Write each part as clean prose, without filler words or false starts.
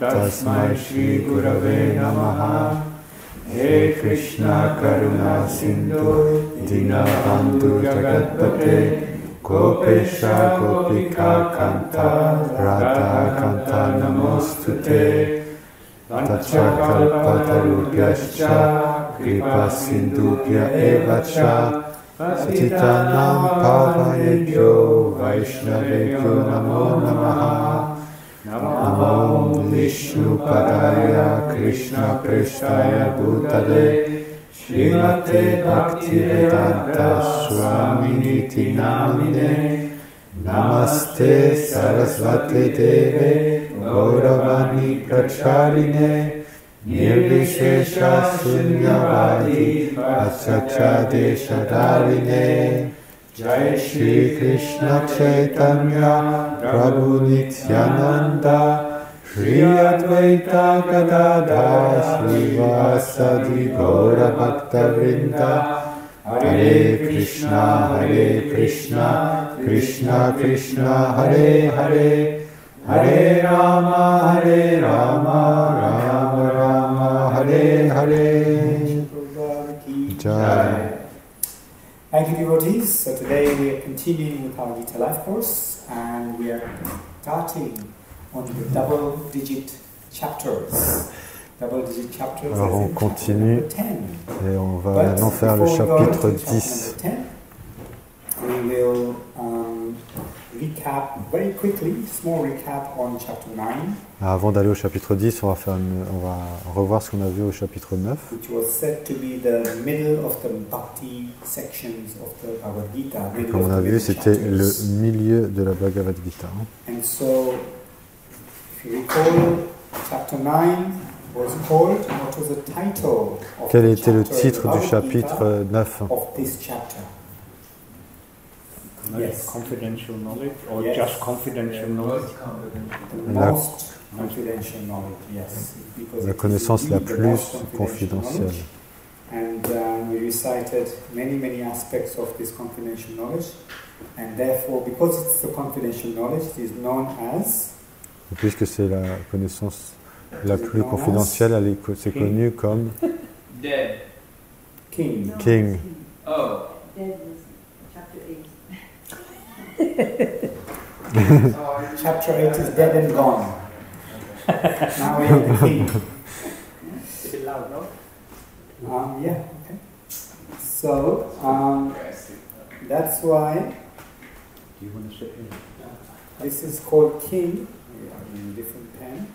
Tasmai Shri Gurave Namaha. He Krishna Karuna Sindhu Dinabandhu Jagatpate Gopesha Gopika Kanta Radha Kanta Namostute Tachakalpatarubhyascha Kripa Sindhubhya Evacha Patitanam Pavanebhyo Vaishnavebhyo Namo Namaha. Namo Vishnu Padaya Krishna Prestaya Bhutale Srimate Bhaktivedanta Swaminiti Namine Namaste Sarasvate Deve Gauravani Pracharine Nirvishesha Sunyavadi Asachadeshadarine Jai Shri Krishna Chaitanya Prabhu Nityananda Shri Advaita Gadadhar Srivasadi Gaura Bhakta Vrinda Hare Krishna Krishna Krishna Hare Hare Hare Rama Rama Rama Hare Hare. Jai. Thank you, devotees. So today we are continuing with our Gita Life course, and we are starting on the double-digit chapters. Double-digit chapters. Alors on continue et on va maintenant faire le chapitre 10. We will recap very quickly, small recap on chapter 9. Avant d'aller au chapitre 10, on va revoir ce qu'on a vu au chapitre 9. Which was said to be the middle of the bhakti sections of the Bhagavad Gita. Comme on a vu, c'était le milieu de la Bhagavad Gita. And so, if you recall, chapter 9 was called, what was the title of Quel était le titre du chapitre 9? Of this chapter? Yes. Confidential knowledge, or just confidential knowledge? The most confidential knowledge, yes. La connaissance la plus confidentielle. And we recited many aspects of this confidential knowledge, and therefore, because it's the confidential knowledge, it is known as. Et puisque c'est la connaissance la plus confidentielle, c'est connu comme. Dead. King. King. Oh. Dead was chapter 8. Chapter 8 is dead and gone. Now we have the king. Is it loud, no? Yeah, okay. So, that's why Do you want to sit here? this is called king. We are in a different pen.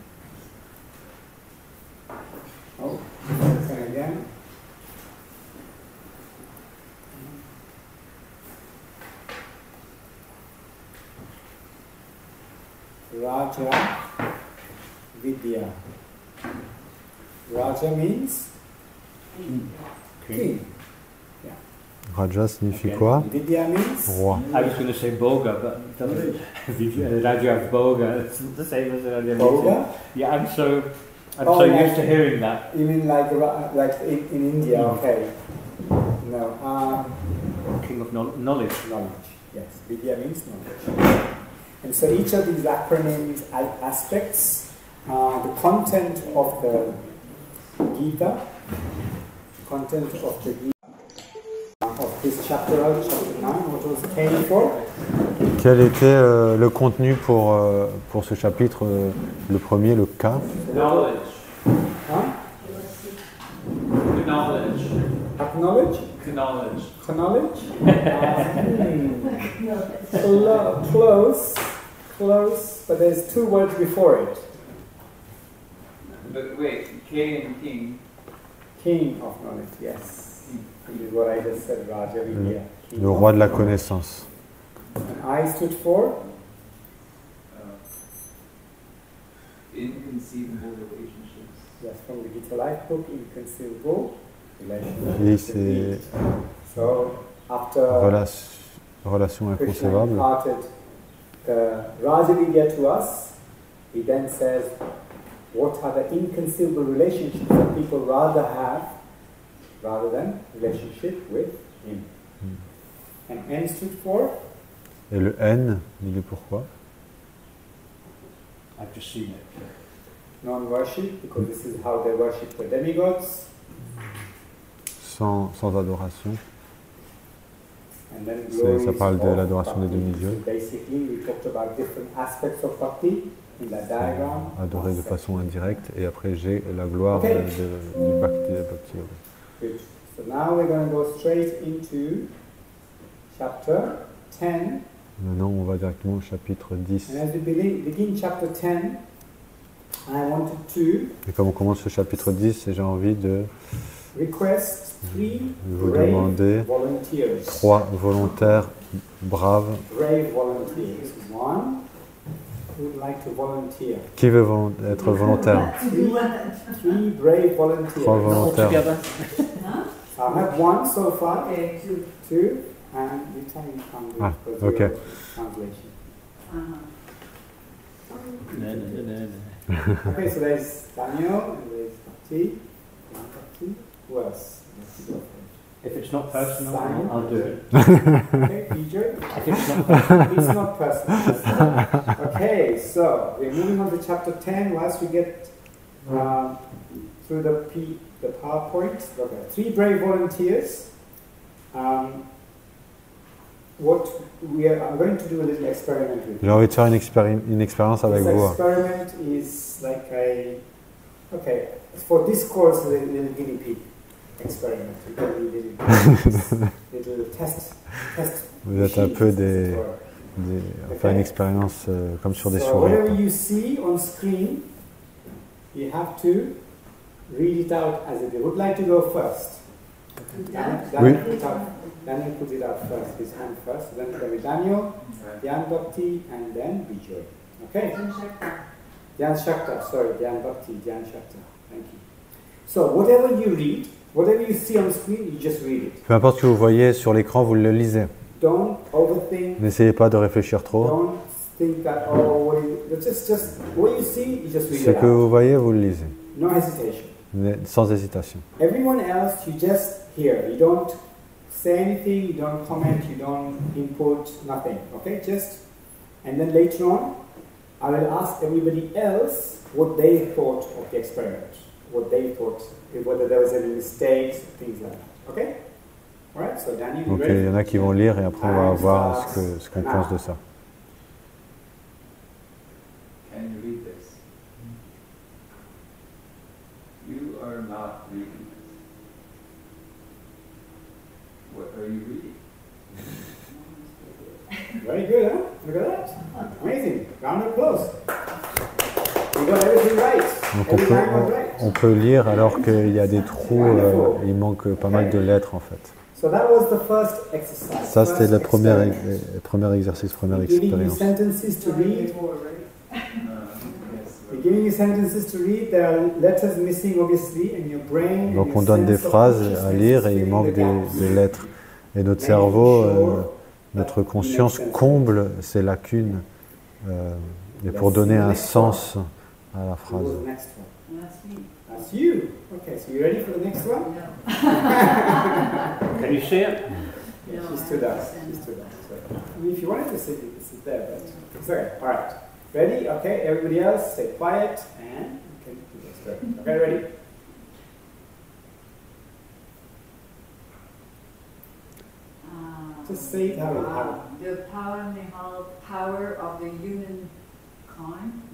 Oh, pen again. Raja Vidya. Raja means king. Yeah. Raja signifie quoi? Vidya means Roi. I was going to say Boga, but it doesn't. Raja of Boga, it's the same as Raja. Boga. Yeah, I'm so used to hearing that. You mean like in India? Okay. No. King of knowledge. Knowledge. Yes. Vidya means knowledge. And so each of these acronyms aspects, the content of the Gita, of this chapter 9, what was K for? Quel était le contenu pour ce chapitre, le premier, le K? Knowledge. Huh? Knowledge. Acknowledge? Knowledge. Knowledge? Close, but there's two words before it. But wait, K and King. King of knowledge, yes. This is what I just said, Raja Vidya. Le roi de la connaissance. And I stood for? Inconceivable relationships. Yes, from the Gita Life book, Inconceivable Oui, c'est So, after relation Krishna inconcevable. imparted the Raja Vidya to us, he then says, what are the inconceivable relationships that people rather have, rather than relationship with And N stood for? Et le N, il est pourquoi? I've just seen it. Non-worship, because this is how they worship the demigods. Sans adoration. And then glory Ça is parle de of l'adoration des bhakti. demi-dieux. So basically, we talked about different aspects of bhakti in that diagram. Adorer de façon indirecte. Et après, j'ai la gloire Okay. du Bhakti Yoga. Good. So now we're going to go straight into chapter 10. Maintenant, on va directement au chapitre 10. And as we begin chapter 10, I wanted to Et comme on commence ce chapitre 10, j'ai envie de request 3 vous brave demander volunteers. 3 volontaires braves. Brave volunteers. One who would like to volunteer. Qui veut être volontaire? Three brave volunteers. 3 volontaires. Altogether. I have one so far. Okay, two. Two. And you tell me from the okay. translation. No. Okay, so there's Daniel and there's Bhakti. Who else? If it's not personal, Simon. I'll do it. Okay, Vijay. If it's not personal. It's not personal. Okay, so we're moving on to chapter 10. Whilst we get through the PowerPoint. Okay, 3 brave volunteers. I'm going to do a little experiment with J'ai envie de faire une expérience avec This vous. experiment is like okay, for this course, a little guinea pig experiment. We can do little test. Vous êtes un peu faire une expérience comme sur des souris. Whatever you see on screen, you have to read it out as it is. Would like to go first? Daniel put it out first, his hand first. Then it's going to be Daniel, Dhyan Bhakti, and then Vijay. Okay? Dhyan Shakta, sorry, Dhyan Bhakti, Dhyan Shakta. Thank you. So, whatever you read, whatever you see on screen, you just read it. Peu importe ce que vous voyez sur l'écran, vous le lisez. Don't overthink. N'essayez pas de réfléchir trop. Don't think that, just what you see, you just read Ce it que out. vous voyez, vous le lisez. No hesitation. Sans hésitation. Everyone else, you just hear. You don't say anything, you don't comment, you don't input, nothing. Okay, and then later on, I will ask everybody else what they thought of the experiment, what they thought, whether there was any mistakes, things like that. Okay? Alright, so Daniel, you Donc ready? il y en a qui vont lire et après on va voir ce qu'on pense de ça. Can you read this? You are not reading this. What are you reading? Very good, huh? Look at that. Amazing. Round of applause. You got everything right. Donc Every time was right. on peut lire alors qu'il y a des trous, il manque pas mal de lettres en fait. So that was the first exercise. Ça c'était le premier exercice, première Giving you expérience. sentences to read. Yes. We're giving you sentences to read. There are letters missing, obviously, in your brain. Donc on donne des phrases à lire et il manque des lettres. Et notre cerveau, notre conscience comble ces lacunes et pour donner un sens à la phrase. Who's the next one? That's me. That's you. Okay, so you ready for the next one? Can you see it? She stood up. She stood up. So, I mean, if you wanted to sit, you could sit there, but it's okay. All right. Ready? Okay, everybody else, stay quiet and you can do this. Good. Okay, ready? Just say it how The power of the human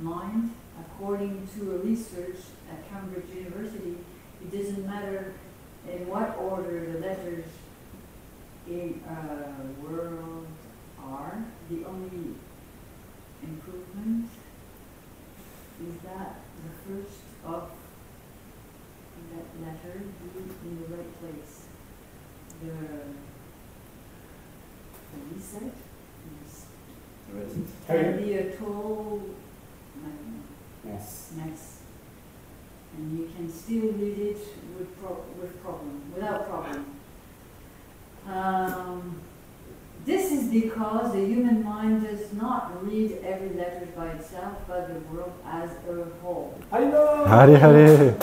mind, according to a research at Cambridge University, it doesn't matter in what order the letters in a word are. The only improvement is that the first of that letter be in the right place. The reset can be a total Yes. mess, and you can still read it without problem. This is because the human mind does not read every letter by itself, but the world as a whole. Hello. Allez, allez.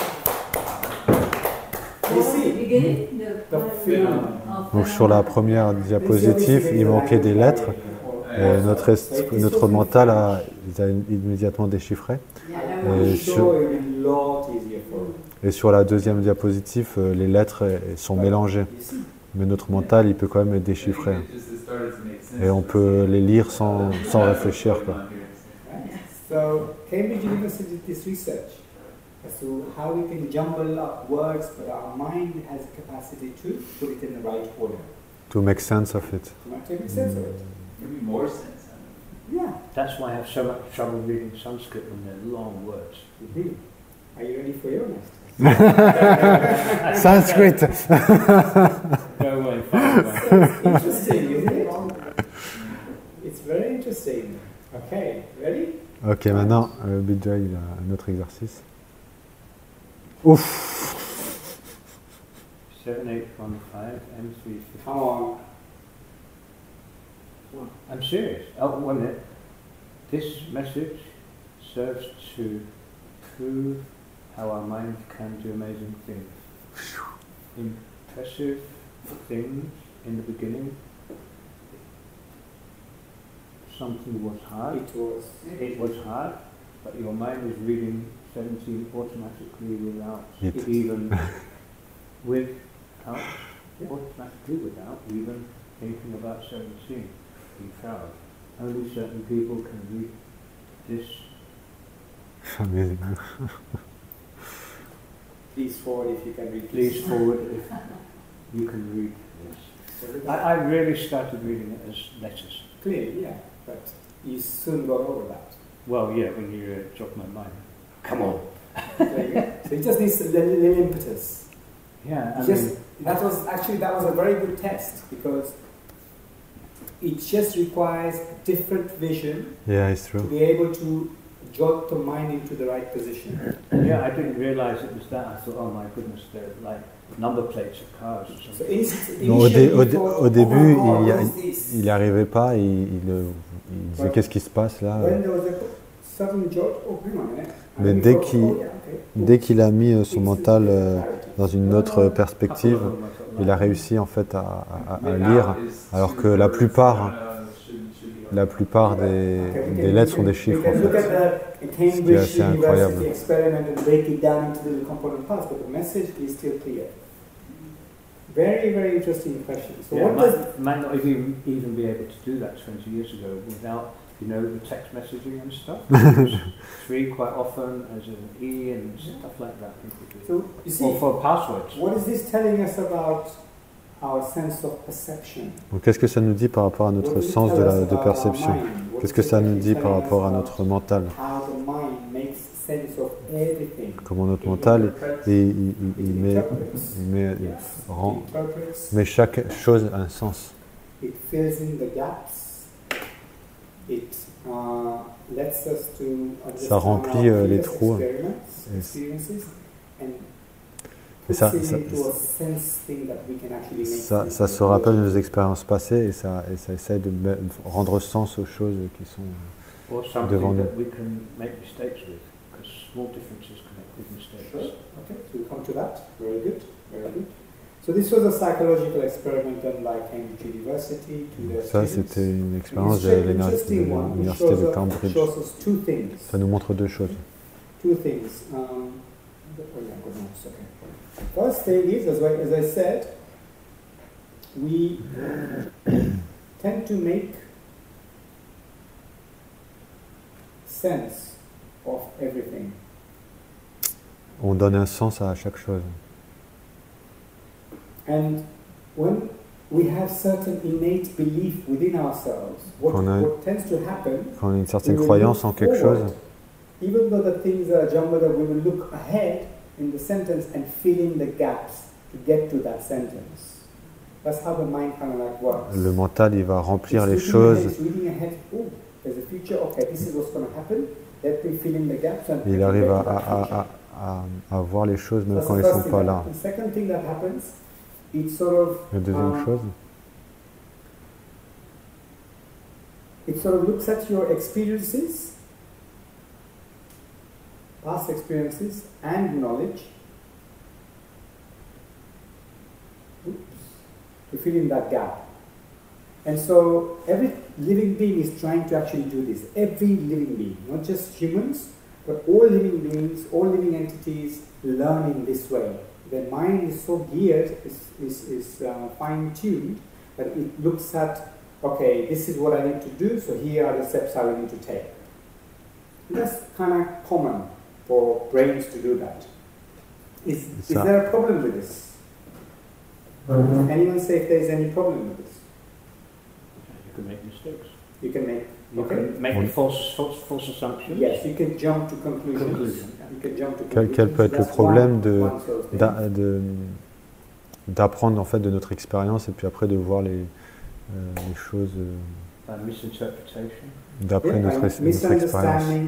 You see? Beginning, the Donc sur la première diapositive, il manquait des lettres. Et notre mental a immédiatement déchiffré. Et sur la deuxième diapositive, les lettres sont mélangées. Mais notre mental, il peut quand même les déchiffrer. Et on peut les lire sans réfléchir, quoi. So Cambridge University did this research as to how we can jumble up words, but our mind has the capacity to put it in the right order. To make sense of it. To make sense of it. Maybe more sense. Yeah. That's why I have so much trouble reading Sanskrit when they're long words. Really? Are you ready for your next? Sanskrit. Go away, far away. It's interesting, isn't it? It's very interesting. Okay, ready? Ok, maintenant, Bidja, il a un autre exercice. Ouf. 7815 M350. Come on. I'm serious. Oh, 1 minute. This message serves to prove how our mind can do amazing things. Impressive things in the beginning. Something was hard. It was hard, but your mind is reading 17 automatically without even thinking about 17. Be proud. Only certain people can read this. Amazing. Please forward if you can read this. Please forward if you can read this. I really started reading it as letters. Clearly, yeah, but you soon got over that. Well, yeah, when you dropped my mind. Come on. So it just needs a little impetus. Yeah, that was a very good test because it just requires a different vision. Yeah, it's true. To be able to jolt the mind into the right position. Yeah, I didn't realize it was that. I thought, oh my goodness, they're like number plates of cars or something. So au début, il n'y arrivait pas, il disait qu'est-ce qui se passe là. Mais dès qu'il a mis son mental dans une autre perspective, il a réussi en fait à lire, alors que la plupart des lettres sont des chiffres en fait, ce qui est assez incroyable. Very, very interesting question. So yeah, what might not even be able to do that 20 years ago without, the text messaging and stuff. 3 quite often as an E and stuff like that. So you see, or for passwords. What is this telling us about our sense of perception? Donc, qu'est-ce que ça nous dit par rapport à notre sens de perception? Qu'est-ce que ça nous dit par rapport à notre mental? Comment notre mental met chaque chose un sens. Ça remplit les trous. Et ça se rappelle de nos expériences passées et ça essaie de rendre sens aux choses qui sont devant nous. Okay, so we come to that. Very good, very good. So this was a psychological experiment done by Cambridge University to their Ça, c'était une expérience de l'université de Cambridge. Ça nous montre 2 choses. Two things. First thing is, as I said, we tend to make sense of everything. On donne un sens à chaque chose. And when we have certain innate belief within ourselves, what tends to happen, quand on a une certaine croyance en quelque chose, even though the things are jumbled up, we will look ahead in the sentence and fill in the gaps to get to that sentence. That's how the mind kind of like works. Le mental, il va remplir les choses. Il arrive à voir les choses même quand elles ne sont pas là. La deuxième chose, it sort of looks at your experiences, past experiences and knowledge, to fill in that gap. And so every living being is trying to actually do this. Every living being, not just humans, but all living beings, all living entities learn in this way. Their mind is so geared, is fine-tuned, that it looks at, okay, this is what I need to do, so here are the steps I will need to take. And that's kind of common for brains to do that. Is there a problem with this? Anyone say if there is any problem with this? You can make mistakes. You can make. You can make false assumptions. Yes, you can jump to conclusions. You can jump to conclusions. Quel peut être le problème d'apprendre en fait de notre expérience et puis après de voir les choses d'après notre expérience.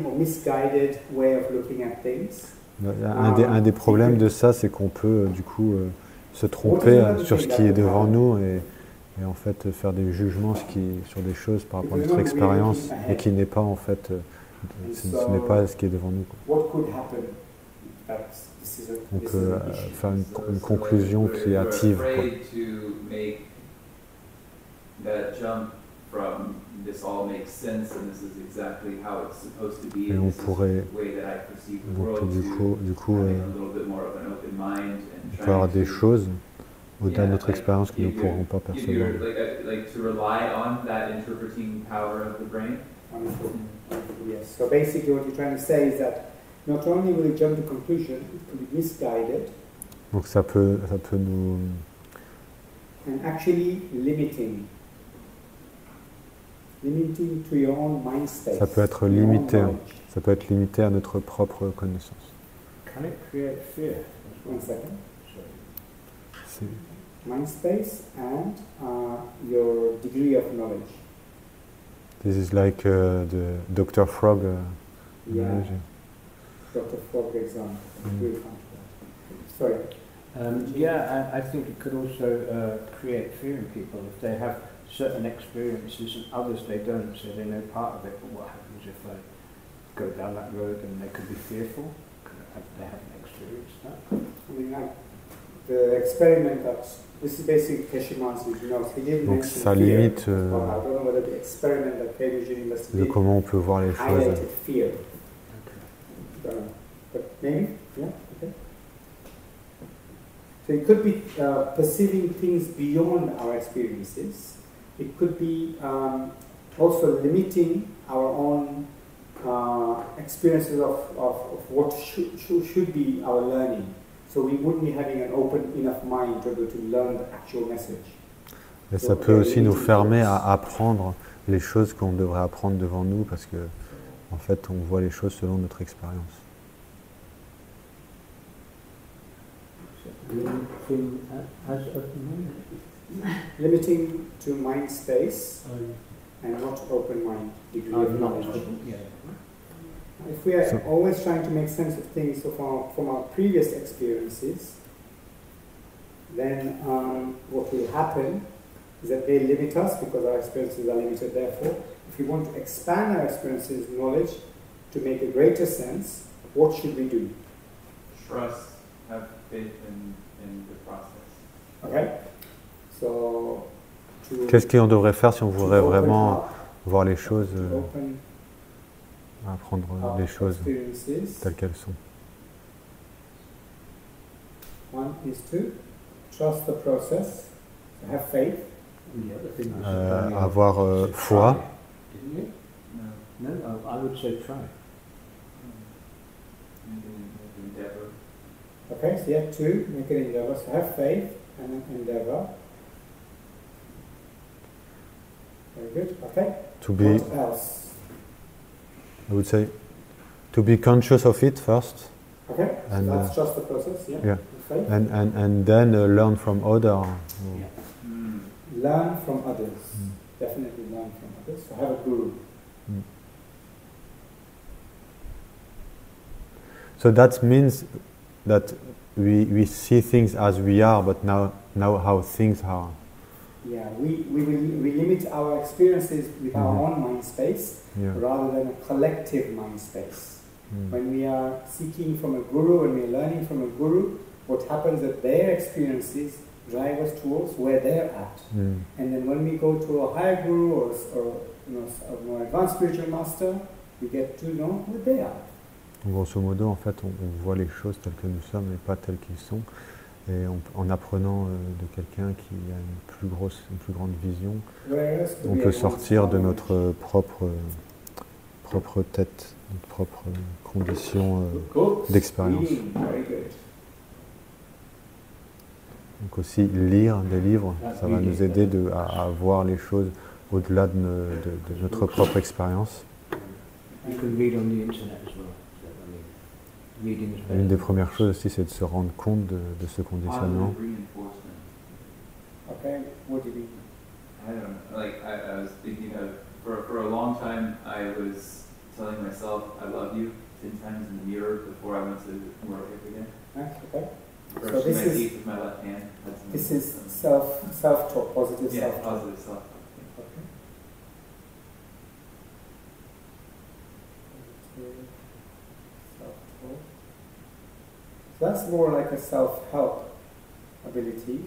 Or misguided way of looking at things. Un des problèmes de ça, c'est qu'on peut du coup se tromper sur ce qui est devant nous et en fait faire des jugements sur des choses par rapport à notre expérience et qui n'est pas en fait, ce n'est pas ce qui est devant nous. On peut faire une conclusion qui est hâtive. Et on pourrait, donc, du coup on peut avoir des choses au-delà de notre expérience que nous ne pourrons pas percevoir. Yes. So basically what you're trying to say is that not only will it jump to conclusion, it can be misguided. Donc ça peut nous... And actually limiting to your own mind space. Ça peut être limité. Ça peut être limité à notre propre connaissance. Can it create fear? One second. Mind space and your degree of knowledge. This is like the Dr. Frog analogy. Dr. Frog example. We'll come to that. Sorry. I think it could also create fear in people if they have certain experiences and others they don't, so they know part of it, but what happens if I go down that road and they could be fearful? They haven't experienced that. I mean, like the experiment that this is basically Keshiman's, he didn't donc mention ça fear. limite I don't know whether the experiment that Keshiman de investigated comment on peut voir les choses. highlighted fear. Okay. But maybe, yeah, okay. So it could be perceiving things beyond our experiences. It could be also limiting our own experiences of what should be our learning. So we wouldn't be having an open enough mind to be able to learn the actual message. Et ça peut aussi nous fermer à apprendre les choses qu'on devrait apprendre devant nous parce que en fait on voit les choses selon notre expérience. Limiting to mind space and not open mind degree of knowledge. If we are always trying to make sense of things from our previous experiences, then what will happen is that they limit us because our experiences are limited. Therefore, if we want to expand our experiences knowledge to make a greater sense, what should we do? Trust, have faith in the process. Okay? So, qu'est-ce qu'on devrait faire si on voudrait vraiment voir les choses, apprendre les choses telles qu'elles sont? One is to trust the process, have faith. Avoir foi. No, I would say try. Okay, so you have to make an endeavor. So have faith and an endeavor. Very good. Okay. To be, what else? I would say, to be conscious of it first. Okay. So and that's just the process. Yeah. Yeah. Faith. And then learn from others. Yeah. Learn from others. Definitely learn from others. So have a guru. So that means that we see things as we are, but now how things are. Yeah, we limit our experiences with our own mind space rather than a collective mind space. When we are seeking from a guru, when we are learning from a guru, what happens is that their experiences drive us towards where they're at. And then when we go to a higher guru or a more advanced spiritual master, we get to know where they are. Grosso modo, en fait, on voit les choses telles que nous sommes et pas telles qu'ils sont. Et en apprenant de quelqu'un qui a une plus grande vision, on peut sortir de notre propre tête, notre propre condition d'expérience. Donc aussi lire des livres, ça va nous aider à voir les choses au-delà de notre propre expérience. Une des premières choses aussi, c'est de se rendre compte de ce conditionnement. Okay, what do you mean? I don't know. Like I was thinking of for a long time, I was telling myself I love you 10 times in the mirror before I went to work again. Okay. Brushing my teeth with my left hand. This is self-talk, positive self-talk. Yeah, positive self-talk. Okay. Self-talk. So that's more like a self-help ability,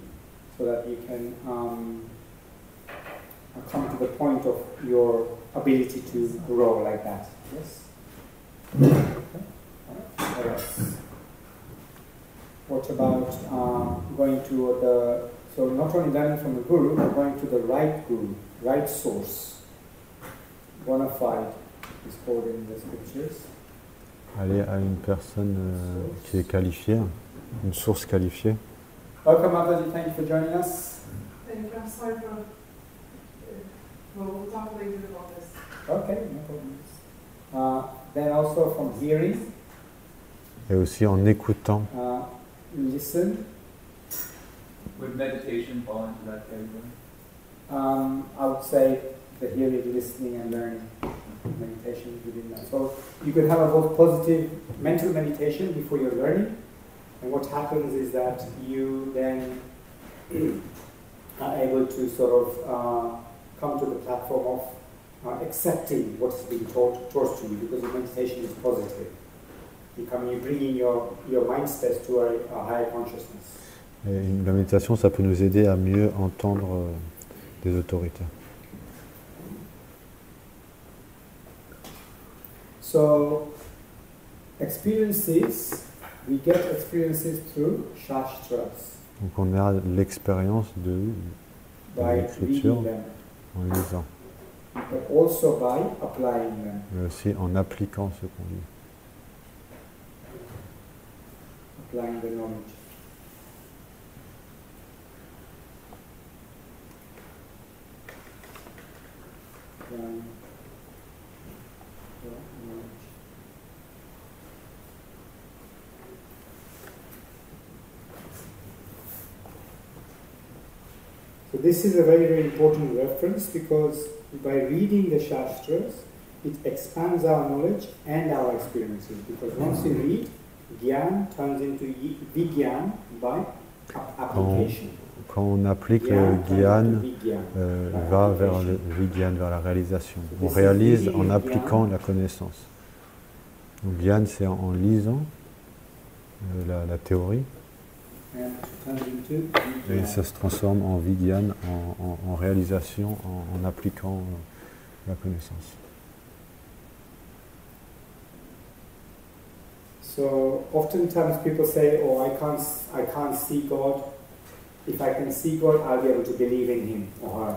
so that you can come to the point of your ability to grow like that. Yes? Okay. What else? What about going to so not only learning from the guru, but going to the right guru, right source. Bona fide is called in the scriptures. Aller à une personne qui est qualifiée, une source qualifiée. Welcome, Mataji. Thank you for joining us. Thank you. I'm sorry for. We'll talk later about this. Okay, no problems. Then also from hearing. Et aussi en écoutant. Listen. Would meditation fall into that category? I would say the hearing, listening, and learning. Meditation within that. So you could have a both positive mental meditation before you're learning, and what happens is that you then are able to sort of come to the platform of accepting what is being taught to you, because your meditation is positive. You're bringing your mind space to a higher consciousness. Et la méditation, ça peut nous aider à mieux entendre des autorités. So, experiences, we get experiences through shastras. Donc on a l'expérience de l'écriture en lisant. But also by applying them. Mais aussi en appliquant ce qu'on lit. Applying the knowledge. Applying the knowledge. So this is a very, very important reference, because by reading the Shastras, it expands our knowledge and our experiences. Because once you read, Gyan turns into Vigyan by application. Quand on applique le Gyan, va vers le Vigyan, vers la réalisation. On réalise en appliquant la connaissance. Donc Gyan, c'est en lisant la théorie. Et ça se transforme en Vigyan, en réalisation, en appliquant la connaissance. So oftentimes people say, "Oh, I can't see God. If I can see God, I'll be able to believe in Him or her."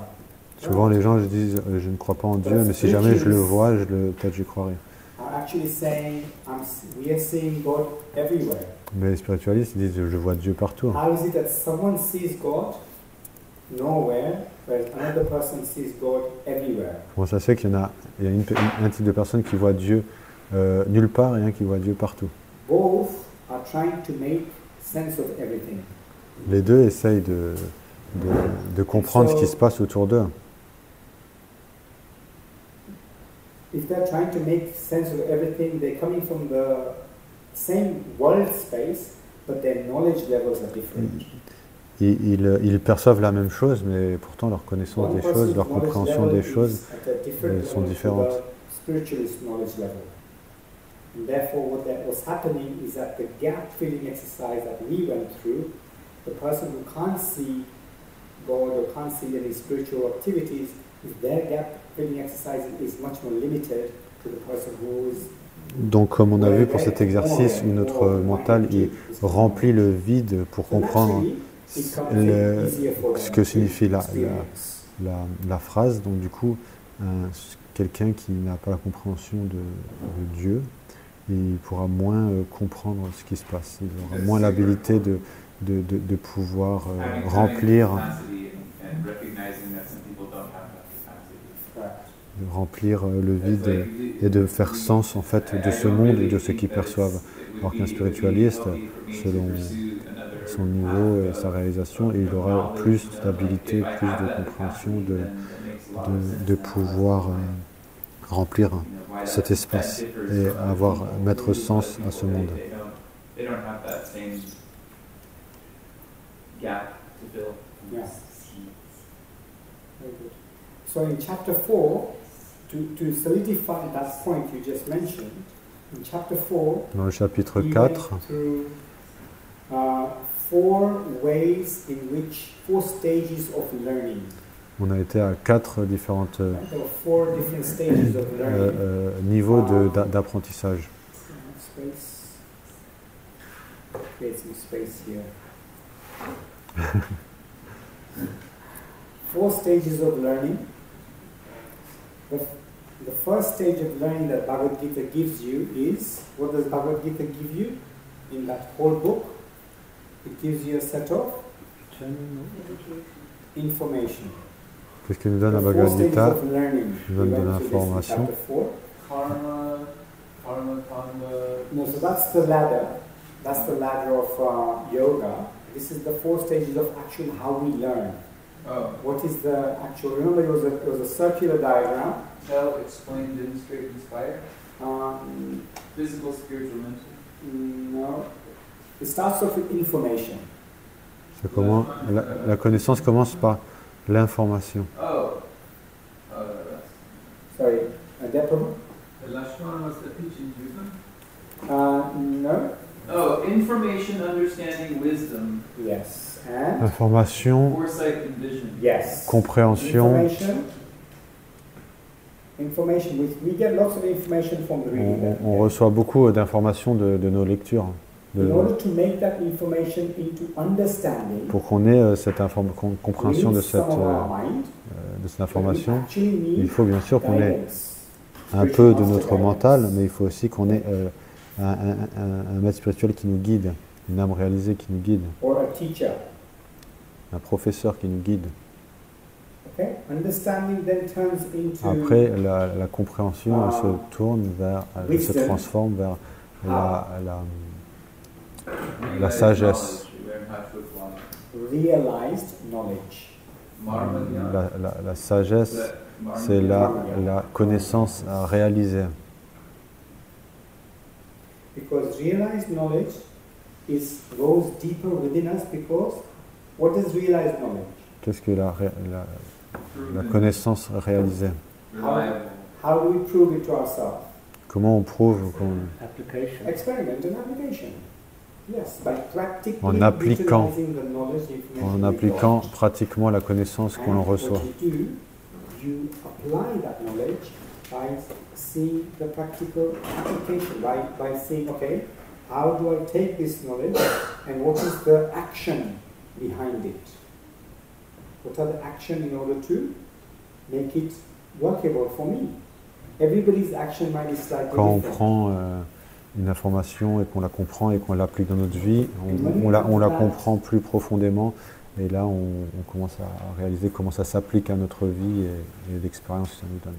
Souvent les gens disent, je ne crois pas en Dieu, mais si jamais je le vois, peut-être j'y croirai. Actually saying, we are seeing God everywhere. Mais les spiritualistes disent, je vois Dieu partout. How is it that someone sees God nowhere, whereas another person sees God everywhere? Bon, ça se fait qu'il y a un type de personne qui voit Dieu nulle part et un qui voit Dieu partout. Both are trying to make sense of everything. Les deux essayent de comprendre ce qui se passe autour d'eux. If they're trying to make sense of everything, they're coming from the same world space, but their knowledge levels are different. Ils perçoivent la même chose, mais pourtant leur connaissance des choses, leur compréhension des choses sont différentes. Spiritualist knowledge level. And therefore, what's happening is that the gap filling exercise that we went through the person who can't see God or can't see any spiritual activities, if their gap filling exercise is much more limited to the person who is. Donc, comme on a vu pour cet exercice où notre mental il remplit le vide pour comprendre ce que signifie la phrase, donc du coup, quelqu'un qui n'a pas la compréhension de Dieu, il pourra moins comprendre ce qui se passe, il aura moins l'habilité de pouvoir remplir le vide et de faire sens en fait de ce monde et de ce qu'ils perçoivent. Alors qu'un spiritualiste, selon son niveau et sa réalisation, il aura plus d'habilité, plus de compréhension de pouvoir remplir cet espace et mettre sens à ce monde. So in chapter 4, to solidify that point you just mentioned, in chapter 4, dans le chapitre 4, four stages of learning. On a été à 4 différentes niveaux d'apprentissage. Create some space here. 4 stages of learning. The first stage of learning that Bhagavad Gita gives you is, what does Bhagavad Gita give you in that whole book? It gives you a set of information. Qu'est-ce qu'il nous donne la Bhagavad Gita? Il nous donne de l'information. No, so that's the ladder. That's the ladder of yoga. This is the 4 stages of actually how we learn. Oh. What is the actual? Remember, it was a circular diagram. Tell, explain, demonstrate, inspire. Physical, spiritual, mental. No. It starts off with information. C'est comment la connaissance commence par l'information. Oh. Sorry, Prabhu? The last one was the teaching, No. Oh, information, understanding, wisdom. Yes. And? Information, foresight and vision. Yes. Compréhension. Information. We get lots of information from the reading. On reçoit beaucoup d'informations de nos lectures. In order to make that information into understanding, pour qu'on ait cette compréhension de cette information, il faut bien sûr qu'on ait un peu de notre mental, mais il faut aussi qu'on ait un maître spirituel qui nous guide, une âme réalisée qui nous guide, un professeur qui nous guide. Après, la compréhension se tourne elle se transforme vers la sagesse. La sagesse, c'est la connaissance à réaliser. Because realized knowledge goes deeper within us, because what is realized knowledge? Qu'est-ce que la connaissance réalisée? How do we prove it to ourselves? Comment on prouve Experiment and application. Yes, by practically en appliquant knowledge, pratiquement la connaissance qu'on en reçoit. You apply that knowledge by seeing the practical application, by saying, okay, how do I take this knowledge and what is the action behind it? What are the action in order to make it workable for me? Everybody's action might be slightly different. Quand on prend une information et qu'on la comprend et qu'on l'applique dans notre vie, on la comprend plus profondément et là on commence à réaliser comment ça s'applique à notre vie et l'expérience que ça nous donne.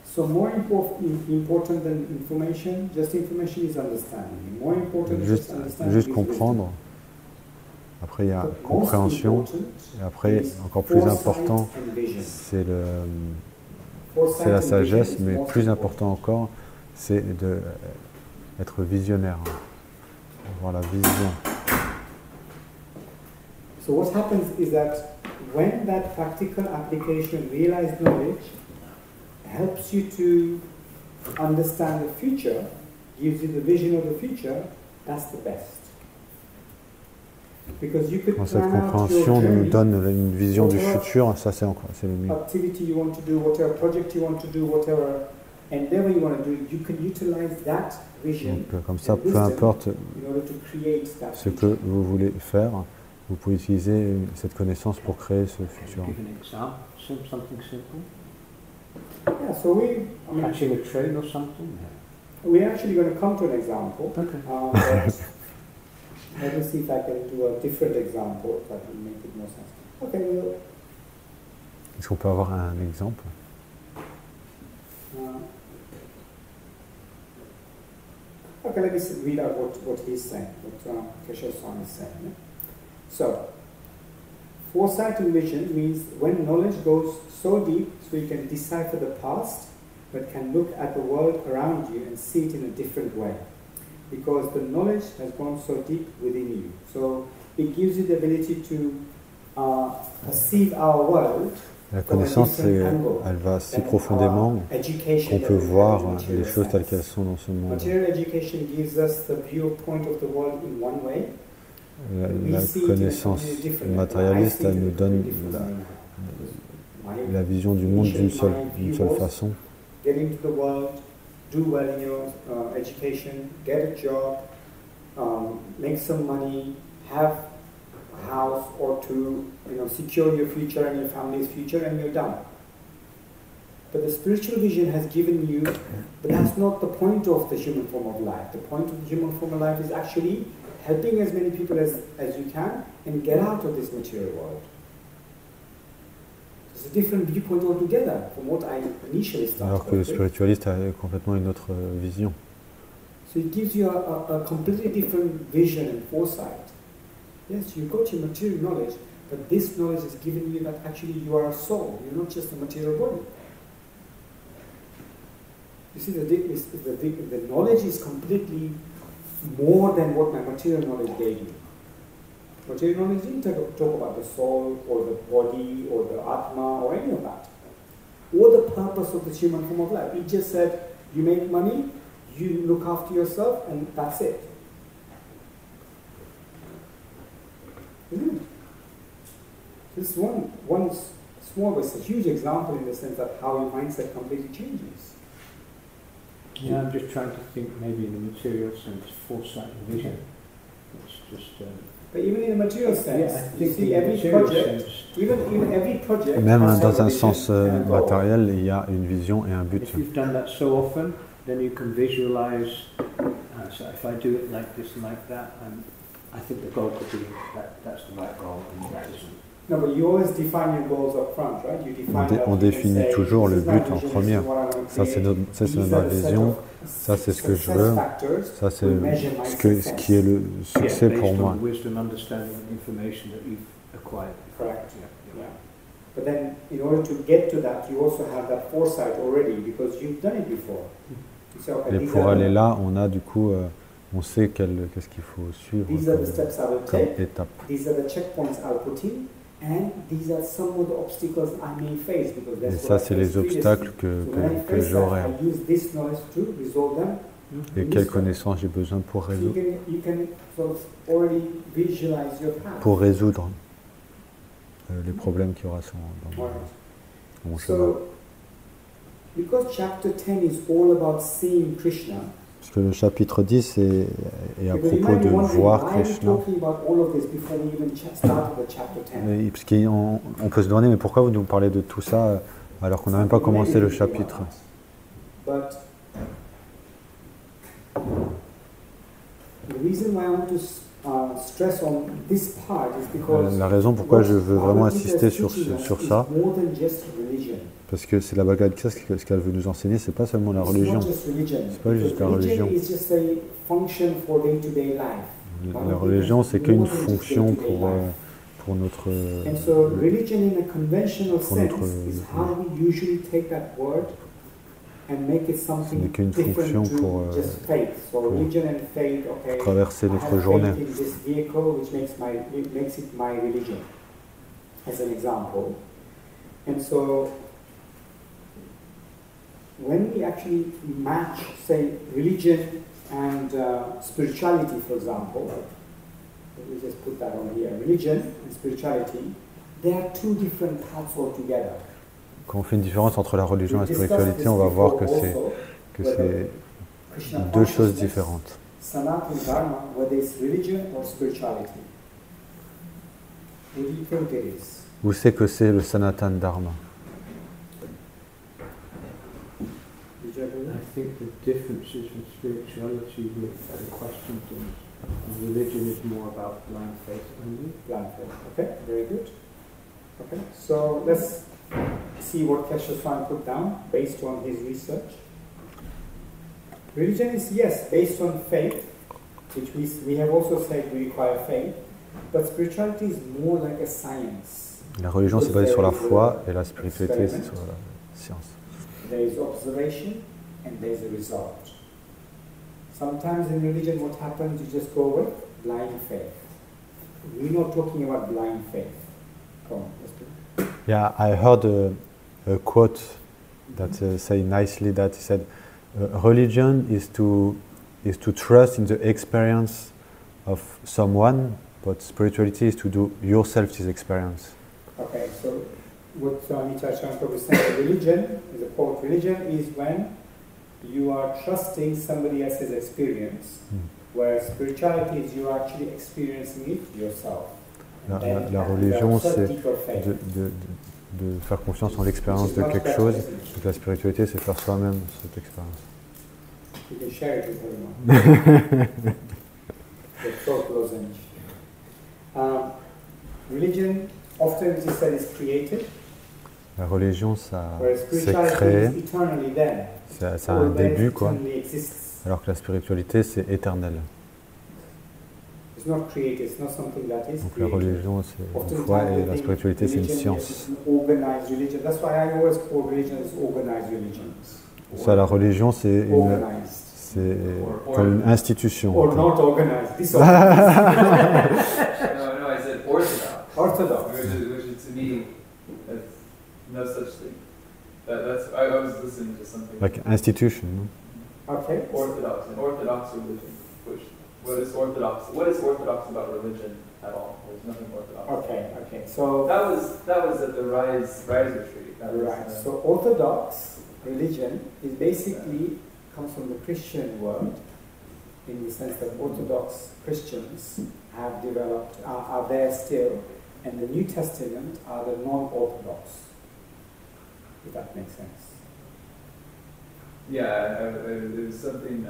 So more important than information, just information is understanding. More important juste understanding comprendre. Après il y a compréhension et après encore plus important c'est la sagesse, mais plus important encore c'est d'être visionnaire, avoir la vision. So what happens is that when that practical application, realized knowledge, helps you to understand the future, gives you the vision of the future, that's the best. Because you could Quand cette plan out your compréhension nous journey, donne une vision du futur, ça c'est le mieux. activity you want to do, whatever project you want to do, whatever endeavor you want to do, you can utilize that vision Donc comme ça, and peu wisdom importe in order to create that ce future. que vous voulez faire, vous pouvez utiliser cette connaissance pour créer ce futur. Give an example, something simple. Yeah, so Catching a train or something. we're actually going to come to an example. Okay. But let me see if I can do a different example that will make it more sense. Okay, Est-ce qu'on peut avoir un exemple? Okay, let me read out what he's saying, what Keshav-san is saying. Yeah? So, foresight and vision means when knowledge goes so deep so you can decipher the past, but can look at the world around you and see it in a different way. Because the knowledge has gone so deep within you. So, it gives you the ability to perceive our world. La connaissance, elle va si profondément qu'on peut voir les choses telles qu'elles sont dans ce monde. La connaissance matérialiste, elle nous donne la vision du monde d'une seule façon. Get into the world, do well in your education, get a job, make some money, have a house or two, secure your future and your family's future, and you're done. But the spiritual vision has given you, but that's not the point of the human form of life. The point of the human form of life is actually helping as many people as you can and get out of this material world. It's a different viewpoint altogether from what I initially started. Alors que le spiritualiste a complètement une autre vision. So it gives you a completely different vision and foresight. Yes, you've got your material knowledge, but this knowledge is giving you that actually you are a soul. You're not just a material body. You see, the knowledge is completely more than what my material knowledge gave you. Material knowledge didn't talk about the soul or the body or the atma or any of that. Or the purpose of the human form of life. It just said, you make money, you look after yourself, and that's it. Isn't it? This one small but it's a huge example in the sense that how your mindset completely changes. Yeah, I'm just trying to think maybe in a material sense, foresight and vision. It's just. But even in a material sense, yeah, I you think see in every material project, sense, even every project. Même has dans a un vision sens and a goal. matériel, il y a une vision et un but. if you've done that so often, then you can visualize. So if I do it like this and like that, I think the goal could be that's the right goal and that isn't. No, but you always define your goals up front, right? You define On définit toujours le but en premier. Ça c'est ma vision, ça c'est ce que je veux, ça c'est ce qui est le succès pour moi. Wisdom, understanding, and information that you've acquired. Correct. Yeah. But then, in order to get to that, you also have that foresight already because you've done it before. So, Et pour aller là, on a du coup, on sait qu'est-ce qu'il faut suivre comme étape. These are the checkpoints I'll put in. And these are some of the obstacles I may face because that's Et ça, c'est les obstacles que j'aurai. Et quelles connaissances j'ai besoin pour résoudre les problèmes qu'il y aura dans mon chemin. Parce que le chapitre 10 est à propos de voir Krishna. Parce qu'on peut se demander, mais pourquoi vous nous parlez de tout ça alors qu'on n'a même pas commencé le chapitre? La raison pourquoi je veux vraiment insister sur ça, parce que c'est la Bhagavad Gita, ce qu'elle veut nous enseigner, c'est pas seulement la religion. C'est pas juste la religion. La religion, c'est qu'une fonction pour notre ce n'est qu'une fonction pour traverser notre journée. When we actually match, say, religion and spirituality, for example, we just put that on here. Religion and spirituality, they are two different paths altogether. Quand on fait une différence entre la religion et la spiritualité, on va voir que c'est deux choses différentes. Sanatana Dharma, whether it's religion or spirituality. What do you think it is? Où c'est que c'est le Sanatan Dharma? I think the differences with spirituality with the question things. Religion is more about blind faith only. Blind faith. Okay, very good. Okay, so let's see what Keshav put down based on his research. Religion is, yes, based on faith, which we have also said we require faith, but spirituality is more like a science. La religion c'est basé sur la foi et la spiritualité c'est sur la science. There is observation and there is a result. Sometimes in religion what happens, you just go with blind faith. We're not talking about blind faith. Come on, let's do it. Yeah, I heard a quote that say nicely that he said, religion is to trust in the experience of someone, but spirituality is to do yourself this experience. Okay, so what Nitya Shankar was saying, religion, is a quote, religion is when you are trusting somebody else's experience, whereas spirituality is you are actually experiencing it yourself. La religion, c'est de faire confiance en l'expérience de quelque chose, et la spiritualité, c'est faire soi-même cette expérience. You can share it with everyone. The throat lozenge. Religion, often it is said, is created. La religion, c'est créé, c'est un début, quoi. Alors que la spiritualité, c'est éternel. Donc la religion, c'est une foi et la spiritualité, c'est une science. Ça, la religion, c'est comme une institution. No, I said orthodox. Orthodox. Which to me, that's no such thing. I was listening to something. Like institution. Okay. Orthodox, an orthodox religion. What is orthodox? What is orthodox about religion at all? There's nothing orthodox. Okay. So that was at the Rise retreat. Right. So orthodox religion is basically comes from the Christian word, in the sense that Orthodox Christians have developed, are there still, and the New Testament are the non-Orthodox, if that makes sense. Yeah, there was something,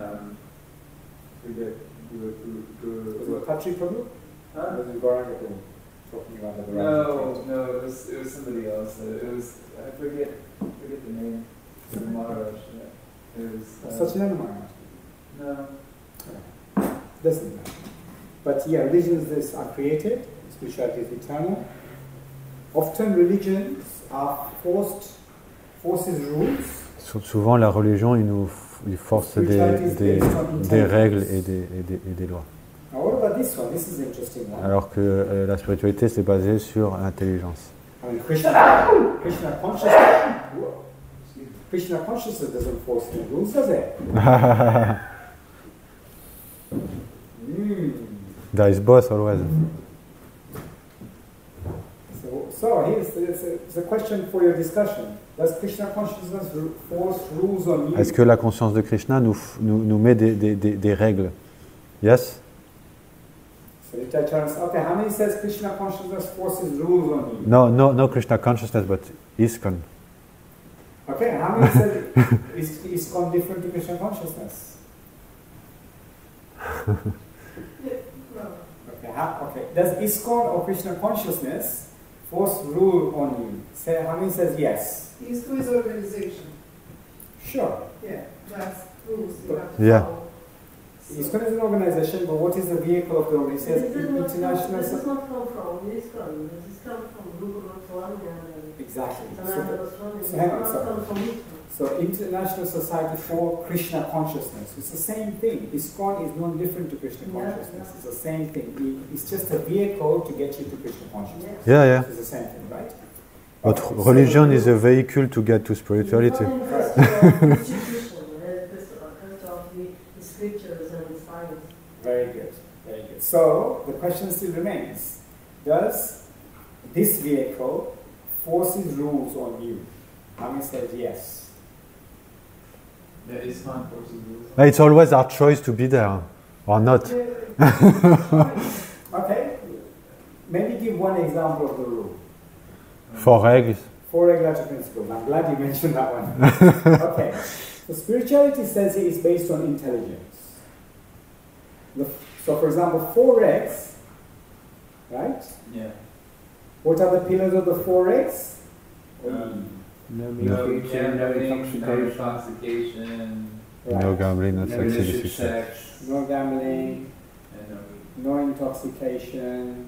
forget, was it Patri Prabhu? Huh? Was it Gauranga Prabhu talking about the Gauranga? No, it was somebody else. I forget the name. The Maharaj. Yeah. It was Satyananda Maharaj. No. Doesn't matter. But yeah, religions are created, spirituality is eternal. Often religions are forces rules. Souvent, la religion, il force des règles et des lois. Now what about this one? This is an interesting one. Alors que la spiritualité, c'est basé sur l'intelligence. I mean, Krishna consciousness doesn't force any rules, does it? There is both always. So here's a question for your discussion. Does Krishna consciousness force rules on you? Est-ce que la conscience de Krishna nous met des règles? Yes? So okay, how many says Krishna consciousness forces rules on you? No Krishna consciousness, but ISKCON. Okay, how many says is ISKCON different to Krishna consciousness? Okay. Does ISKCON or Krishna consciousness force rule on you? Say, how many says yes? ISKCON is organization. Sure. Yeah, that's rules. Yeah. ISKCON is an organization, but what is the vehicle of the organization? This does International. not come from ISKCON. This comes from Guru Goswami and Exactly. Sanatana Goswami. So hang on, It comes from ISKCON. So International Society for Krishna Consciousness. It's the same thing. ISKCON is no different to Krishna consciousness. It's the same thing. It's just a vehicle to get you to Krishna consciousness. Yeah. It's the same thing, right? But religion is a vehicle to get to spirituality. Scriptures and science. Very good. So the question still remains: does this vehicle forces rules on you? Mami says yes. That ISKCON forces rules. It's always our choice to be there, or not. Okay. Maybe give one example of the rule. 4 règles. 4 regulatory principles. I'm glad you mentioned that one. Okay. So spirituality says it is based on intelligence. So for example, 4 regs, right? Yeah. What are the pillars of the 4 regs? No meat No eating, no gambling, no intoxication, intoxication, Right. No gambling, no no sex illicit illicit. sex. No gambling, and no no intoxication.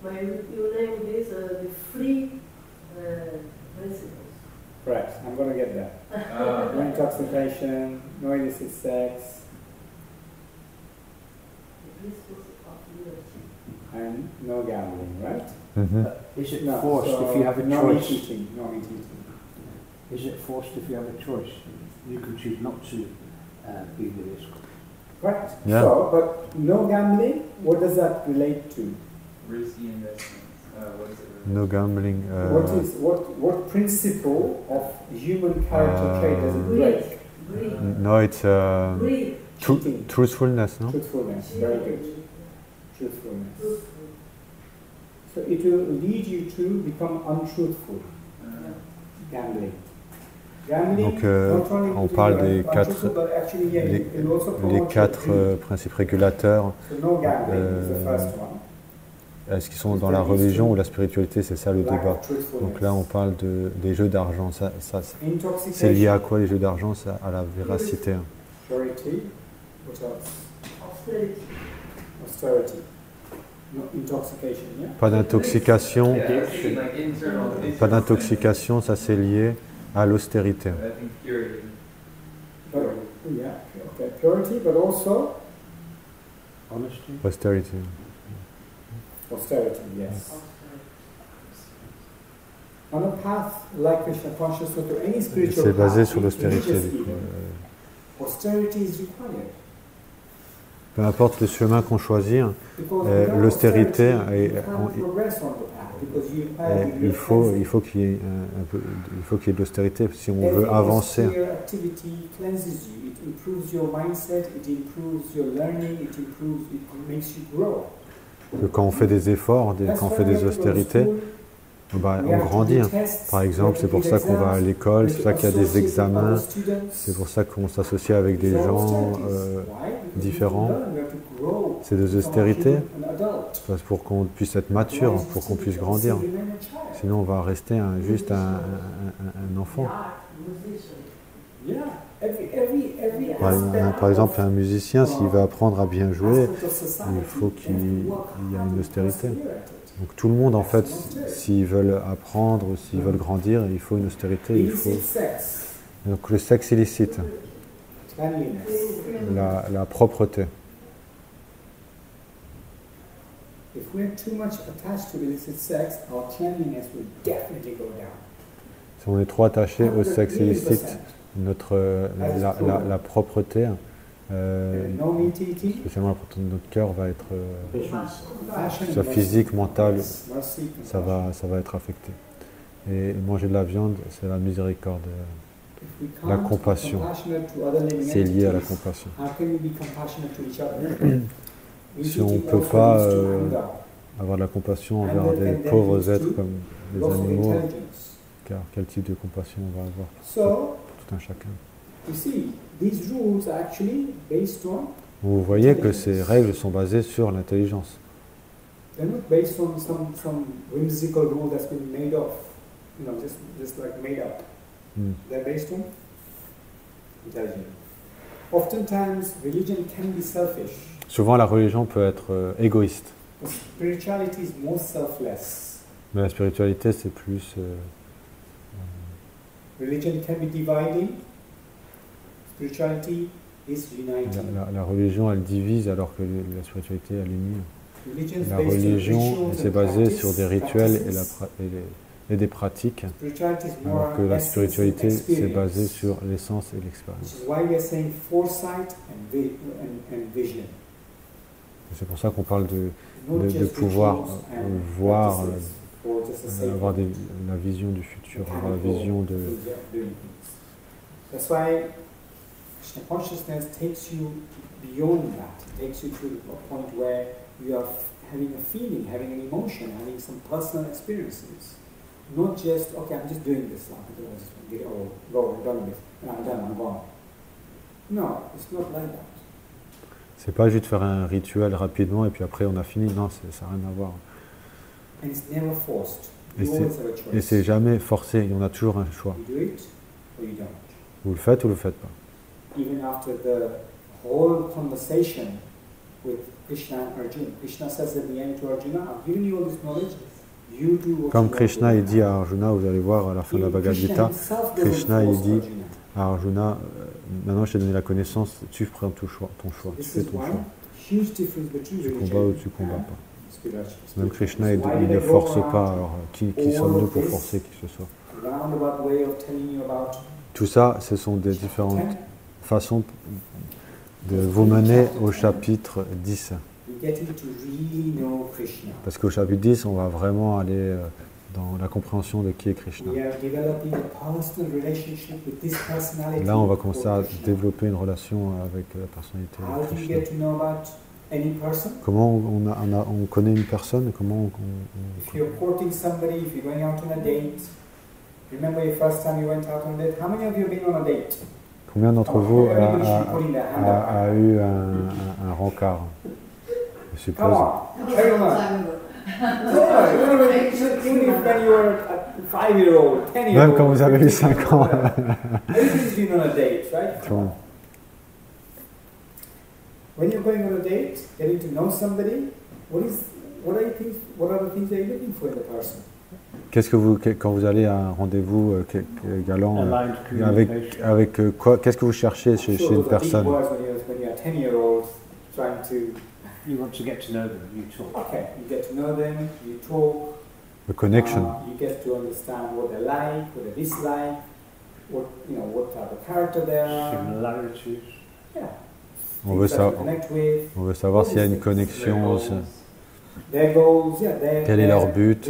But you name this the free principles. Correct. I'm going to get there. No intoxication, no illicit sex, The principles of liberty. and no gambling, right? Mhm. Is it No, forced so if you have a no meat choice? eating, no meat eating. Is it forced if you have a choice? You can choose not to be with ISKCON. Correct. Yeah. So, but no gambling, what does that relate to? risky investments. What is it? No gambling. What principle of human character trait does it break? Greed. No, it's Greed. Cheating. truthfulness, no? Truthfulness. Very good. Truthfulness. So it will lead you to become untruthful. Gambling. Gambling. Donc, not only on will parle be des untruthful, but actually, yeah, les, it will also les promote 4 your greed. principes régulateurs. So no gambling is the first one. Est-ce qu'ils sont dans la religion ou la spiritualité? C'est ça le Lack débat. of truthfulness. Donc là, on parle des jeux d'argent. Ça, c'est lié Intoxication. à quoi les jeux d'argent? C'est à la véracité. Hein. Purity. What else? Austerity. Austerity. No intoxication, yeah? Pas d'intoxication. Yeah, I think like internal. Pas d'intoxication, ça c'est lié à l'austérité. I think purity. But, yeah, okay. Purity, but also Honesty. Austerity. austerity, yes. On a path like Krishna consciousness to any spiritual C'est basé path, sur l'austérité. Du coup. austerity is required. Peu importe le chemin qu'on choisit, Because without l'austérité, austerity, you can't progress on the path because you have il faut qu'il y ait un peu, il faut qu'il y ait de l'austérité si on veut avancer. Every activity cleanses you. It improves your mindset. It improves your learning. It makes you grow. Que quand on fait des efforts, quand on fait des austérités, bah, on grandit. Hein. Par exemple, c'est pour ça qu'on va à l'école, c'est pour ça qu'il y a des examens, c'est pour ça qu'on s'associe avec des gens différents. C'est des austérités, c'est pour qu'on puisse être mature, pour qu'on puisse grandir. Sinon, on va rester juste un enfant. Par exemple, un musicien, s'il veut apprendre à bien jouer, il faut qu'il y ait une austérité. Donc tout le monde, en fait, s'ils veulent apprendre, s'ils veulent grandir, il faut une austérité. Il faut... Donc le sexe illicite, la propreté. Si on est trop attaché au sexe illicite, la propreté, spécialement la propreté de notre cœur, va être, soit physique, mentale, ça va être affecté. Et manger de la viande, c'est la miséricorde, la compassion. C'est lié à la compassion. Si on ne peut pas avoir de la compassion envers des pauvres êtres comme des animaux, car quel type de compassion on va avoir pour tout un chacun? Vous voyez que ces règles sont basées sur l'intelligence. Ce ne Souvent, la religion peut être égoïste. Mais la spiritualité, c'est plus... La religion, elle divise alors que la spiritualité, elle unit. La religion, c'est basé sur des rituels et des pratiques, alors que la spiritualité, c'est basé sur l'essence et l'expérience. C'est pour ça qu'on parle de Not just pouvoir rituals and voir, practices for just the sake avoir of la vision du futur, avoir la mechanical vision de... ways of doing things. That's why Krishna consciousness takes you beyond that. It takes you to a point where you are having a feeling, having an emotion, having some personal experiences. Not just, okay, I'm just doing this, go, I'm done with this, and I'm done, I'm gone. No, it's not like that. C'est pas juste faire un rituel rapidement et puis après on a fini, non, ça n'a rien à voir. And it's never forced. Et You always have a choice. c'est jamais forcé, on a toujours un choix. You do it or you don't. Vous le faites ou vous le faites pas. Even after the whole conversation with Krishna and Arjuna, Krishna says at the end to Arjuna, I've given you all this knowledge, you do what Comme you Krishna want il dit à Arjuna, vous allez voir à la fin de la Bhagavad Gita, Krishna il dit à Arjuna, maintenant je t'ai donné la connaissance, tu prends ton choix, tu fais ton choix. Tu combats ou tu combats pas. Même Krishna il ne force pas, alors qui sommes-nous pour forcer qui que ce soit. Tout ça, ce sont des différentes façons de vous mener au chapitre 10. Parce qu'au chapitre 10, on va vraiment aller dans la compréhension de qui est Krishna. Là, on va commencer à développer une relation avec la personnalité de Krishna. Comment on connaît une personne? Comment If you're courting somebody, if you're going out on a date, remember your first time you went out on a date? How many of you have been on a date? Combien d'entre vous a eu un rencard? Je suppose. Come on, everyone. Even when you were a 5-year-old, 10-year-old. Même quand vous avez eu 5 ans. Everybody's been on a date, right? Come on. When you're going on a date, getting to know somebody, what are the things that you're looking for in the person? Qu'est-ce que quand vous allez à un rendez-vous galant, avec quoi, qu'est-ce que vous cherchez chez une personne? You want to get to know them, you talk. Okay, you get to know them, you talk. The connection. You get to understand what they like, what they dislike, what type of character they are. Similarities. Yeah. On veut savoir s'il y a une connexion, their goals, yeah, quel est leur but,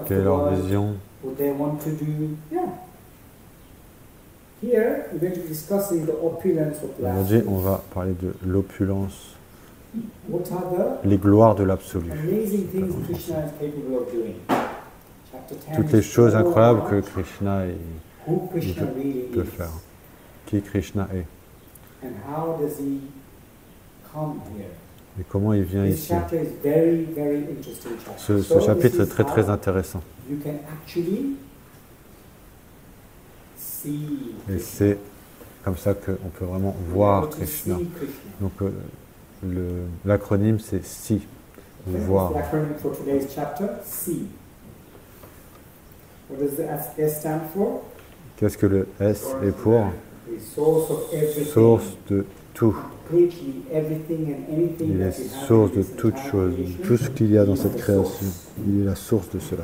quelle est leur vision. What they want to do, yeah. Here, we're going to be discussing the opulence of life. Aujourd'hui, on va parler de l'opulence, What are les gloires de l'absolu. amazing things Krishna is capable of doing? Chapter 10 Toutes les choses incroyables que Krishna who Krishna really peut is. faire. Qui Krishna est. And how does he come here? Et comment il vient This ici. chapter is very, very interesting chapter. Ce chapitre est très très intéressant. You can actually see Et c'est comme ça qu'on peut vraiment voir Krishna. Donc l'acronyme c'est SI, voir. L'acronyme for today's chapter, see. What does the S stand for? Qu'est-ce que le S est pour? The source of everything. Source de tout. Completely everything and anything Il that est you have source in de this toute entire chose. creation. Tout ce qu'il y a dans He is cette the création, source. il est la source de cela.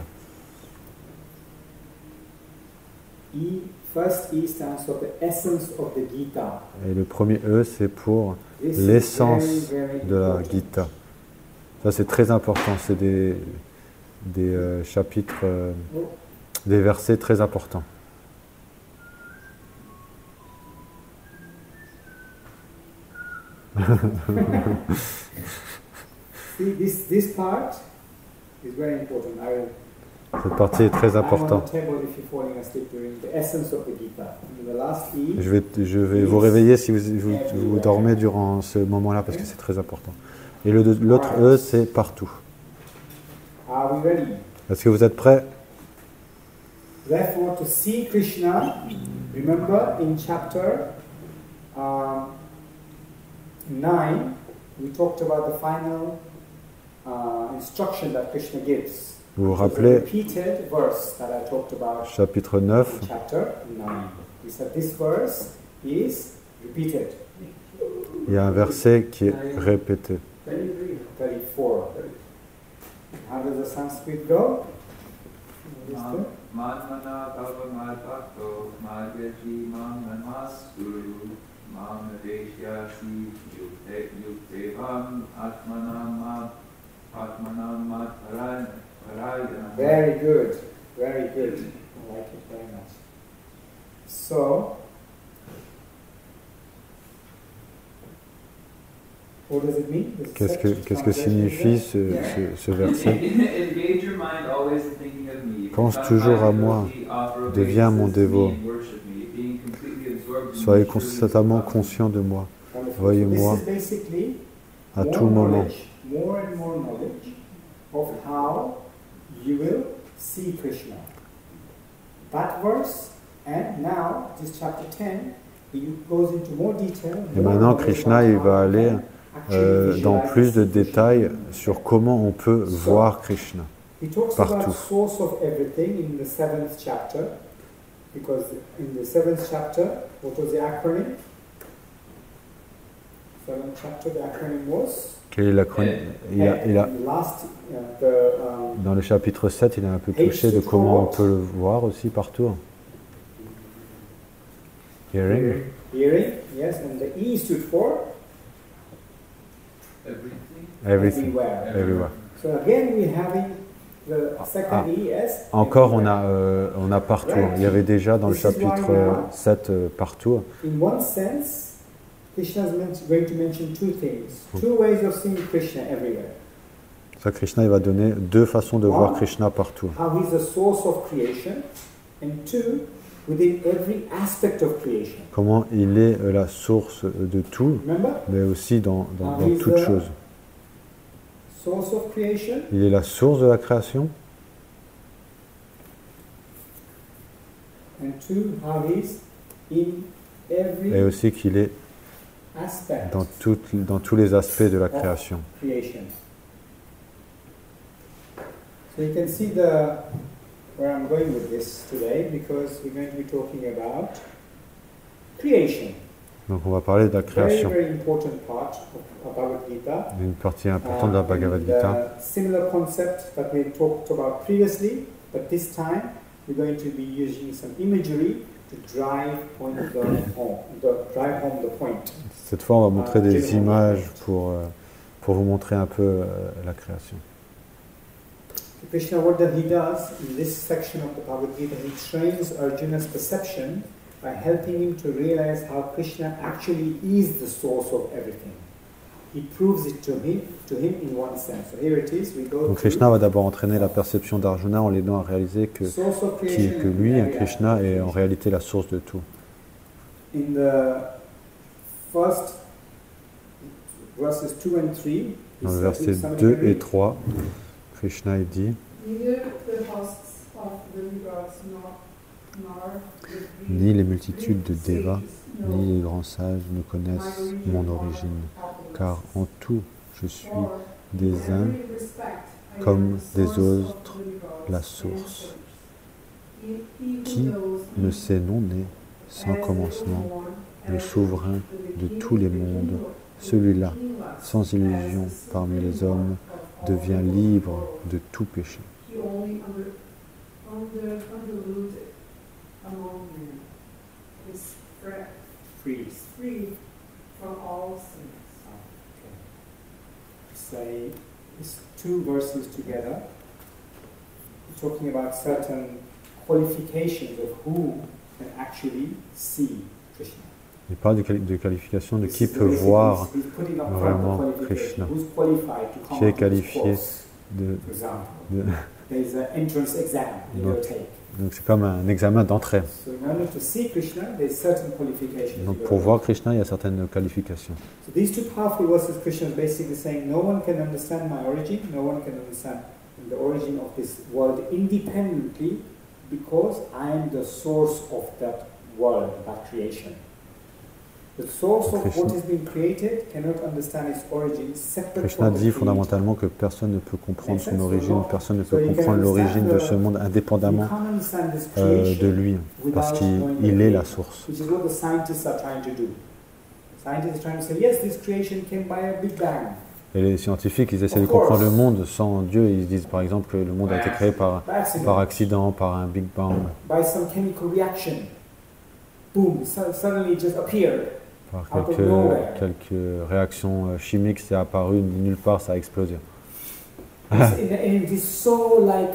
First E stands for the essence of the Gita. Et le premier E, c'est pour This is l'essence very, very de la important. Gita. Ça, c'est très important. C'est des chapitres, des versets très importants. See, this part is very important. Cette partie est très I'm on importante. the table if you're falling asleep during the essence of the Gita. In the last E, Je vais vous réveiller si vous dormez durant ce moment-là parce que c'est très important. Et l'autre E, c'est partout. are we ready? Est-ce que vous êtes prêts? Therefore, to see Krishna, remember in chapter 9, we talked about the final instruction that Krishna gives. Vous vous It was a rappelez, repeated verse that I talked about chapitre 9, in chapter 9. We said this verse is repeated. il y a un verset qui est répété. 34. How does the Sanskrit go? Manmana bhava madbhakto madhyaji manamastu mam vedeshyasi yuktevam atmanam parayana. Very good, very good. I like it very much. So, what does it mean? Qu'est-ce que signifie ce verset? Engage your mind always in thinking of me. Pense toujours à moi, deviens mon dévot. Soyez constamment conscient de moi. Voyez-moi à tout moment. More and more knowledge of how you will see Krishna. That verse, and now this chapter 10, he goes into more detail. Et maintenant, Krishna, il va aller dans plus de détails sur comment on peut voir Krishna He talks partout. about source of everything in the 7th chapter, because in the 7th chapter, what was the acronym? 7th chapter, the acronym was? Quel est l'acronyme? Dans le chapitre 7, il a un peu touché de comment on peut le voir aussi partout. Hearing. Hearing, yes, and the E stood for? Everything. Everywhere. Everywhere. So again, we're having the second E as encore, on a partout. Il y avait déjà dans le chapitre 7 partout. In one sense, Krishna is going to mention two things, two ways of seeing Krishna everywhere. Ça, Krishna, il va donner deux façons de voir Krishna partout. How he's the source of creation, and two, within every aspect of creation. Comment il est la source de tout, mais aussi dans toute chose. Source of creation. Il est la source de la création. And two, how he's in every et aussi qu'il est dans tous les aspects de la création. So you can see where I'm going with this today, because we're going to be talking about creation. Donc on va parler de la création. Very, very important part of Bhagavad Gita. Une partie importante de la Bhagavad Gita. Similar concept that we talked about previously, but this time we're going to be using some imagery to drive home the point. Cette fois, on va montrer des images pour vous montrer un peu la création. Krishna, what he does in this section of the Bhagavad Gita, he trains Arjuna's perception by helping him to realize how Krishna actually is the source of everything. He proves it to him in one sense. So here it is. We go. Donc Krishna va d'abord entraîner la perception d'Arjuna en l'aidant à réaliser que lui, Krishna, est en réalité la source de tout. In the first verses 2 and 3, dans le verset 2 et 3, Krishna dit ni les multitudes de Devas, ni les grands sages ne connaissent mon origine, car en tout je suis des uns comme des autres la source. Qui ne sait non né, sans commencement, le souverain de tous les mondes, celui-là, sans illusion parmi les hommes, devient libre de tout péché. Say these two verses together, talking about certain qualifications of who can actually see Krishna. Il parle de qualification de qui peut voir vraiment Krishna, qui est qualifié donc c'est comme un examen d'entrée. Donc pour voir Krishna, il y a certaines qualifications. So these two powerful verses, Krishna is basically saying, no one can understand my origin, no one can understand the origin of this world independently, because I am the source of that world, that creation. Krishna dit fondamentalement que personne ne peut comprendre son origine, personne ne peut comprendre l'origine de ce monde indépendamment de lui, parce qu'il est la source. Et les scientifiques, ils essaient de comprendre le monde sans Dieu. Ils disent par exemple que le monde a été créé par accident, par un Big Bang. Par out of nowhere. quelques réactions chimiques, c'est apparu, nulle part, ça a explosé. And it is so like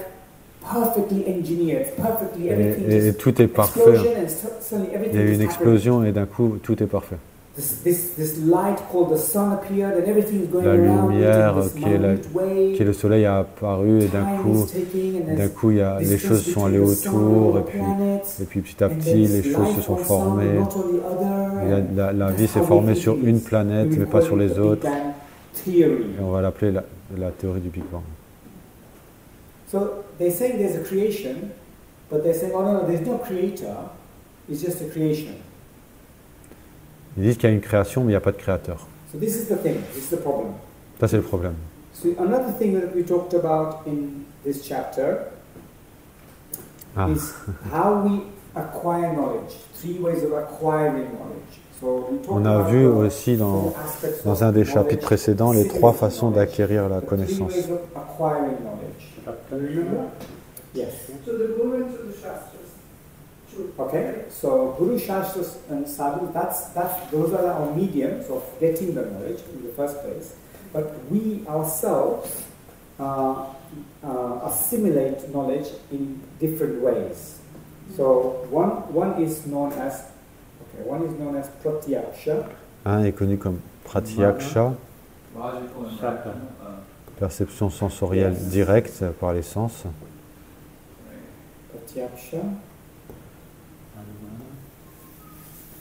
perfectly engineered, perfectly everything Et just tout est parfait. explosion and suddenly Il y a everything eu just une happened. explosion et d'un coup, tout est parfait. This light called the sun appeared and everything is going La around lumière in this qui est minute way. le soleil a apparu et d'un coup, les choses sont allées autour et puis petit à petit, les choses se sont formées. La vie s'est formée sur une planète, mais pas sur les autres. Et on va l'appeler la théorie du Big Bang. So they say there's a creation, but they're saying, oh no, there's no creator, it's just a creation. Ils disent qu'il y a une création, mais il n'y a pas de créateur. So this is the thing, this is the problem. Ça, c'est le problème. So another thing that we talked about in this chapter is how we acquire knowledge. 3 ways of acquiring knowledge. So we talked On a about vu aussi dans un des chapitres knowledge, précédents les 3 façons d'acquérir la the 3 connaissance. ways of acquiring knowledge. Yes. To the Guru and to the Shastras. Okay, so Guru, Shastras and Sadhu, those are our mediums of getting the knowledge in the first place. But we ourselves assimilate knowledge in different ways. So one is known as pratyaksha. Un est connu comme pratyaksha, Logical and Shaka. rational. perception sensorielle directe par les sens. Pratyaksha,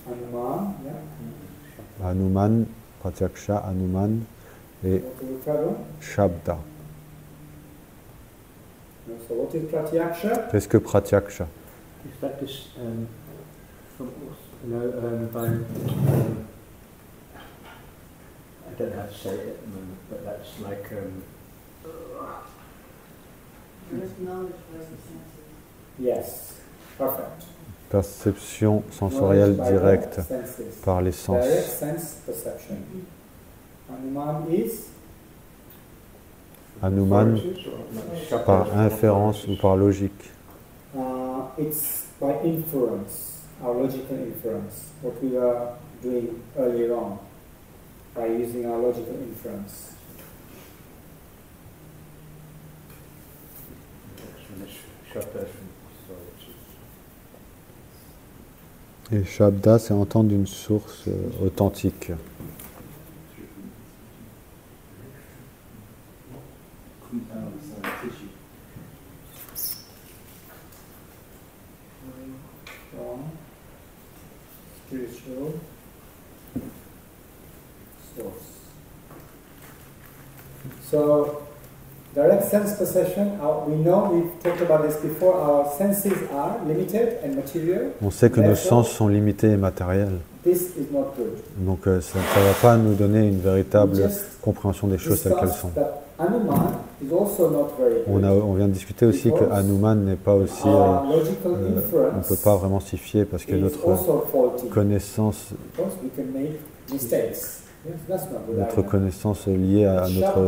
Anuman, yeah. Hanuman, pratyaksha, Hanuman et Shabda. So what is pratyaksha? Qu'est-ce que pratyaksha? Is that this, from, by, I don't know how to say it at the moment, but that's like, First knowledge by the senses. Yes, perfect. Perception sensorielle directe par les sens. Direct sense perception. Anuman is Hanuman par inférence ou par logique. it's by inference, our logical inference, what we were doing earlier on, by using our logical inference. Et Shabda, c'est entendre une source authentique. From spiritual source. So, direct sense perception, we know, we've talked about this before, our senses are limited and material. On sait que nos sens sont limités et matériels. This is not good. Donc ça ne va pas nous donner une véritable compréhension des choses telles qu'elles sont. On vient de discuter aussi que Hanuman n'est pas aussi... on ne peut pas vraiment s'y fier parce que notre connaissance liée à notre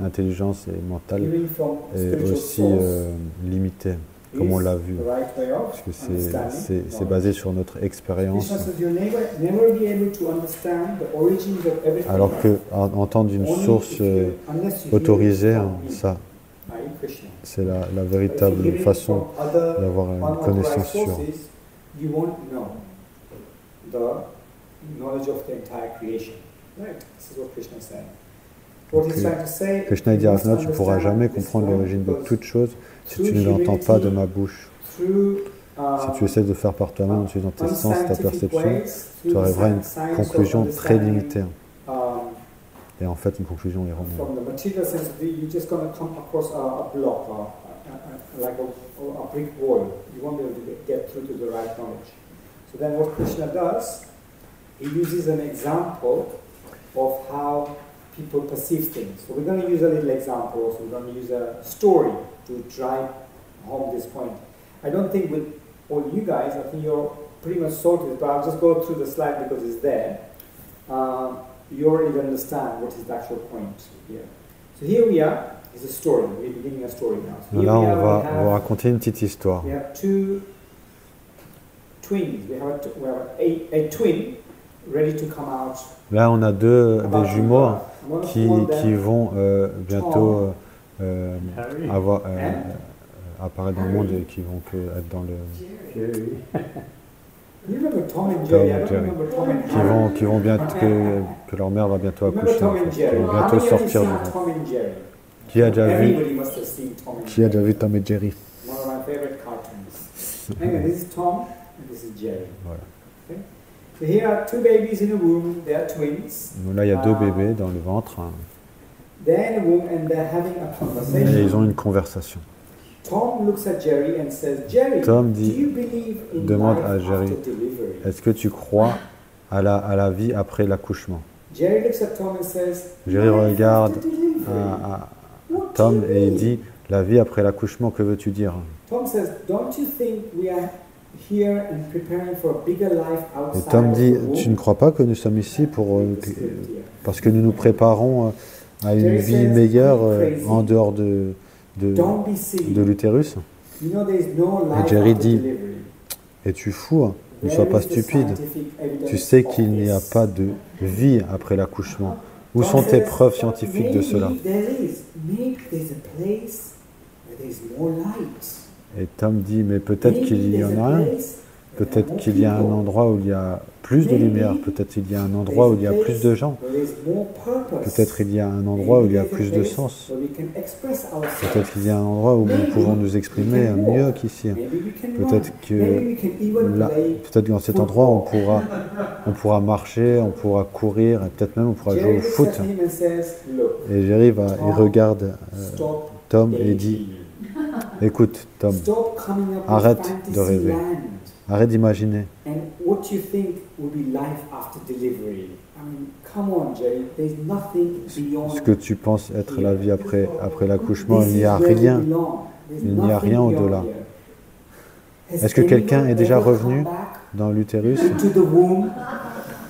intelligence et mentale est aussi limitée, comme on l'a vu, parce que c'est basé sur notre expérience. Alors que entendre une source autorisée, ça, c'est la véritable façon d'avoir une connaissance sûre. Krishna dit à Arjuna, tu ne pourras jamais comprendre l'origine de toute chose si tu ne l'entends pas de ma bouche. Si tu essaies de faire par toi-même en utilisant tes sens, ta perception, tu arriveras à une conclusion très limitée. Et en fait, une conclusion erronée. So then what Krishna does, he uses an example of how people perceive things. So we're going to use a little example, so we're going to use a story to drive home this point. I don't think with all you guys, I think you're pretty much sorted, but I'll just go through the slide because it's there. You already understand what is the actual point here. So here we are, it's a story, we're beginning a story now. So là, on va raconter une petite histoire. We have two twins. We have a twin ready to come out. Là, on a des jumeaux qui vont bientôt apparaître dans le monde et qui vont être dans le... Jerry. You remember Tom and Jerry? I don't Jerry. remember Tom and Jerry. Qui vont bientôt, que leur mère va bientôt Remember accoucher. Tom En and fait. Jerry? Ils vont How bientôt many of you sortir saw du ventre. Tom and Jerry? Qui a déjà vu Everybody must have seen Tom and Qui a Jerry. déjà vu Tom et Jerry? One of my favorite cartoons. Anyway, this is Tom and this is Jerry. Voilà. Okay? So here are two babies in a womb. They are twins. Donc là, il y a deux bébés dans le ventre hein, They're in a womb and they're having a et conversation. ils ont une conversation. Tom looks at Jerry and says, Jerry, Tom do dit, you believe in demande life à Jerry, after delivery? est-ce que tu crois à la vie après l'accouchement? Jerry looks at Tom and says, Jerry life regarde after delivery. à What Tom do you et il mean? dit, la vie après l'accouchement, que veux-tu dire? Tom says, don't you think we are here and preparing for a bigger life Et outside Tom of dit, the womb? tu ne crois pas que nous sommes ici parce que nous nous préparons à une Jerry vie says, meilleure "I'm crazy. en dehors de Don't be silly. l'utérus? You know there is no life Jerry after dit, delivery. Es-tu fou? Hein? Ne Where sois pas is the stupide. scientific evidence Tu sais of qu'il n'y a this? pas de vie après l'accouchement. Où Tom sont tes says, preuves scientifiques de cela? Maybe there is. Maybe there's a place where there's more light. Et Tom dit, mais peut-être qu'il y en a un. Peut-être qu'il y a un endroit où il y a plus de lumière. Peut-être qu'il y a un endroit où il y a plus de gens. Peut-être il y a un endroit où il y a plus de sens. Peut-être qu'il y a un endroit où nous pouvons nous exprimer mieux qu'ici. Peut-être que là, peut-être que dans cet endroit on pourra marcher, on pourra courir, et peut-être même on pourra jouer au foot. Et Jerry il regarde Tom et dit, écoute Tom, arrête de rêver, arrête d'imaginer. Ce que tu penses être la vie après l'accouchement, il n'y a rien. Il n'y a rien au-delà. Est-ce que quelqu'un est déjà revenu dans l'utérus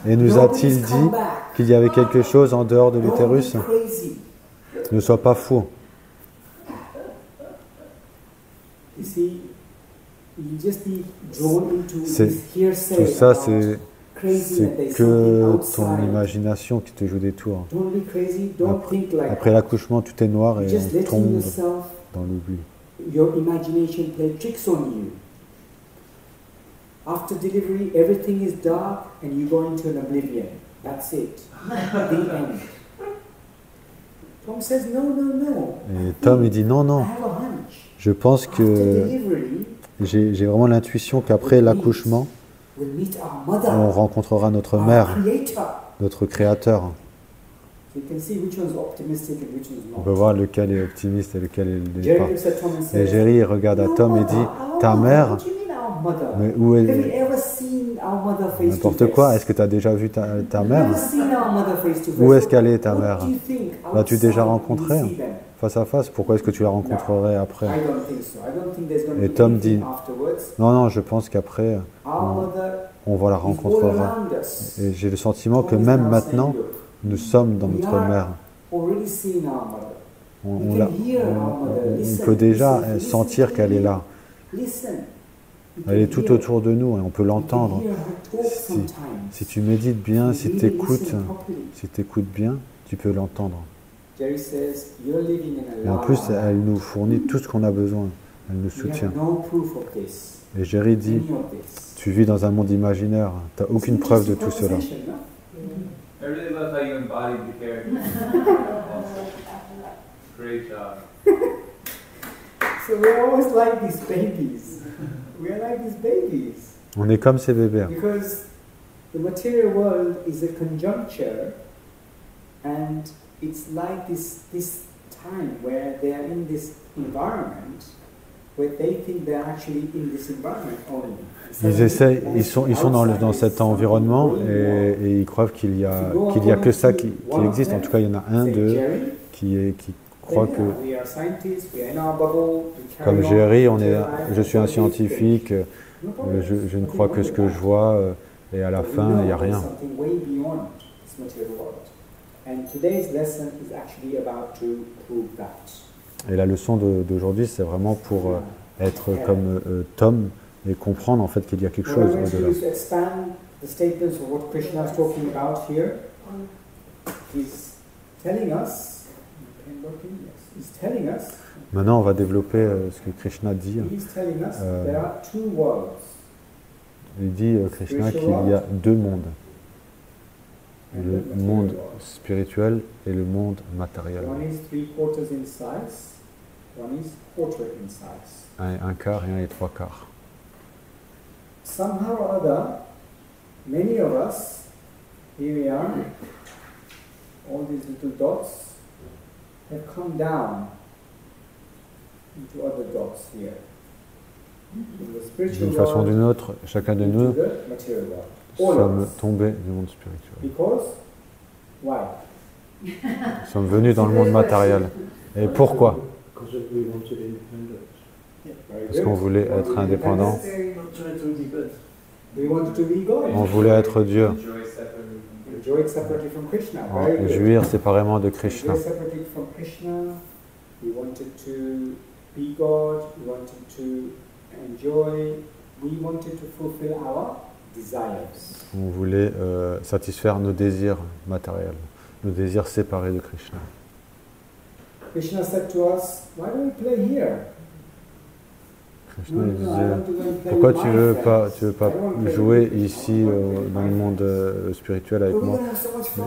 et nous a-t-il dit qu'il y avait quelque chose en dehors de l'utérus? Ne sois pas fou. Tout ça, c'est que ton imagination qui te joue des tours. Après l'accouchement, tout est noir et on tombe dans l'oubli. Your imagination play tricks on you. After delivery, everything is dark and you go into an oblivion. That's it. The end. Tom says, no, no, no. Et Tom, il dit non, non. I have a hunch. Je pense After que delivery, j'ai vraiment l'intuition qu'après l'accouchement, we'll meet our mother, on rencontrera notre our mère, creator. notre créateur. So you can see which one's optimistic and which one's On not. peut voir lequel est optimiste et lequel n'est Jerry pas. looks at Tom and Et says, Jerry regarde à "No, Tom et mother, dit, our ta mother, mère, what do you mean our mother? mais où Have you est... ever seen our mother face to N'importe face? quoi, est-ce que tu as déjà vu ta You've mère? never seen our mother face to face. Où est-ce qu'elle est ta What mère? do you think L'as-tu outside déjà when you rencontrée see them? face à face? Pourquoi est-ce que tu la rencontrerais après? I don't think so. I don't think there's going to Et be Tom anything dit, afterwards. non, non, je pense qu'après, Our mother on va la is all rencontrera. around us. Et j'ai le sentiment que Tom is même now maintenant, saying, look, nous sommes dans we notre are mère. already seen our mother. On, on peut déjà sentir qu'elle est là. Listen. You Elle est can tout hear- autour de nous et on peut you can l'entendre. hear her talk Si- sometimes. Si tu médites bien, si You tu really écoutes, listen properly. bien, tu peux l'entendre. Jerry says, you're living in a Et en lie. plus, elle nous fournit tout ce qu'on a besoin. Elle nous We soutient. have no proof of this. Et Jerry dit, Any of this. tu vis dans un monde imaginaire, tu n'as aucune preuve de tout cela. Proposition, no? I really love how you embodied the character. Great job. So we're always like these babies. We are like these babies. On est comme ces bébés. Because the material world is a conjuncture, and it's like this time where they are in this environment where they think they're actually in this environment only. Ils sont dans cet environnement et ils croient qu'il y a que ça qui existe. En tout cas, il y en a un d'eux qui croit que, comme Jerry, je suis un scientifique, je ne crois que ce que je vois, et à la fin, il n'y a rien. Et la leçon d'aujourd'hui, c'est vraiment pour être comme Tom, et comprendre en fait qu'il y a quelque What I'm chose going to do au-delà. is to expand the statements of what Krishna is talking about here. He's telling us, he's telling us, Maintenant, on va développer ce que Krishna dit. he's telling us there are two worlds. Il dit, Krishna, qu'il y a deux mondes. Le monde spirituel et le monde matériel. One is 3/4 in size, one is quarter in size. Un quart et un et trois quarts. Somehow or other, many of us, here we are, all these little dots have come down into other dots here. In the spiritual D'une façon ou world, d'une autre, chacun de into nous the material world. All sommes of us. tombés du monde spirituel. Because, why? Nous sommes venus dans le monde matériel. Et pourquoi? Because we wanted independence. Very Parce good. qu'on voulait être indépendant. We wanted to be God. On voulait être Dieu. Enjoy separately from Krishna. Enjoy it separately from Krishna. Very good. Jouir séparément de Krishna. Enjoy separately from Krishna. We wanted to be God. We wanted to enjoy. We wanted to fulfill our desires. On voulait satisfaire nos désirs matériels, nos désirs séparés de Krishna. Krishna said to us, "Why don't we play here?" Krishna No, il no, I disait, want to go and play pourquoi with tu my veux friends. pas I want to jouer play with ici my dans le monde spirituel avec But we're moi? gonna have so much fun.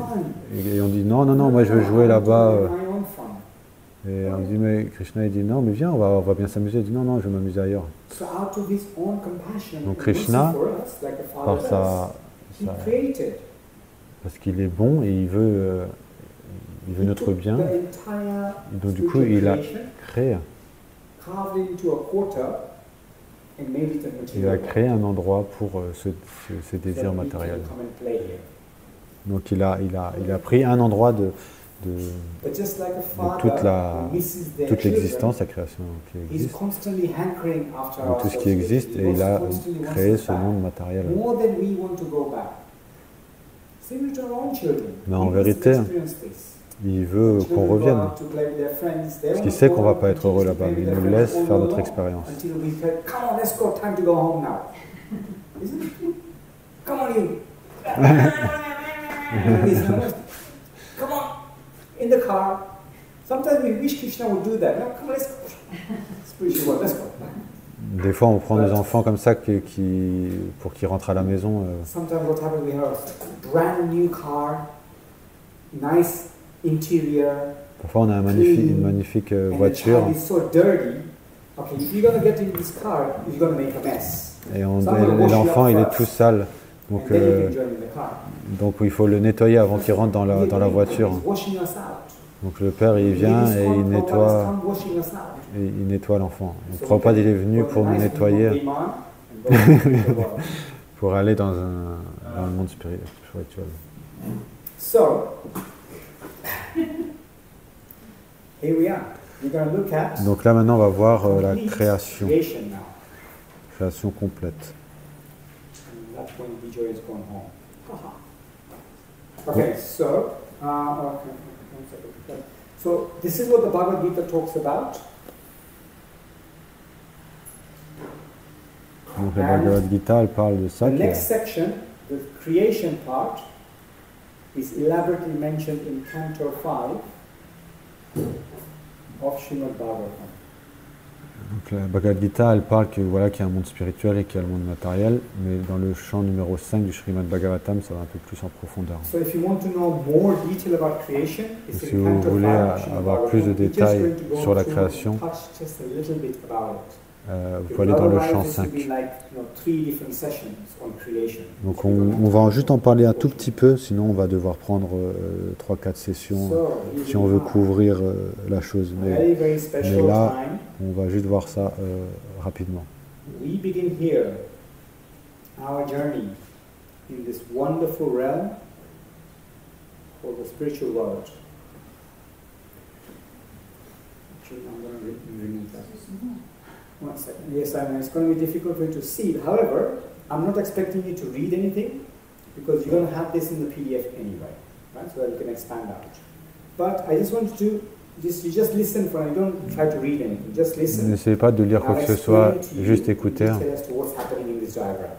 Et on dit non, moi je veux jouer là-bas. I want to have my own fun. Et on dit mais Krishna il dit non, mais viens, on va bien s'amuser. Il dit non, je veux m'amuser ailleurs. So out of his own compassion Donc and mercy Krishna, for us, like a Par father does, he created. parce qu'il est bon et il veut He notre took bien. the entire Et donc du coup spiritual il a creation, créé. carved it into a quarter and made it a Il a material créé un endroit pour ces world, désirs that we can matériels. come and play here. Donc il a pris un endroit de But just like a toute father who misses their toute children, l'existence, la création qui he's existe, constantly hankering after de our tout ce qui association. existe, He et il a constantly wants créé us ce back, monde matériel. more than we want to go back. Same to our own children. Mais en He wants to vérité, experience this. Il veut qu'on Children go revienne, out to play with their friends. They parce want qu'il to sait go qu'on ne va out pas and être heureux continue to là-bas, play mais with il their nous friends laisse all faire day notre long expérience. Until we said, come on, let's go, time to go home now. Isn't it? Come on, you. Come on, in the car. Sometimes we wish Krishna would do that. No, come on, let's go. Spiritual world, let's go. Des fois, on prend nos enfants comme ça pour qu'ils rentrent à la maison. Sometimes what happens, we have a brand new car, nice interior, Parfois, on a une magnifique and the voiture child is so dirty. Okay, if you're gonna get in this car, you're gonna make a mess. et l'enfant, il est tout sale. Donc, And then you can join in the car. donc il faut le nettoyer avant qu'il rentre dans la voiture. He's washing us out. Donc le père, il vient et il nettoie. Come washing us out. Et il nettoie l'enfant. Donc So Prabhupada, il est we venu can pour put a nous nice nettoyer, new name on and go into the world. pour aller dans le monde spirituel. So, here we are. We're going to look at Donc là, maintenant, on va voir la complete création, creation now. création complète. And that's when Vijay is going home. Okay, so, so this is what the Bhagavad Gita talks about. Donc la Bhagavad Gita, elle parle de ça. The next section, the creation part, is elaborately mentioned in Canto 5 of Srimad Bhagavatam. Donc la Bhagavad Gita, elle parle qu'il y a un monde spirituel et qu'il y a le monde matériel, mais dans le chant numéro 5 du Srimad Bhagavatam, ça va un peu plus en profondeur. So if you want to know more detail about creation, it's Donc, si in vous Canto voulez 5 of Srimad avoir plus de Bhagavatam. We're just détails going to go sur la through création, and touch just a little bit about it. vous pouvez aller dans le chant Otherwise, this 5. would be like, 3 different sessions on creation. Donc on va juste en parler un tout petit peu, sinon on va devoir prendre 3-4 sessions si on veut couvrir la chose. Very, very special là, time. on va juste voir ça rapidement. We begin here our journey in this wonderful realm called the spiritual world. Actually, I'm going to remove that. 1 second. Yes, I know it's going to be difficult for you to see. However, I'm not expecting you to read anything because you're going to have this in the PDF anyway, right? So that you can expand out. But I just wanted to You just listen for it. Don't try to read anything. Just listen. N'essayez pas de lire quoi que ce soit, juste écouter. As to what's happening in this diagram.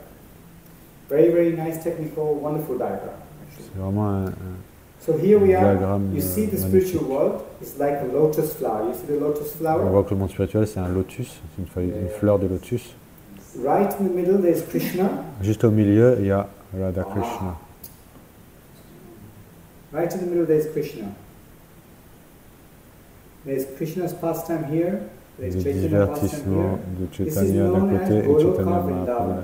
Very, very nice, technical, wonderful diagram. C'est vraiment un So here we are. diagramme You see the magnifique. spiritual world. It's like a lotus flower. You see the lotus On flower. voit que le monde spirituel, c'est un lotus, c'est une fleur de lotus. Right in the middle, there's Krishna. Juste au milieu, il y a Radha Krishna. Right in the middle, there's Krishna. There's Krishna's pastime here. There's Des Chaitanya pastime divertissements here. de This is Chaitanya d'un known côté as et Goloka Chaitanya Mahaprabhu. Vrindavan.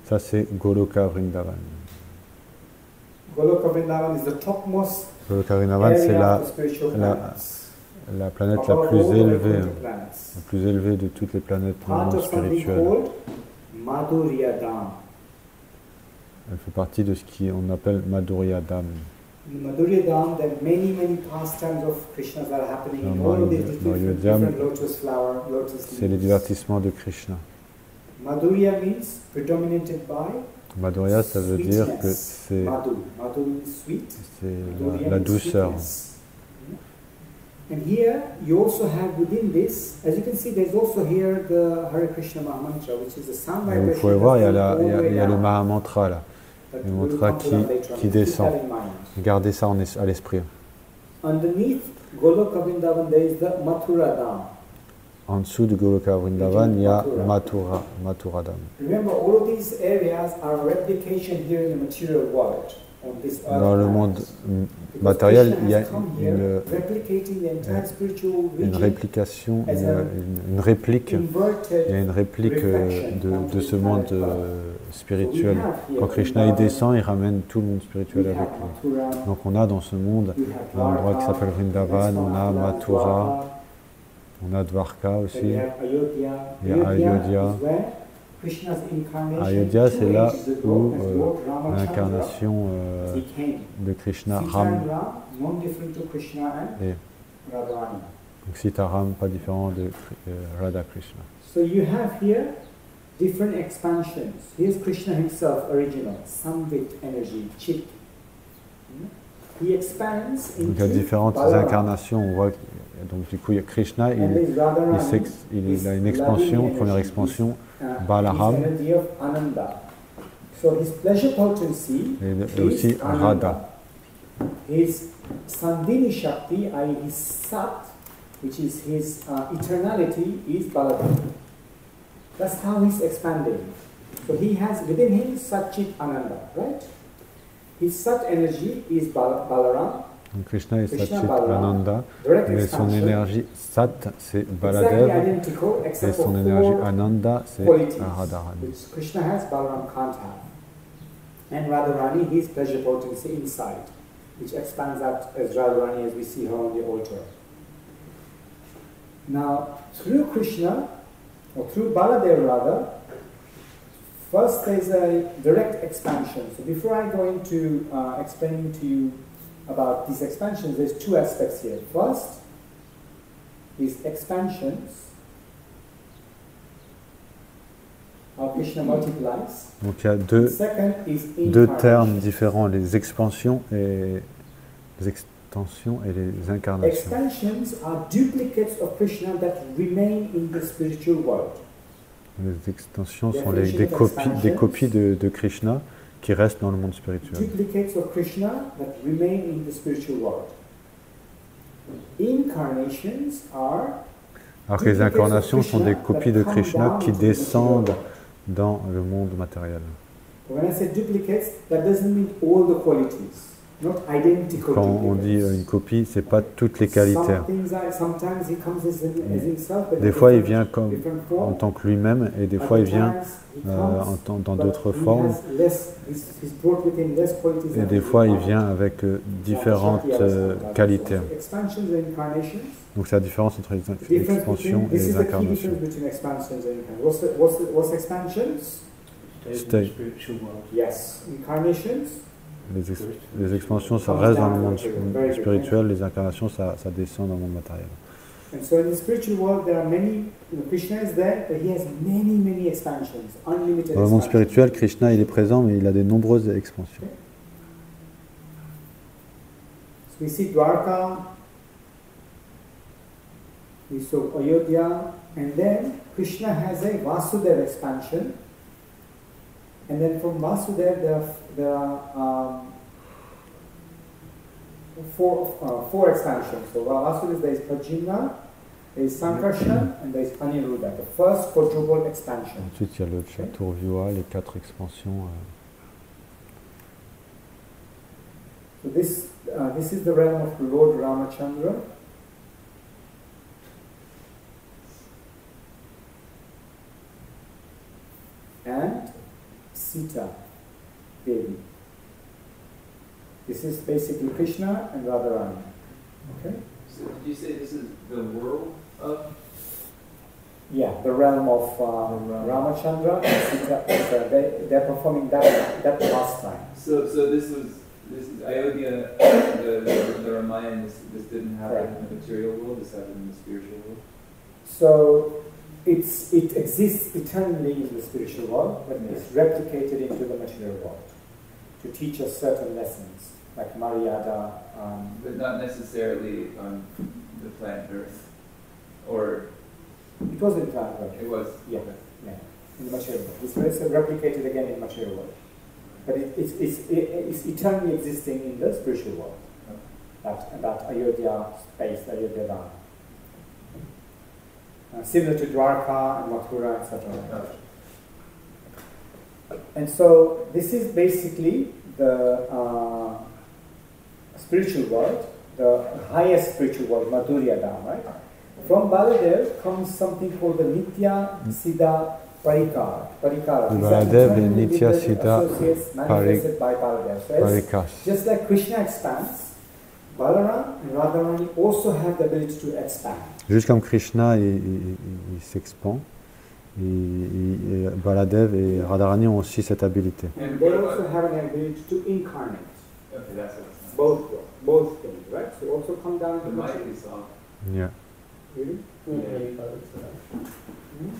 Ça, c'est Goloka Vrindavan. Goloka Vrindavan is the topmost Goloka Vrindavan, c'est area of the spiritual la, planets. la planète la Above plus all the élevée, Vaikuntha planets. la plus élevée de toutes les planètes du Part monde of something spirituel. called Madhurya Dham. Elle fait partie de ce qu'on appelle Madhurya Dham. In Madhurya Dham, there are many, many pastimes of Krishnas that are happening in all of these different lotus flower, lotus C'est les leaves. divertissements de Krishna. Madhurya means predominated by Madhurya, ça veut dire que sweetness. c'est Madhu means sweet. la, la douceur. Sweetness. And here you also have within this, as you can see, there's also here the Hare Krishna Mahamantra, which is the sound Et vous vibration. pouvez voir, il y a, that goes all the il y a way le down. Mahamantra là. That le will mantra come to that later on. qui Keep descend. that in mind. Gardez ça à l'esprit. Underneath Goloka Vrindavan, there is the Mathura Dham. En dessous de Goloka Vrindavan, il y a Mathura Dham. Remember, all of these areas are a replication here in the material world. On this earth Dans le planet. monde Because matériel, Krishna il y a has come here, replicating the entire spiritual une region réplication, as a une réplique. inverted Il y a une réplique reflection de ce monde spirituel. Quand Krishna il descend, il ramène tout le monde spirituel avec lui. Donc on a dans ce monde un endroit qui s'appelle Vrindavan, on a Mathura, on a Dwarka aussi, il y a Ayodhya. Ayodhya, c'est là où l'incarnation de Krishna, Ram, est. Donc Sitaram, pas différent de Radha Krishna. So you have here different expansions. Here's Krishna himself, original, Samvit energy, Chit. He expands into Donc il y a différentes Balaram. incarnations. On voit, donc du coup, il y a Krishna, And there's Radharani, il a une expansion, his première loving expansion, energy, Balaram. his energy of Ananda. So his pleasure potency Et is aussi Ananda. Radha. His Sandhini Shakti, i.e. his Sat, which is his eternality, is Balaram. That's how he's expanding. So he has within him Satchit Ananda, right? His Sat energy is Balaram. Donc Krishna est Krishna Satchit Balaram, Ananda, direct mais son expansion, énergie Sat, c'est exactly Baladev, identical et except for son énergie four Ananda, c'est qualities, Radharani. which Krishna has, Balaram can't have. And Radharani, his pleasure potency inside, which expands out as Radharani as we see her on the altar. Now, through Krishna, or through Baladev rather, first there's a direct expansion. So before I go into explaining to you about these expansions, there's two aspects here. First is expansions, how Krishna multiplies. Donc il y a deux Second is termes incarnation. différents, les expansions et les extensions et les incarnations. Expansions are duplicates of Krishna that remain in the spiritual world. Les extensions sont des copies de Krishna qui restent dans le monde spirituel. Duplicates of Krishna that remain in the spiritual world. Incarnations are Alors que les incarnations sont des copies de Krishna qui descendent dans le monde matériel. when I say duplicates, that doesn't mean all the qualities, not identical. Quand on dit une copie, c'est pas toutes les qualités. Sometimes he comes as himself, but Des fois, il vient comme different en form. tant que lui-même, et des fois, il vient dans d'autres formes. Et des fois, il vient avec différentes qualités. Donc, c'est la différence entre les expansions et les incarnations. Stay in the spiritual world. Yes, incarnations. Les expansions, ça reste dans le monde spirituel, les incarnations, ça descend dans le monde matériel. And so in the spiritual world, there are many, Krishna is there, but he has many, many expansions, unlimited Dans le monde expansions. spirituel, Krishna, il est présent, mais il a de nombreuses expansions. So we see Dwarka, We saw Ayodhya, and then Krishna has a Vasudeva expansion, and then from Vasudeva there are four expansions. So Vasudeva, there is Prajna, there is Sankarshan, and there is Aniruddha, the first quadruple expansion. Ensuite, il y a le Chaturvyuha, les 4 expansions. So this is the realm of Lord Ramachandra. And Sita Devi. This is basically Krishna and Radharani. Okay? So did you say this is the world of? Yeah, the realm of Ramachandra and Sita. They're performing that pastime. So this is Ayodhya, the Ramayana. This didn't happen in the material world. This happened in the spiritual world. So it exists eternally in the spiritual world, but it's replicated into the material world to teach us certain lessons, like Maryada. But not necessarily on the planet Earth, or It was in planet Earth. it was. Yeah, in the material world. It's replicated again in material world, but it's eternally existing in the spiritual world. That Ayodhya space, Ayodhya Dham. Similar to Dwarka and Mathura, etc. And so this is basically the spiritual world, the highest spiritual world, Madhurya Dham, right? From Baladev comes something called the Nitya Siddha Parikar. Baladev and Nitya Siddha manifested by Baladev. So Parikas. just like Krishna expands, Balaram and Radharani also have the ability to expand. Juste comme Krishna, il s'expand, Baladev et Radharani ont aussi cette habilité. And they also have an ability to incarnate. Okay, that's what it's Both things, right? So also come down to the the mic is off. Yeah. Really?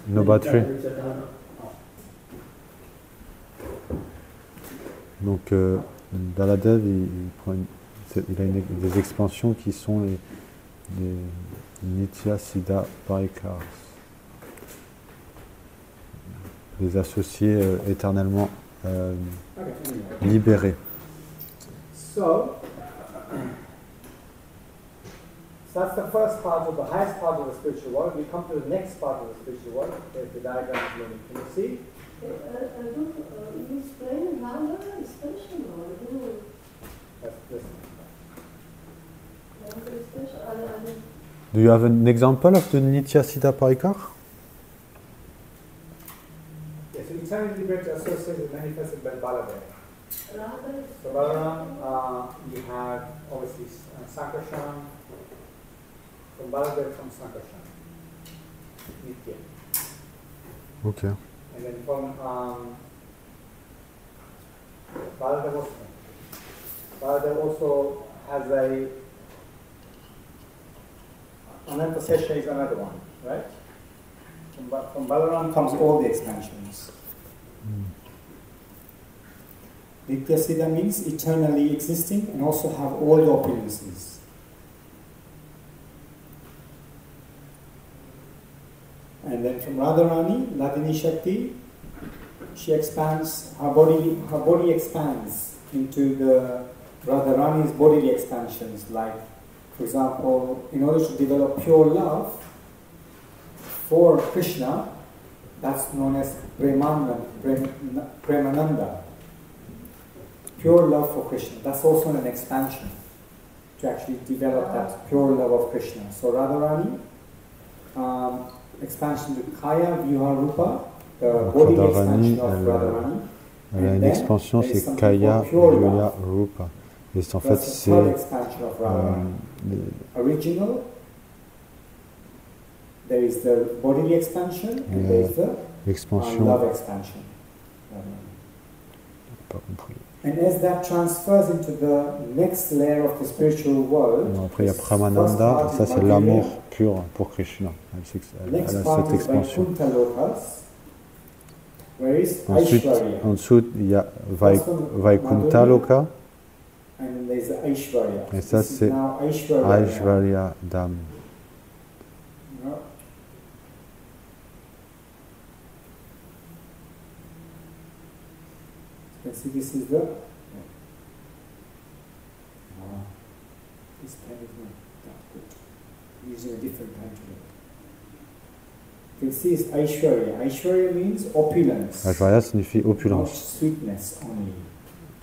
No battery. Donc Baladev, il a des expansions qui sont les Nitya Siddha Parikars, les associés éternellement libérés. So that's the first part of the highest part of the spiritual world. We come to the next part of the spiritual world. There's the diagram. Can you see? You explain how is special or That's this. Do you have an example of the Nitya Siddha Parikar? Yes, so eternally liberated associated manifested by Baladev. So Balaram, you have obviously Sankarshan. From Baladev comes Sankarshan. Nitya. Okay. And then from Baladev also has Ananta Sesha is another one, right? From Balaram comes all the expansions. Nitya Siddha means eternally existing and also have all the opulences. And then from Radharani, Ladini Shakti, she expands, her body expands into the Radharani's bodily expansions, like, for example, in order to develop pure love for Krishna, that's known as Premananda. Pure love for Krishna. That's also an expansion to actually develop that pure love of Krishna. So Radharani, expansion to Kaya, Vyuha, Rupa, the bodily expansion of Radharani. Elle a une expansion, c'est Kaya, Vyuha, Rupa. Et en fait, c'est original. There is the bodily expansion and there is the love expansion. And as that transfers into the next layer of the spiritual world, après il y a Pramananda, ça c'est l'amour pur pour Krishna. Elle a cette expansion. Ensuite, il y a Vaikuntha Loka. Et ça c'est Aishvarya Dham. You can see this is the. This pen is not that good. I'm using a different pen today. You can see it's Aishwarya. Aishwarya means opulence. Aishwarya signifie Not opulence. sweetness only.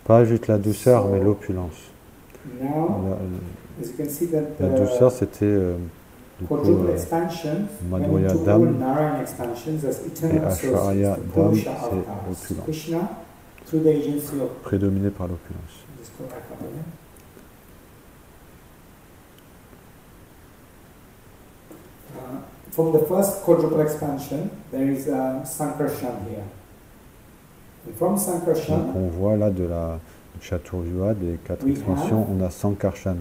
Pas juste la douceur, mais l'opulence. Now, as you can see that La douceur, c'était du coup quadruple expansion, Madhurya when two Dham, Narayan expansions as et eternal Aishwarya sources, the Dham, Purusha c'est avatars. l'opulence, Krishna, through the agency of. prédominé par l'opulence. Just go back up again. From the first quadruple expansion, there is Sankirtan here. And from Donc Sankirtan, on voit là du Chaturvyuha, des 4 We expansions, on a Sankarshan.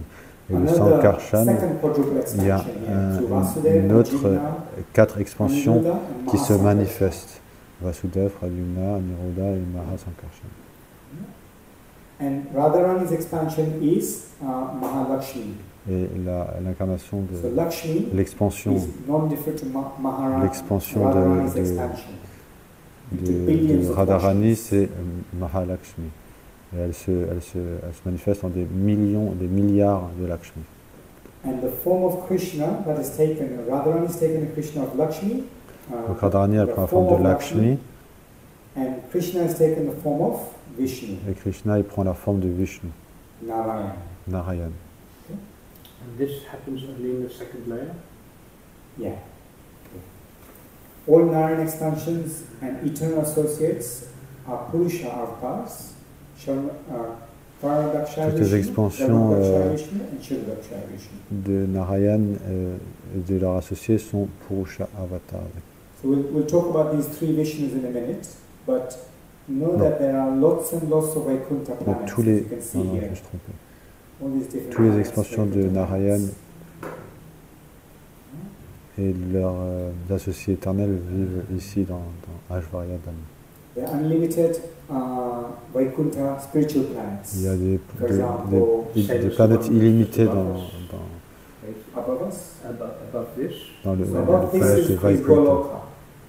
Et le another Sankarshan, second quadruple il y a expansion here. Through Vasudeva, une autre Arjuna, 4 expansions Aniruddha, and qui se Mahasankarshan. manifestent. Vasudeva, Pradyumna, Aniruddha et Mahasankarshan. And Radharani's expansion is Mahalakshmi. Et l'incarnation So de Lakshmi l'expansion is non-different to Maharani. l'expansion Radharani's de expansion. Into billions de of Radharani, Lakshmis. c'est Mahalakshmi. Et elle se manifeste en des millions, des milliards de Lakshmi. And the form of Krishna that is taken, Radharani is taken the Krishna of Lakshmi. Donc Radharani, elle the prend la form forme de of Lakshmi, And Krishna is taken the form of Vishnu, et Krishna, il prend la forme de Vishnu, Narayan. Narayan. And this happens only in the second layer? Yeah. All Narayan expansions and eternal associates are Purusha avatars, Paradakshaya Toutes les Vishnu, expansions Brahmadakshaya Vishnu, and Shirodakshaya Vishnu. de Narayan et de leurs associés sont Purusha Avatar. So we'll talk about these three Vishnus in a minute, but know No. that there are lots and lots of Vaikuntha Donc planets, tous as les, you can see non, here. je me suis trompé. All these different Toutes les planets, expansions de Vaikuntha Narayan planets. et leurs associés éternels vivent ici dans Aishwarya Dham. There are unlimited Vaikuntha spiritual planets. Il y a For example, des planètes illimitées dans above us. Above this? le So above this planète is Vaikuntha. Goloka.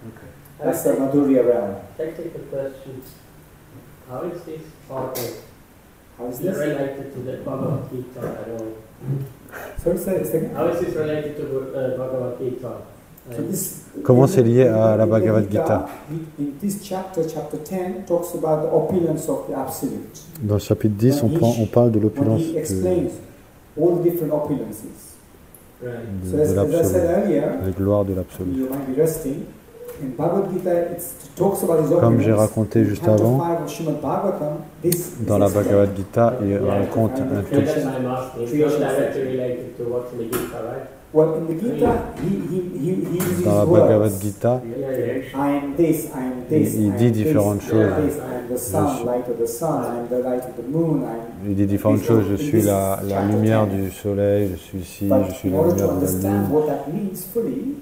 Okay. That's the Madhurya realm. Technical question. How is this part of How is this? related to the Bhagavad Gita at all? Sorry, say it again. How is this related to Bhagavad Gita? So this, Comment c'est lié à la in the Bhagavad Gita? In this chapter 10, talks about the opulence of the Absolute. Dans le chapitre 10, on parle de When l'opulence he explains all the different opulences. Right. So de as I said l'absolu, earlier, les gloires de l'absolu. you might be resting. In Bhagavad Gita, it talks about his Comme j'ai opulence. raconté juste Canto avant, 5 of Srimad Bhagavatam, this dans la is explained. Bhagavad Gita, il Yeah. raconte And un Yeah, tout. that's why I'm asking. It's Creation not directly section. related to what's in the Gita, right? Well, in the Gita, he uses Dans la words. Bhagavad Gita, Yeah, yeah. I am this, I am this, Il I am dit this, différentes I am choses. this, I am the sun, light of the sun, I am the light of the moon, I am... il dit différentes choses. Je suis la lumière du soleil, je suis ici, But je suis in la order to lumière de la understand lune. what that means fully,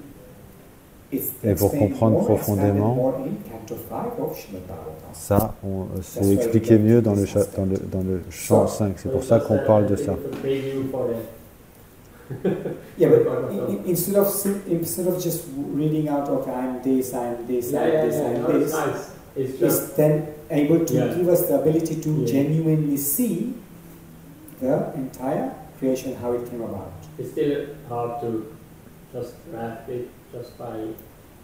it's Et pour explained comprendre more, expanded profondément, more in Canto 5 of Srimad Bhagavatam. Ça, c'est expliqué mieux dans le chant 5. C'est pour ça qu'on parle de ça. Yeah, but instead of just reading out, okay, I am this, I am this, I am this, I am this, It's it's just then able to Yeah. give us the ability to Yeah. genuinely see the entire creation, how it came about. it's still hard to just grasp it just by.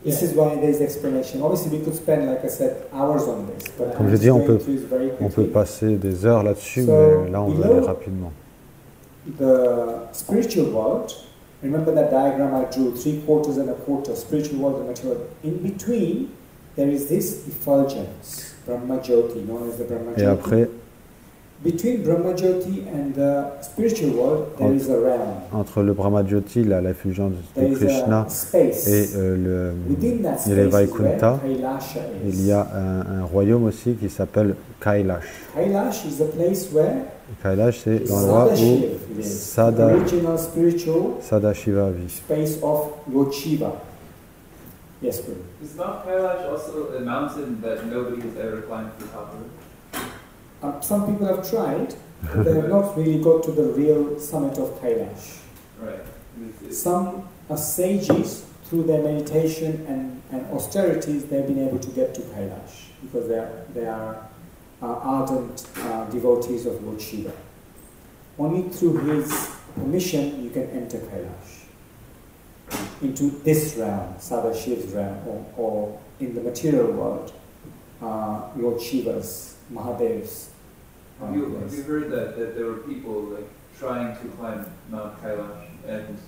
This is why there is explanation. Obviously, we could spend, like I said, hours on this, but Comme I'm je dis, on going peut- through this very On peut quickly. passer des heures là-dessus, So, mais là, on va aller below- rapidement. The spiritual world, remember that diagram I drew, 3/4 and a quarter, spiritual world and material. In between, there is this effulgence, Brahma Jyoti, known as the Brahma Et Jyoti. après, Between Brahma Jyoti and the spiritual world, there is a realm. entre le Brahmadjyoti, l'effulgence There de is Krishna, a space. et Within that et space les is where Vaikuntha, Kailasha is. il y a un royaume aussi qui s'appelle Kailash. Kailash is the place where Kailash, c'est l'endroit où Sadashiva lives, the original spiritual Sadashiva vit. space of Lord Shiva. Yes, Prabhu. Is Mount Kailash also a mountain that nobody has ever climbed to the top of? Some people have tried, but they have not really got to the real summit of Kailash. Right. Some sages, through their meditation and austerities, they've been able to get to Kailash because they are ardent devotees of Lord Shiva. Only through his permission you can enter Kailash into this realm, Sadashiv's realm, or in the material world, Lord Shiva's, Mahadev's. Have you heard that there were people like trying to climb Mount Kailash and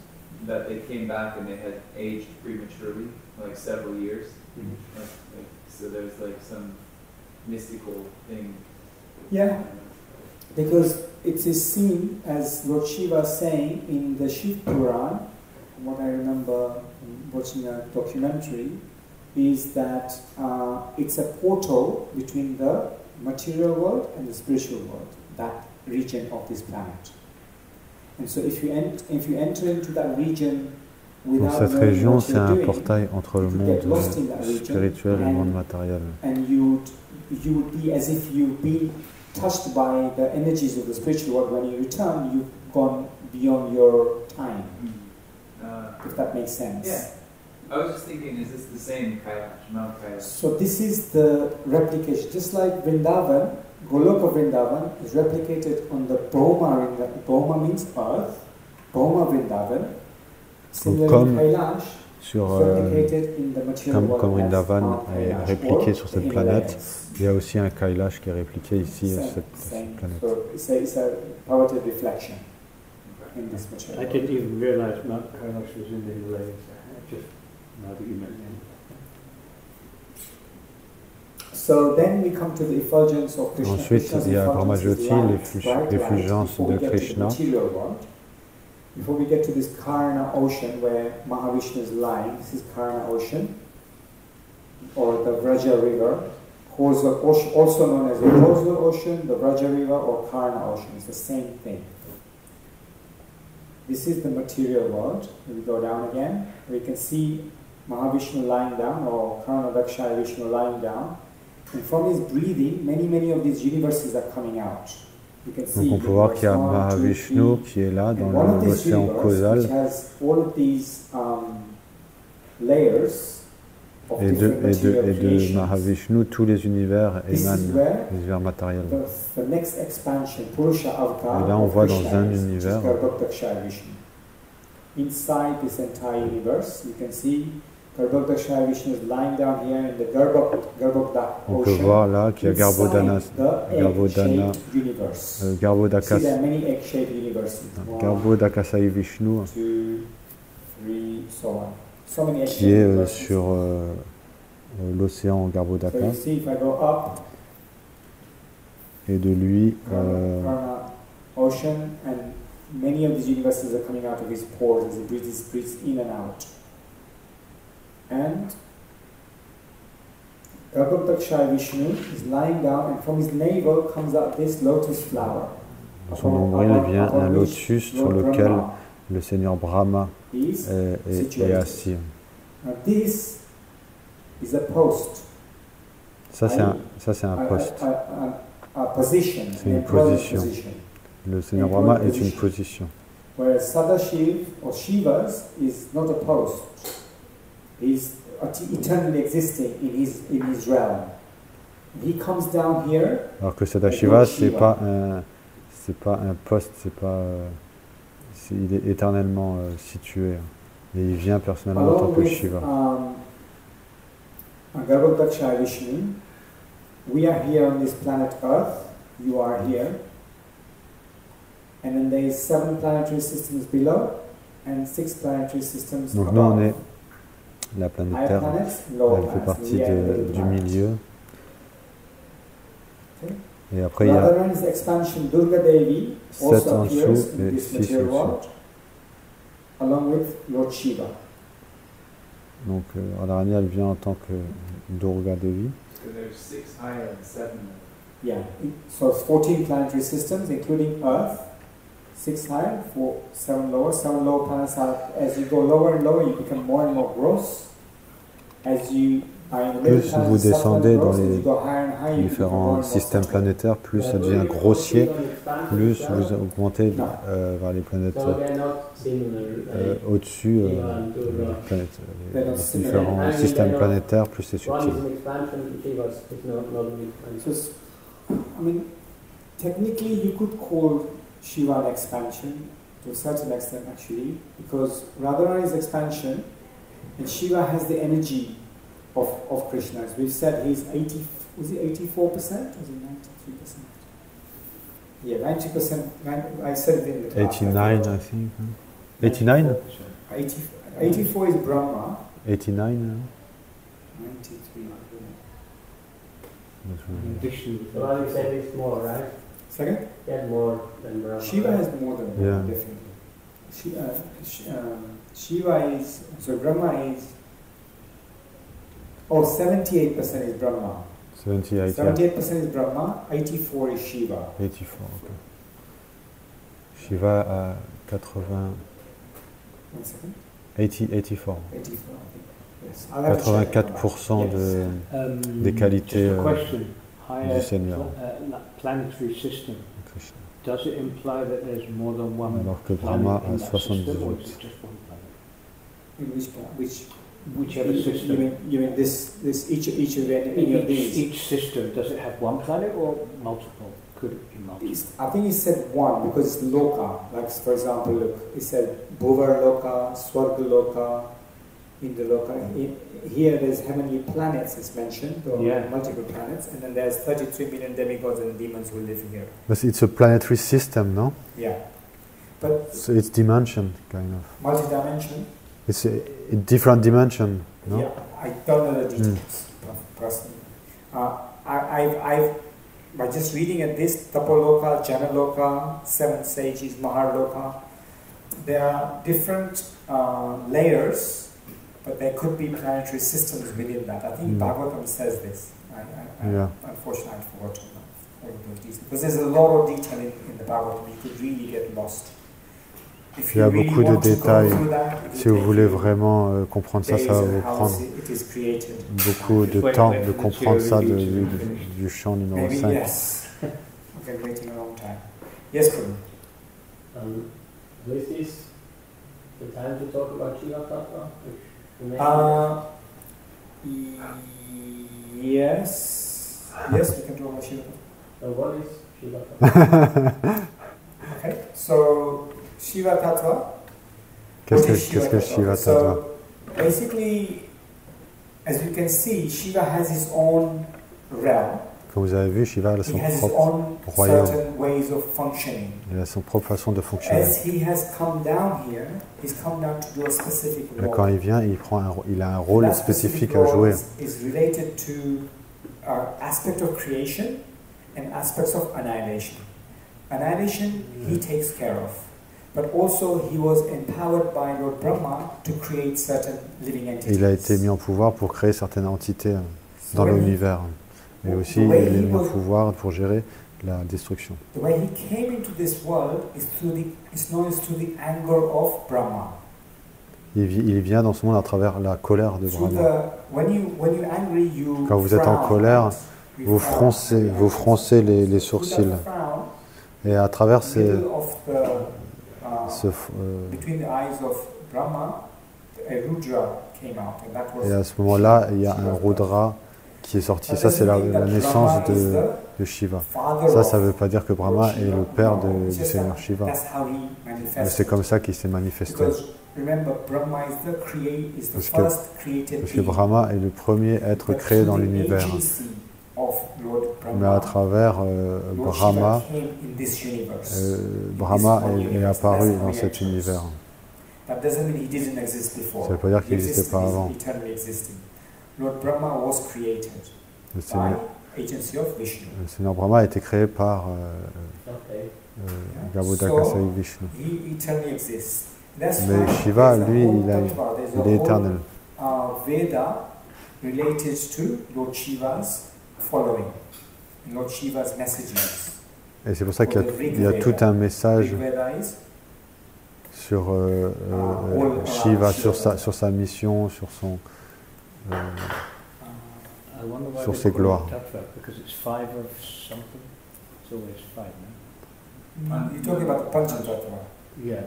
that they came back and they had aged prematurely, like several years? Mm-hmm. So there's like some mystical thing. Yeah, because it is seen as Lord Shiva saying in the Shiv Puran, what I remember watching a documentary, is that it's a portal between the material world and the spiritual world, that region of this planet. And so if you enter into that region Donc cette région, c'est un portail entre le monde spirituel et le monde matériel. And you would be as if you've been touched by the energies of the spiritual world. When you return, you've gone beyond your time. If that makes sense. Yeah. I was just thinking, is this the same Kailash, Mount Kailash? So this is the replication. Just like Vrindavan, Goloka Vrindavan is replicated on the Bhoma. Bhoma means earth. Bhoma Vrindavan. Similarly, Kailash comme Vrindavan est répliqué sur cette planète, il y a aussi un Kailash qui est répliqué ici sur cette planète. So it's a powered reflection in this material. I didn't even realize Mount Kailash was in the Himalayas. Just now that you mentioned. So then we come to the effulgence of Krishna. Ensuite, il y a Brahmajyoti, l'effulgence de Krishna. Before we get to this Karna ocean where Mahavishnu is lying, this is Karna ocean, or the Vraja river, also known as the Causal ocean, the Vraja river, or Karna ocean. It's the same thing. This is the material world. We go down again. We can see Mahavishnu lying down, or Karna Dakshaya Vishnu lying down. And from his breathing, many of these universes are coming out. Donc on peut voir qu'il y a Mahavishnu qui est là dans l'océan causal et de Mahavishnu tous les univers émanent des univers matériels. Et là on voit dans un univers inside this entire universe you can see Vishnu is lying down here in the on peut voir là qu'il y a Garbhodakasai Vishnu qui est sur l'océan Garbhodaka. Et de lui ocean, and many of these universes are coming out of his pores as he breathes in and out. And Garbhodakshaya Vishnu is lying down, and from his navel comes out this lotus flower. De son nombril vient un lotus sur lequel le Seigneur Brahma est assis. Now this is a post. Ça c'est un poste. C'est une position. Le Seigneur Brahma est une position. Whereas Sadashiv or Shiva's is not a post. He's eternally existing in his realm. He comes down here. Alors que Sadashiva c'est pas un poste, il est éternellement situé et il vient personnellement en tant que Shiva. Garbhodakshaya Vishnu, we are here on this planet Earth. You are here, and then there is 7 planetary systems below and 6 planetary systems above. Donc nous on est la planète Terre, elle fait partie du milieu. Et après il y a 7 en dessous et 6 au-dessus. Donc Radharani elle vient en tant que Durga Devi. Yeah, so 14 planetary systems including Earth, 6 high, 7 lower. 7 lower planets are, as you go lower and lower, you become more and more gross. As you are in the middle Plus vous descendez dans les différents systèmes planétaires, plus ça devient grossier, plus vous augmentez vers les planètes au-dessus, les différents systèmes planétaires, plus c'est subtil. I mean, technically you could call Shiva an expansion to a certain extent actually, because Radharani is expansion and Shiva has the energy of Krishna. As we've said, he's 80, was he 84% or was he 93%? Yeah, 90%, I said it in the class. 89, I think. 89? 84 is Brahma. 89? 93. So I would say it's more, right? Second? He had more than Brahma. Shiva has more than Brahma, Yeah. definitely. Shiva is, so Brahma is, 78% is Brahma. 78, 78% is Brahma, 84 is Shiva. 84, ok. Shiva à 80... 1 second. 84. 84, I think. Yes. I'll have to check that. 84% des qualités du Seigneur. Planetary system. Krishna. Does it imply that there's more than one Alors que Brahma planet in a that system, or 78. is it just one planet? In which part? Whichever system. You mean this each of any of these? Each system, does it have one planet or multiple? Could it be multiple? I think he said one because it's loka. Like for example, look, he said Bhuvar Loka, Swarga Loka, Indra Loka. Here there's heavenly planets, it's mentioned, or multiple planets, and then there's 33 million demigods and demons who live here. But it's a planetary system, no? Yeah. But So it's dimension, kind of. multi-dimension? It's a different dimension, no? Yeah, I don't know the details personally. By just reading at this, Tapoloka, Janaloka, Seven Sages, Maharloka, there are different layers, but there could be planetary systems within that. I think Bhagavatam says this. Unfortunately, I forgot to know all of those details. Because there's a lot of detail in the Bhagavatam, you could really get lost. Il y a beaucoup de détails. Si vous voulez vraiment comprendre ça, ça va vous prendre beaucoup de temps de comprendre ça du chant numéro 5. Yes, Prabhu. Is this the time to talk about Shiva Tattva? Yes. Yes, we can talk about Shiva Tattva. So what is Shiva Tattva? Okay, so Shiva Tattva. Qu'est-ce que Shiva Tattva? So basically, as you can see, Shiva has his own realm. Comme vous avez vu, Shiva a son He has his propre own royaume. certain ways of functioning. Il a son propre façon de fonctionner. As he has come down here, he's come down to do a specific role. Quand il vient, il a un rôle spécifique à jouer. Is related to aspect of creation and aspects of annihilation. Annihilation, he takes care of. But also he was empowered by Lord Brahma to create certain living entities. Il a été mis en pouvoir pour créer certaines entités dans l'univers. Et aussi, il est mis en pouvoir pour gérer la destruction. The way he came into this world is known through the anger of Brahma. Il vient dans ce monde à travers la colère de Brahma. When you're angry, you Quand vous êtes en colère, vous froncez les sourcils. Et à travers et à ce moment-là, il y a un Rudra qui est sorti. Ça, c'est la naissance de Shiva. Ça ne veut pas dire que Brahma est le père du Seigneur Shiva. Mais c'est comme ça qu'il s'est manifesté. Parce que Brahma est le premier être créé dans l'univers. Mais à travers Brahma, Brahma est apparu dans cet univers. Ça ne veut pas dire qu'il n'existait pas avant. Le Seigneur Brahma a été créé par Garbhodakasai Vishnu. Mais Shiva, lui, il est éternel. Et c'est pour ça qu'il y a tout un message sur Shiva, sur sa mission, sur ses gloires. You're talking about Pancha Tattva. Yeah,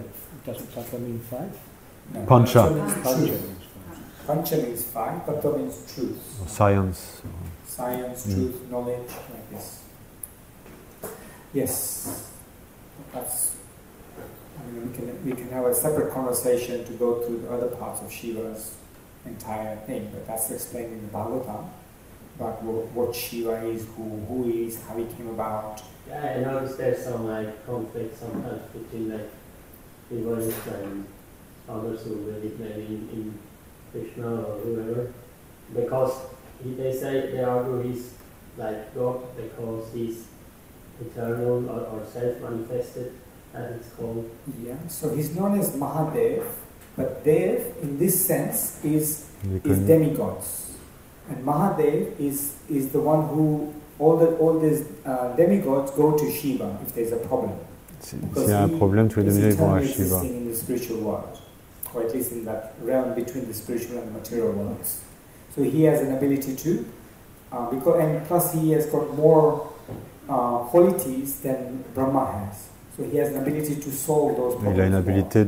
doesn't Tattva mean 5? No, Pancha. Pancha means 5, Tattva means truth. Science. Science, truth, knowledge, like this. Yes, that's. I mean, we can have a separate conversation to go through the other parts of Shiva's entire thing, but that's explained in the Bhagavatam about what Shiva is, who he is, how he came about. Yeah, I noticed there's some like conflict sometimes between like devotees and others who believe maybe in Krishna or whoever, because they say they argue he's like God because he's eternal or self-manifested, as it's called. Yeah, so he's known as Mahadev, but Dev in this sense is demigods, and Mahadev is the one who all these demigods go to Shiva if there's a problem. S'il y a un problème, tous les demi-dieux vont à Shiva. In the spiritual world, or at least in that realm between the spiritual and the material worlds. So he has an ability to, and plus he has got more qualities than Brahma has. So he has an ability to solve those problems. Il a une habilité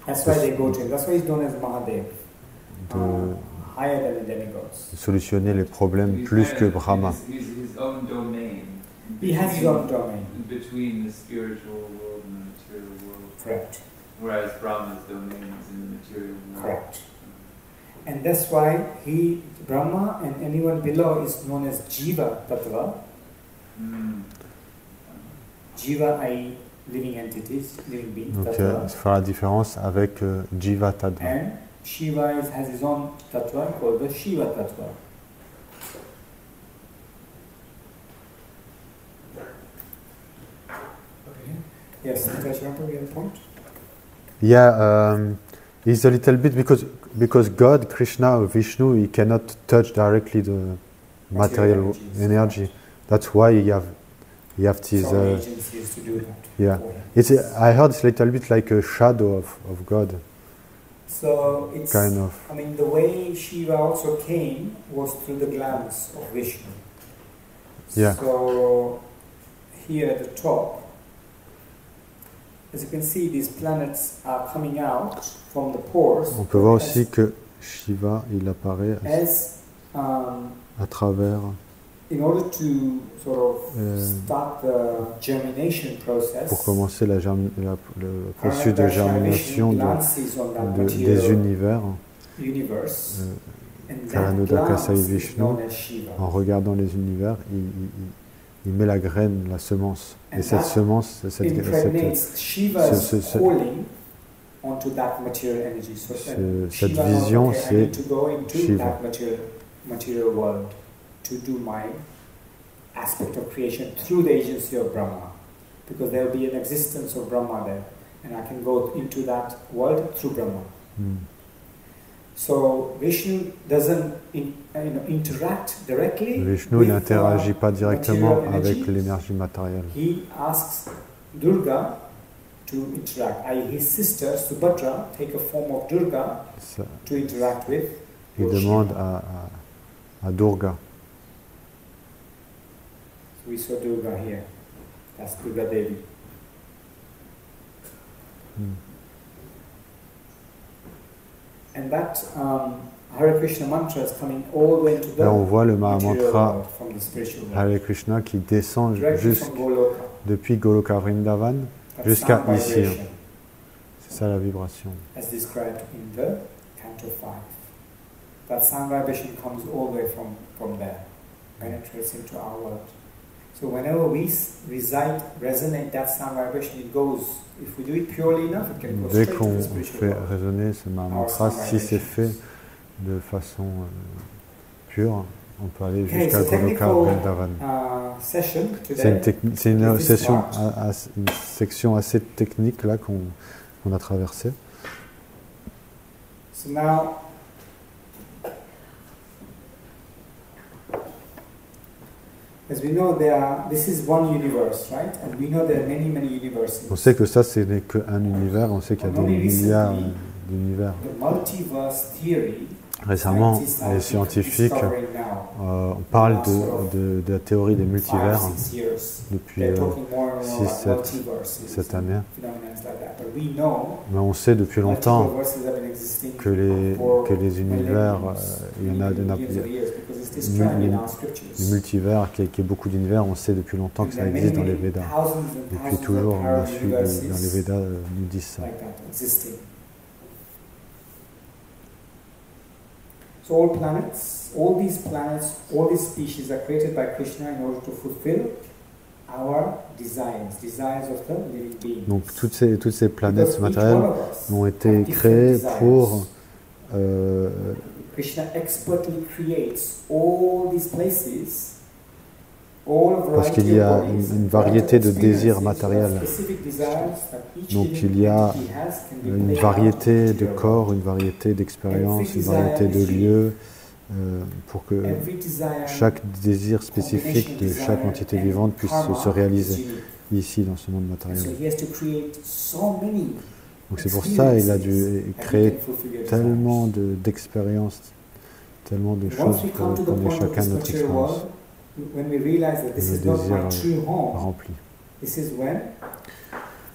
That's why they go to him. That's why he's known as Mahadev. Higher than the demigods. Solutionner les problèmes plus que Brahma. His own domain. He has his own domain. Between the spiritual world and the material world. Correct. Whereas Brahma's domain is in the material world. Correct. And that's why Brahma and anyone below is known as Jiva Tattva. Jiva, i.e. living entities, living beings. Donc, il faut faire la différence avec Jiva Tattva. And Shiva has his own tattva called the Shiva Tattva. Okay. Yes, Nitasharampa, we have a point? Yeah, it's a little bit because God, Krishna or Vishnu, he cannot touch directly the material energy. That's why you have these. Agencies to do that. Yeah, I heard it's a little bit like a shadow of God. So it's kind of. I mean, the way Shiva also came was through the glance of Vishnu. Yeah. So here at the top, as you can see, these planets are coming out from the pores. On peut voir aussi que Shiva, il apparaît à travers. In order to sort of start the germination process, pour commencer le processus de germination des univers, Karanodakasai Vishnu, en regardant les univers, il met la graine, la semence. Et cette semence, cette vision, c'est Shiva. To do my aspect of creation through the agency of Brahma, because there will be an existence of Brahma there, and I can go into that world through Brahma. So Vishnu doesn't interact directly. Vishnu n'interagit pas directement avec l'énergie matérielle. He asks Durga to interact. His sister Subhadra take a form of Durga to interact with. Il demande à Durga. We saw Durga here. That's Durga Devi. And that Hare Krishna mantra is coming all the way to the Là, on voit le Mahamantra from the spiritual world. Hare Krishna qui descend depuis Goloka Vrindavan jusqu'à ici. C'est ça la vibration. As described in the Canto 5. That sound vibration comes all the way from there, penetrates into our world. So whenever we resonate that sound vibration, it goes. If we do it purely enough, it can go straight to the spiritual world. Dès qu'on fait résonner ce mantra, si c'est fait de façon pure, on peut aller jusqu'à Goloka Vrindavan. C'est une section assez technique là qu'on a traversée. So now, as we know, this is one universe, right? And we know there are many universes. On sait que ça, ce n'est qu'un univers. On sait qu'il y a des milliards d'univers. The multiverse theory. Récemment, les scientifiques parlent de la théorie des multivers depuis 6-7 années. Mais on sait depuis longtemps que les univers, il y le multivers, qui est beaucoup d'univers, on sait depuis longtemps que ça existe dans les Védas. Depuis toujours, dans les Védas, nous disent ça. So all these species are created by Krishna in order to fulfill our desires of the living beings. Donc toutes ces planètes matérielles ont été créées pour Krishna expertly creates all these places. Parce qu'il y a une variété de désirs matériels. Donc il y a une variété de corps, une variété d'expériences, une variété de lieux, pour que chaque désir spécifique de chaque entité vivante puisse se réaliser ici, dans ce monde matériel. Donc c'est pour ça qu'il a dû créer tellement d'expériences, tellement de choses pour qu'on ait chacun notre expérience. Le désir rempli.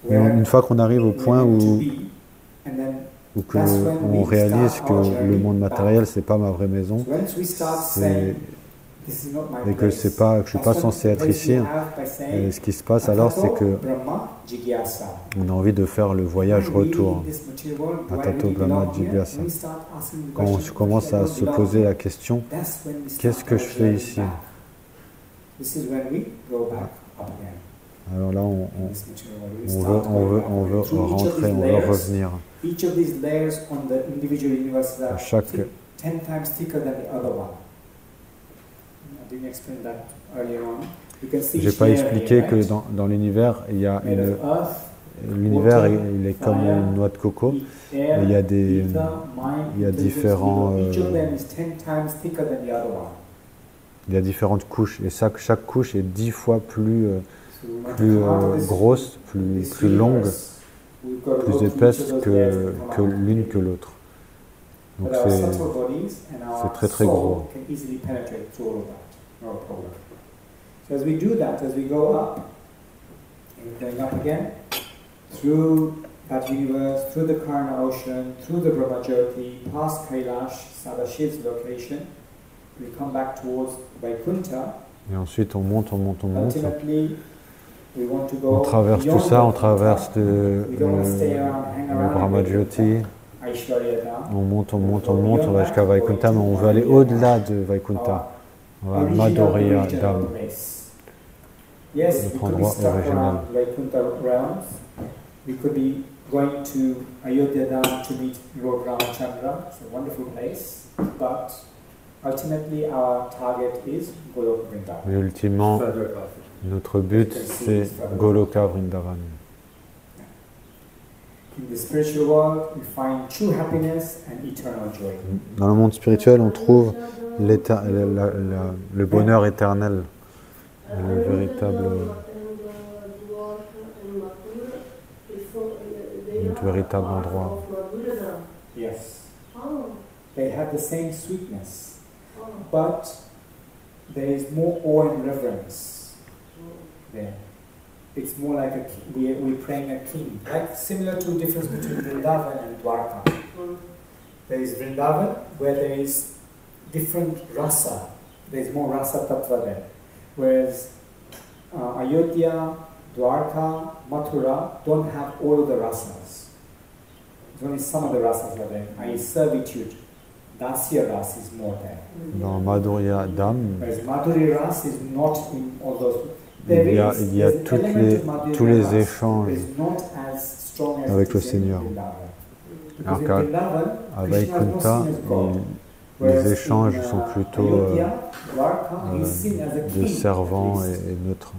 Mais une fois qu'on arrive au point où on réalise que le monde matériel c'est pas ma vraie maison, et que je suis pas censé être ici, et ce qui se passe alors c'est que on a envie de faire le voyage retour, Atato Brahma Jigyasa. Quand on commence à se poser la question, qu'est-ce que je fais ici? Alors là, on veut rentrer, on veut revenir. Chaque... Je n'ai pas expliqué que dans l'univers, il y a l'univers il est comme une noix de coco, et il y a différents... il y a différentes couches, et chaque couche est 10 fois plus grosse, plus longue, plus épaisse que l'une que l'autre. Donc c'est très très gros. So as we do that, as we go up, and going up again, through that universe, through the Karna ocean, through the Brahmajyoti, past Kailash, Sadashiv's location, we come back towards Vaikuntha. Et ensuite on monte. Ultimately, we want to go on traverse tout ça, on traverse le Brahmajyoti, on monte, on va jusqu'à Vaikuntha, mais on veut aller au-delà de Vaikuntha, on va à Madhurya Dham, notre endroit original. We could be going to Ayodhya Dham to meet Lord Ramachandra. It's a wonderful place, but ultimately our target is Goloka Vrindavan. Mais ultimement, notre but c'est Goloka Vrindavan. In the spiritual world, we find true happiness and eternal joy. Dans le monde spirituel, on trouve le bonheur éternel, le véritable endroit. Yes. They have the same sweetness, but there is more awe and reverence there. It's more like we're praying a king, like similar to the difference between Vrindavan and Dwarka. There is Vrindavan where there is different rasa. There is more rasa tattva there, whereas Ayodhya, Dwarka, Mathura don't have all of the rasas. There's only some of the rasas are there. I.e. servitude, Dasya ras is more there. Dans Madhurya Dham, whereas Madhuri ras is not in all those. Il y a tous les échanges avec le Seigneur. Alors qu'à Vaikuntha, les échanges sont plutôt de servants et neutres.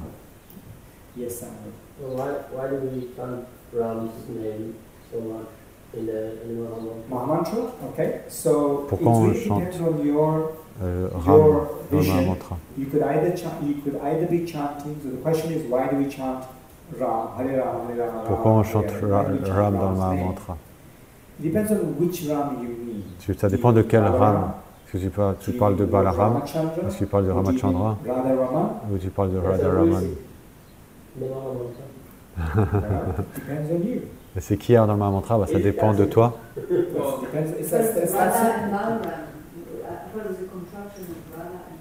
Yes, why do we chant Ram's name so much in the Mahamantra? Okay, so pourquoi on chante Ram dans le Mahamantra? You could either be chanting. So the question is, why do we chant Ram, Hare Ram, Hare Ram? Pourquoi on chante Ram dans le Mahamantra? It depends on which Ram you mean. Ça dépend de quel Ram. Est-ce que tu parles de Balaram? Est-ce que tu parles de Ramachandra? Ou tu parles de Radharaman? Depends on you. Et c'est qui dans le Mahamantra? Ça dépend de toi. thought it was a contraction of Radha and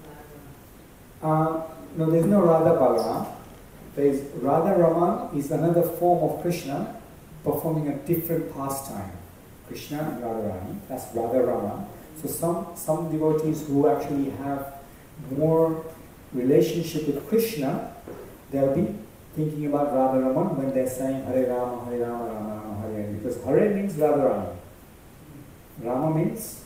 Balaram. No, there's no Radha Balaram. There's Radha Rama is another form of Krishna performing a different pastime. Krishna and Radharani, that's Radha Rama. So some devotees who actually have more relationship with Krishna, they'll be thinking about Radha Raman when they're saying Hare Rama, Hare Rama, Rama Rama, Hare Hare, because Hare means Radharani. Rama means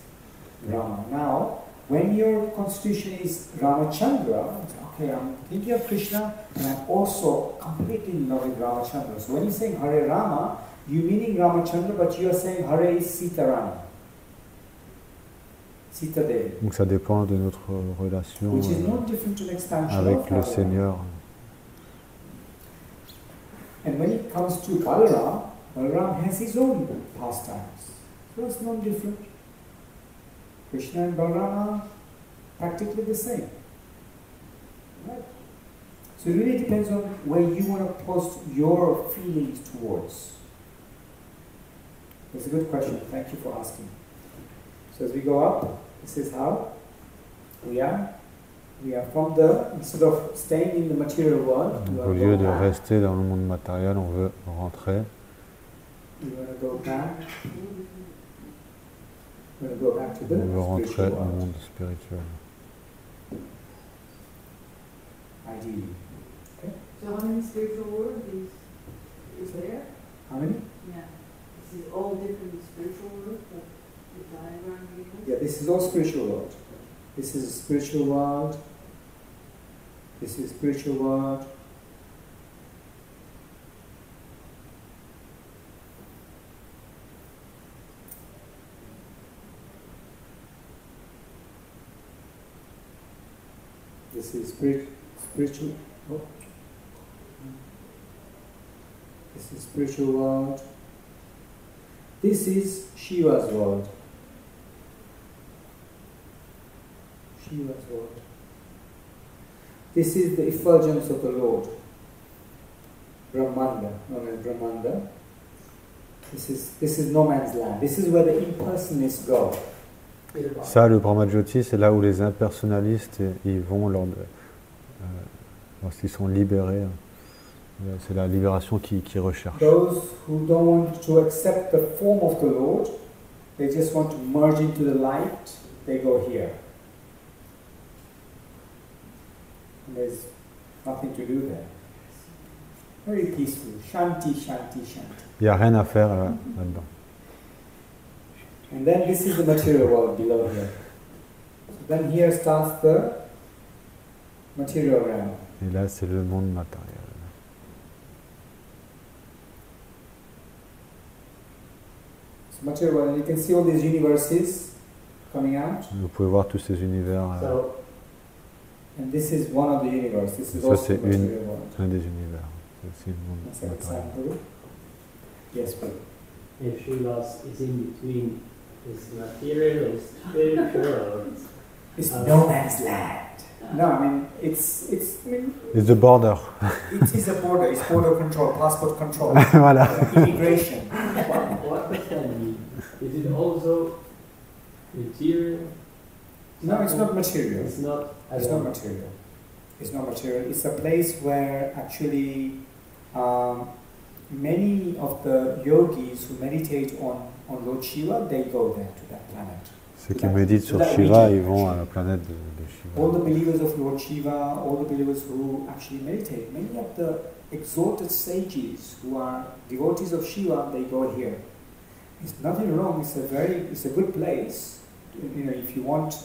Rama. Now, when your constitution is Ramachandra, okay, I'm thinking of Krishna and I'm also completely in love with Ramachandra. So when you're saying Hare Rama, you're meaning Ramachandra, but you are saying Hare is Sita Rani. Sita Devi. Donc ça dépend de notre relation Which is not different to the expansion avec of le Radharani. Seigneur. And when it comes to Balaram, Balaram has his own pastimes. So it's not different. Krishna and Balaram are practically the same. Right? So it really depends on where you want to post your feelings towards. That's a good question. Thank you for asking. So as we go up, this is how we are. We are from the, instead of staying in the material world, we Donc, are au lieu de going back. rester dans le monde matériel, on veut rentrer. We want to go back. We want to go back to the On veut rentrer spiritual au world. monde spirituel. Ideally. So how many spiritual worlds is there? How many? Yeah. This is all different spiritual worlds that the diagram gives? Yeah, this is all spiritual world. This is spiritual world. This is spiritual world. This is spiritual. Oh. This is spiritual world. This is Shiva's world. Shiva's world. This is the effulgence of the Lord. Brahmanda, known as Brahmanda. This is no man's land. This is where the impersonalists go. Ça, le Brahmajyoti, c'est là où les impersonnalistes ils vont lorsqu'ils sont libérés. C'est la libération qu'ils recherchent. Those who don't want to accept the form of the Lord, they just want to merge into the light, they go here. And there's nothing to do there. Very peaceful. Shanti, shanti, shanti. Il n'y a rien à faire là-dedans. And then this is the material world below here. So then here starts the material realm. Et là, c'est le monde matériel. So material world, and you can see all these universes coming out. Vous pouvez voir tous ces univers. So, And this is one of the universes. This is Ça, also c'est the material world. un des univers. C'est aussi le monde That's an matériel. example. Yes, please. if Shiva is in between, is material, is spiritual, or It's no man's land. No, I mean, it's It's the border. it is a border. It's border control, passport control, Voilà. immigration. what does that mean? Is it also material? No, it's not material. It's not. It's not material. It's not material. It's a place where actually many of the yogis who meditate on Lord Shiva, they go there to that planet. Ceux qui méditent sur Shiva, ils vont à la planète de Shiva. All the believers of Lord Shiva, all the believers who actually meditate, many of the exalted sages who are devotees of Shiva, they go here. It's nothing wrong. It's a good place. You know, if you want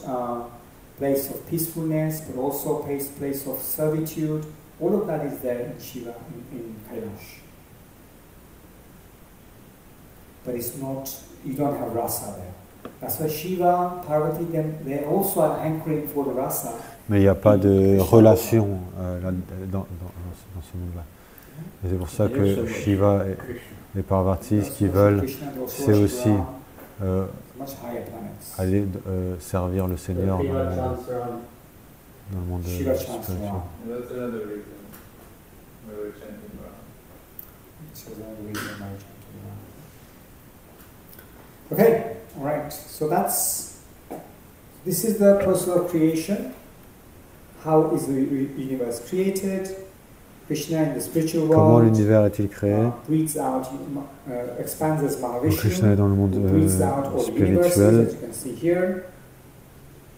place of peacefulness, but also place of servitude, all of that is there in Shiva, in Kailash. But it's not. You don't have rasa there. That's why Shiva, Parvati, they also are anchoring for the rasa. Mais il n'y a pas de relation là, dans ce monde-là. Et c'est pour ça que Shiva et Parvati, ce qu'ils veulent, c'est aussi aller servir le Seigneur dans le monde spirituel. And that's another reason why we're chanting Brahma. Okay, all right. So this this is the process of creation. How is the universe created? Krishna in the spiritual world. Comment l'univers est-il créé? Breathes out, expands as Mahavishnu. Krishna est dans le monde Breathes out all the universes, spirituel. as you can see here.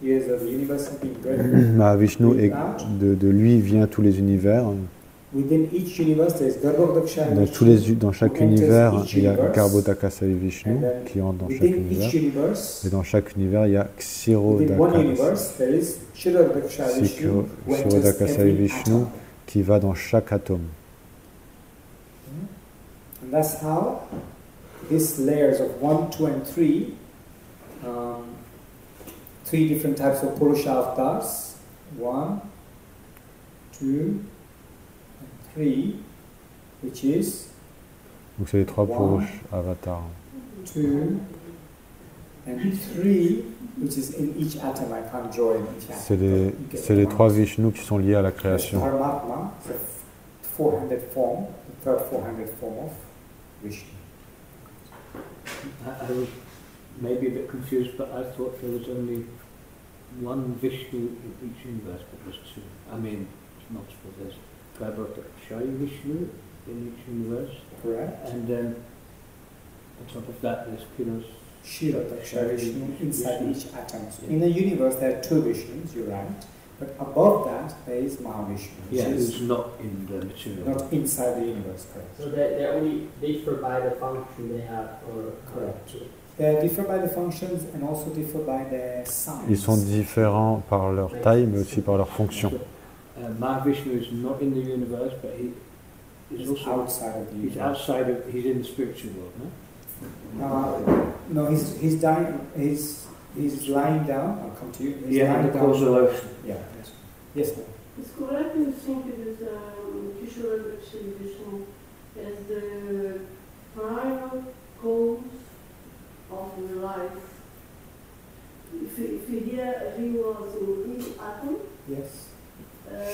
Here's the universe being breathed. Mahavishnu, et de lui vient tous les univers. Within each universe, there is Garbhodakshaya Dans chaque univers, il y a Garbhodakshaya Vishnu qui entre dans chaque univers. Et dans chaque univers, il y a Kshirodakshaya Vishnu qui va dans chaque atome. And that's how these layers of 1, 2, and 3, three different types of Purusha avatars, 1, 2, 3, which is donc c'est les trois Purush avatars. 2 and 3, which is in each atom. I can't draw in each atom. C'est les trois Vishnu qui sont liés à la création. Paramatma, the four-handed form, the third four-handed form of Vishnu. I was maybe a bit confused, but I thought there was only one Vishnu in each universe, but there's two. I mean, it's multiple. There's Garbhodakshaya Vishnu in each universe. Correct. And then on top of that there's Kshirodakshaya Vishnu inside each atom. So in a universe there are two Vishnus, you're right. But above that there is Mahavishnu. Yeah, who's not in the material. Not inside the universe, correct. So they only differ by the function they have, or correct. They differ by the functions and also differ by their size. Ils sont différents par leur taille, mais aussi par leur fonction. Mahavishnu is not in the universe, but he is also outside of the universe. He's outside of. He's in the spiritual world, no? No, he's dying. He's lying down. I'll come to you. He's lying down. Causal ocean. Yeah. Yes. Ma'am. It's correct to think it is Kshirodakshaya Vishnu as the prior cause of the life. If he was in each atom. Yes.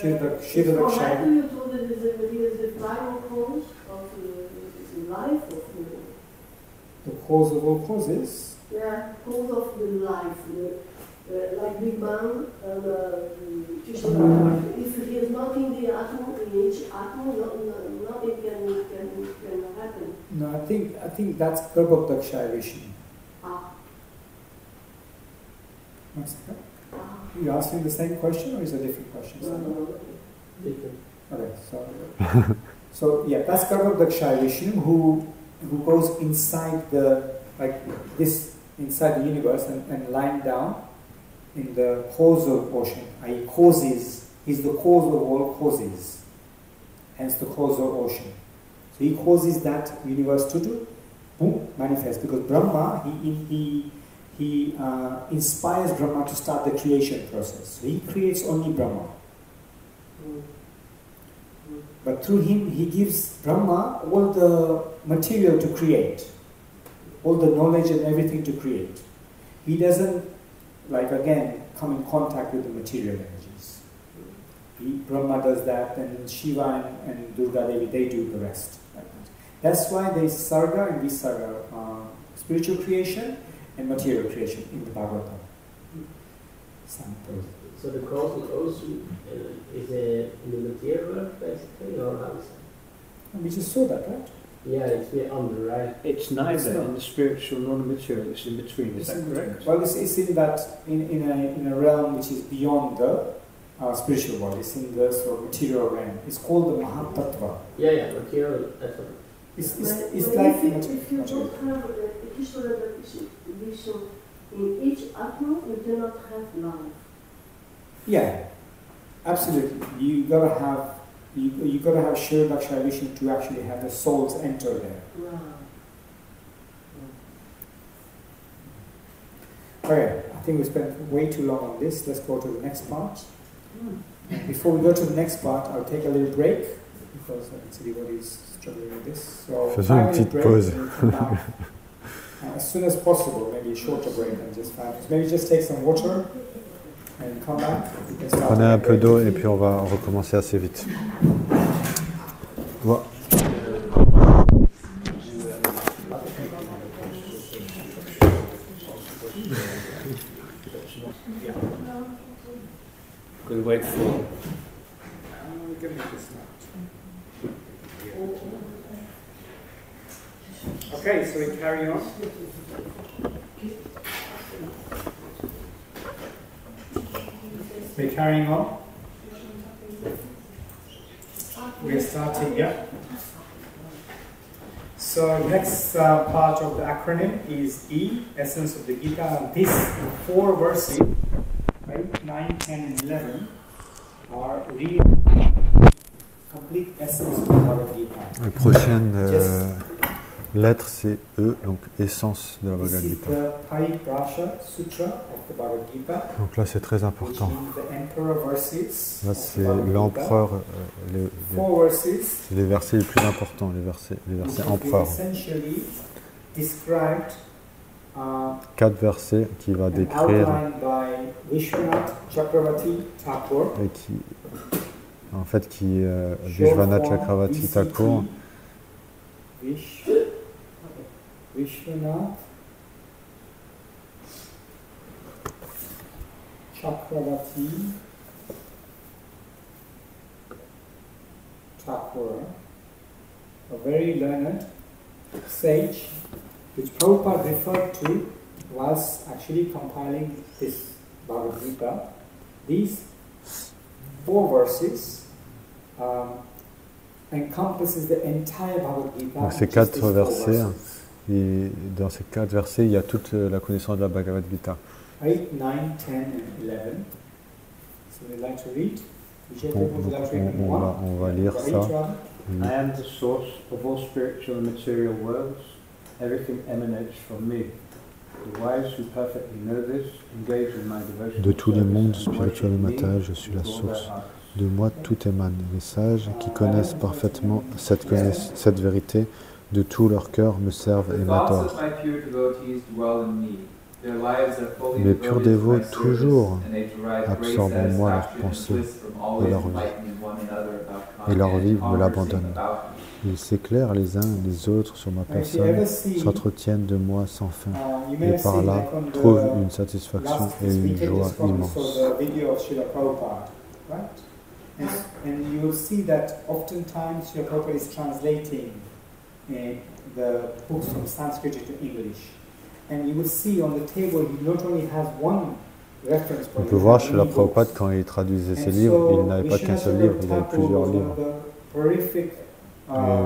Correct, you told that he is the primal cause of the life of the cause of all causes. Yeah, cause of the life, like Big Bang and if he is not in the atom, in each atom, nothing can happen. No, I think that's Garbhodakshaya Vishnu. What's that? You asking the same question or is it a different question? different. Okay, so yeah, that's Garbhodakshaya Vishnu who goes inside inside the universe and lying down in the causal ocean, i.e. causes, he's the cause of all causes, hence the causal ocean. So he causes that universe to manifest, because Brahma, he inspires Brahma to start the creation process. So he creates only Brahma. But through him, he gives Brahma all the material to create, all the knowledge and everything to create. He doesn't, come in contact with the material energies. Brahma does that, and Shiva and Durga Devi, they do the rest. That's why there is Sarga and Visarga, spiritual creation and material creation in the Bhagavatam. So the causal ocean is in the material world, basically, or outside? We just saw that, right? Yeah, it's under, right? It's neither in the spiritual nor the material. It's in between. Is that correct? Well, it's in that in a realm which is beyond the spiritual world. It's in the sort of material realm. It's called the Mahatattva. Yeah, material. That's what. It's like if you don't have a Kshirodakshaya Vishnu in each atom, you cannot have life. Yeah, absolutely. You gotta have Kshirodakshaya Vishnu to actually have the souls enter there. Wow. Okay, I think we spent way too long on this. Let's go to the next part. Before we go to the next part, I'll take a little break because I can see everybody's struggling with this. So faisons une petite pause. As soon as possible, maybe a shorter break than just 5 minutes. Maybe just take some water and come back. Prenez un peu d'eau et puis on va recommencer assez vite. Voilà. We'll wait for. We can make a start. Okay, so we carry on. We're carrying on. We're starting, yeah. So next part of the acronym is E, essence of the Gita. And these 4 verses, 8, 9, 10, and 11, are really complete essence of the Bhagavad Gita. La prochaine lettre, c'est E, donc essence de la Bhagavad This is Gita. the Pariprasha Sutra of the Bhagavad Gita, Donc là, c'est très which important. means the emperor verses. Là, of the c'est Bhagavad Gita. l'empereur, 4 verses. c'est les versets les plus importants, les versets empereurs. Essentially described 4 versets qui va and décrire outlined by Vishwanath Chakravarti Thakur. et qui Vishwanath Chakravarti Thakur, Vishwanath Chakravarti Thakur, a very learned sage, which Prabhupada referred to whilst actually compiling this Bhagavad Gita. These 4 verses encompasses the entire Bhagavad Gita. donc ces 4 versets, et dans ces 4 versets, il y a toute la connaissance de la Bhagavad Gita. 8, 9, 10, and 11. So we'd like to read. On va lire ça. I am the source of all spiritual and material worlds. Everything emanates from me. The wise who perfectly know this engage in my devotion. De tous les mondes spirituels et matériels, je suis la source. De moi, tout émane. Les sages qui connaissent parfaitement cette vérité, de tout leur cœur me servent et m'adorent. Mes purs dévots toujours absorbent en moi leurs pensées et leur vie. Et leur vie me l'abandonne. Ils s'éclairent les uns les autres sur ma personne, s'entretiennent de moi sans fin, et par là trouvent une satisfaction et une joie immense. And you will see that oftentimes Srila Prabhupada is translating the books from Sanskrit to English. And you will see on the table he not only has one reference On point. peut voir chez la Prabhupada, quand il traduisait ses livres, il n'avait pas qu'un seul livre, il avait plusieurs livres.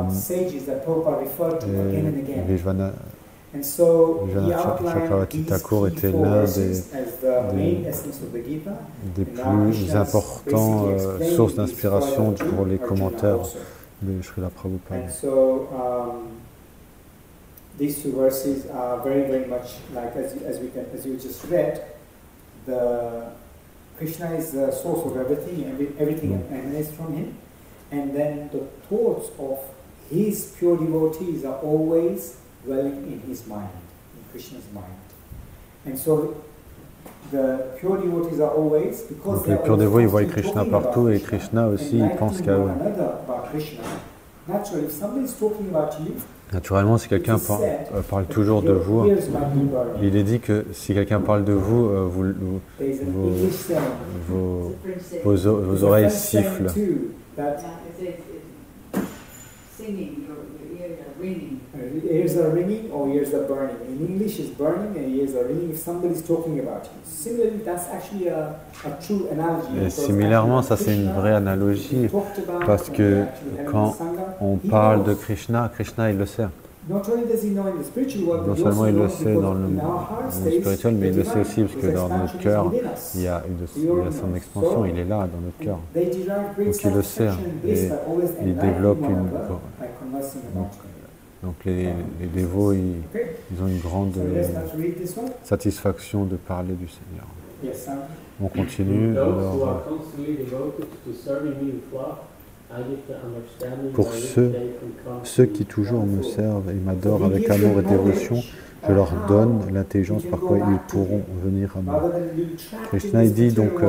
Sages that Prabhupada referred to again and again. Vishwanath And so he Chakravarti outlined Thakur these était 4 l'un verses as the main essence of the Gita. des plus importants sources d'inspiration pour les commentaires de Srila Prabhupada. And so these 2 verses are very, very much like as you just read, Krishna is the source of everything, and everything emanates from him. And then the thoughts of his pure devotees are always dwelling in his mind, in Krishna's mind. And so the pure devotees are always, because Donc les purs dévots, ils voient Krishna partout, et Krishna aussi, il pense qu'à eux. Naturally, if somebody is talking about you, Naturellement, si quelqu'un parle toujours de vous, il est dit que si quelqu'un parle de vous, vos oreilles sifflent. Ears are ringing or ears are burning. In English, it's burning and ears are ringing if somebody is talking about you. Similarly, that's actually a true analogy. Et similairement, ça c'est une vraie analogie, parce que quand on parle de Krishna, Krishna il le sait. Non seulement il le sait dans le monde spirituel, mais il le sait aussi parce que dans notre cœur, il y a son expansion, il est là dans notre cœur. Donc il le sait et il développe une... Donc les dévots, ils ont une grande satisfaction de parler du Seigneur. On continue. Alors, pour ceux qui toujours me servent et m'adorent avec amour et dévotion, je leur donne l'intelligence par quoi ils pourront venir à moi. Krishna il dit donc,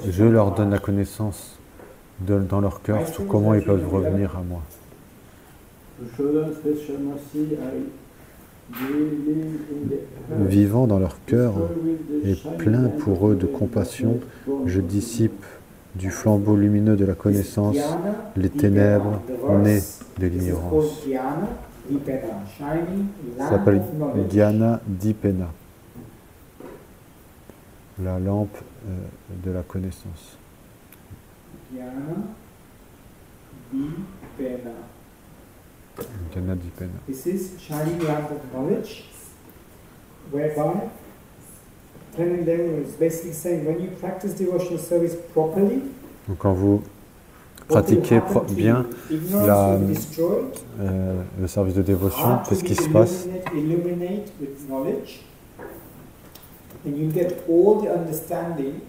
je leur donne la connaissance dans leur cœur sur comment ils peuvent revenir à moi. vivant dans leur cœur et plein pour eux de compassion, je dissipe du flambeau lumineux de la connaissance les ténèbres nées de l'ignorance. Ça s'appelle Dhyana Dipena, la lampe de la connaissance. Dhyana Dipena. This is shining lamp of knowledge, whereby Pranayama is basically saying when you practice devotional service properly, donc quand vous pratiquez bien le service de dévotion, qu'est-ce qui se passe? And you get all the understanding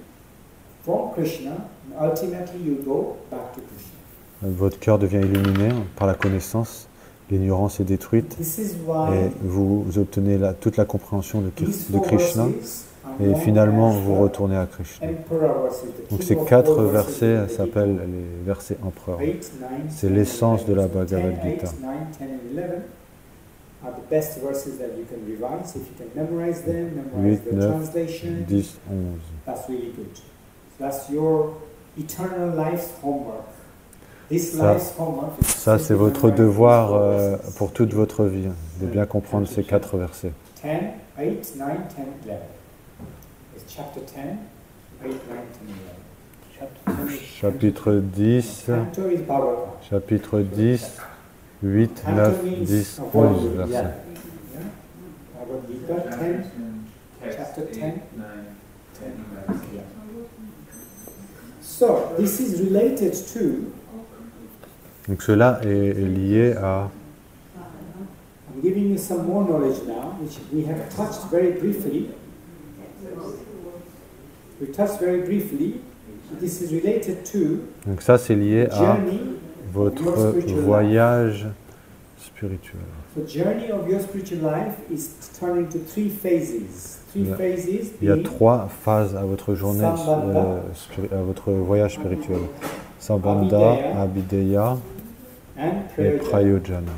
from Krishna, and ultimately you go back to Krishna. Votre cœur devient illuminé par la connaissance, l'ignorance est détruite et vous obtenez toute la compréhension de Krishna et finalement vous retournez à Krishna. Donc ces 4 versets s'appellent les versets empereurs. C'est l'essence de la Bhagavad Gita. Are the best verses that you can revise. If you can memorize them, 8, the 9, translation, 10, 11. That's really good. So that's your eternal life's homework. This Ça, life's homework is ça c'est votre devoir pour toute votre vie, de bien comprendre ces 4 versets. 10, 8, 9, 10, 11. It's chapter 10, 8, 9, 10, 11. Chapitre 10, Canto is Bhagavatam. chapitre 10, 8, 9, 10, 11 versets. Yeah. Bhagavad Gita 10, chapter 10, 10, yeah. So, this is related to. Donc cela est lié à. I'm giving you some more knowledge now, which we have touched very briefly. We touched very briefly. This is related to. Donc ça c'est lié à votre voyage spirituel. The journey of your spiritual life is turning to 3 phases. 3 phases. Il y a 3 phases à votre journée, à votre voyage spirituel. Sambandha, Abhideya et Prayojana.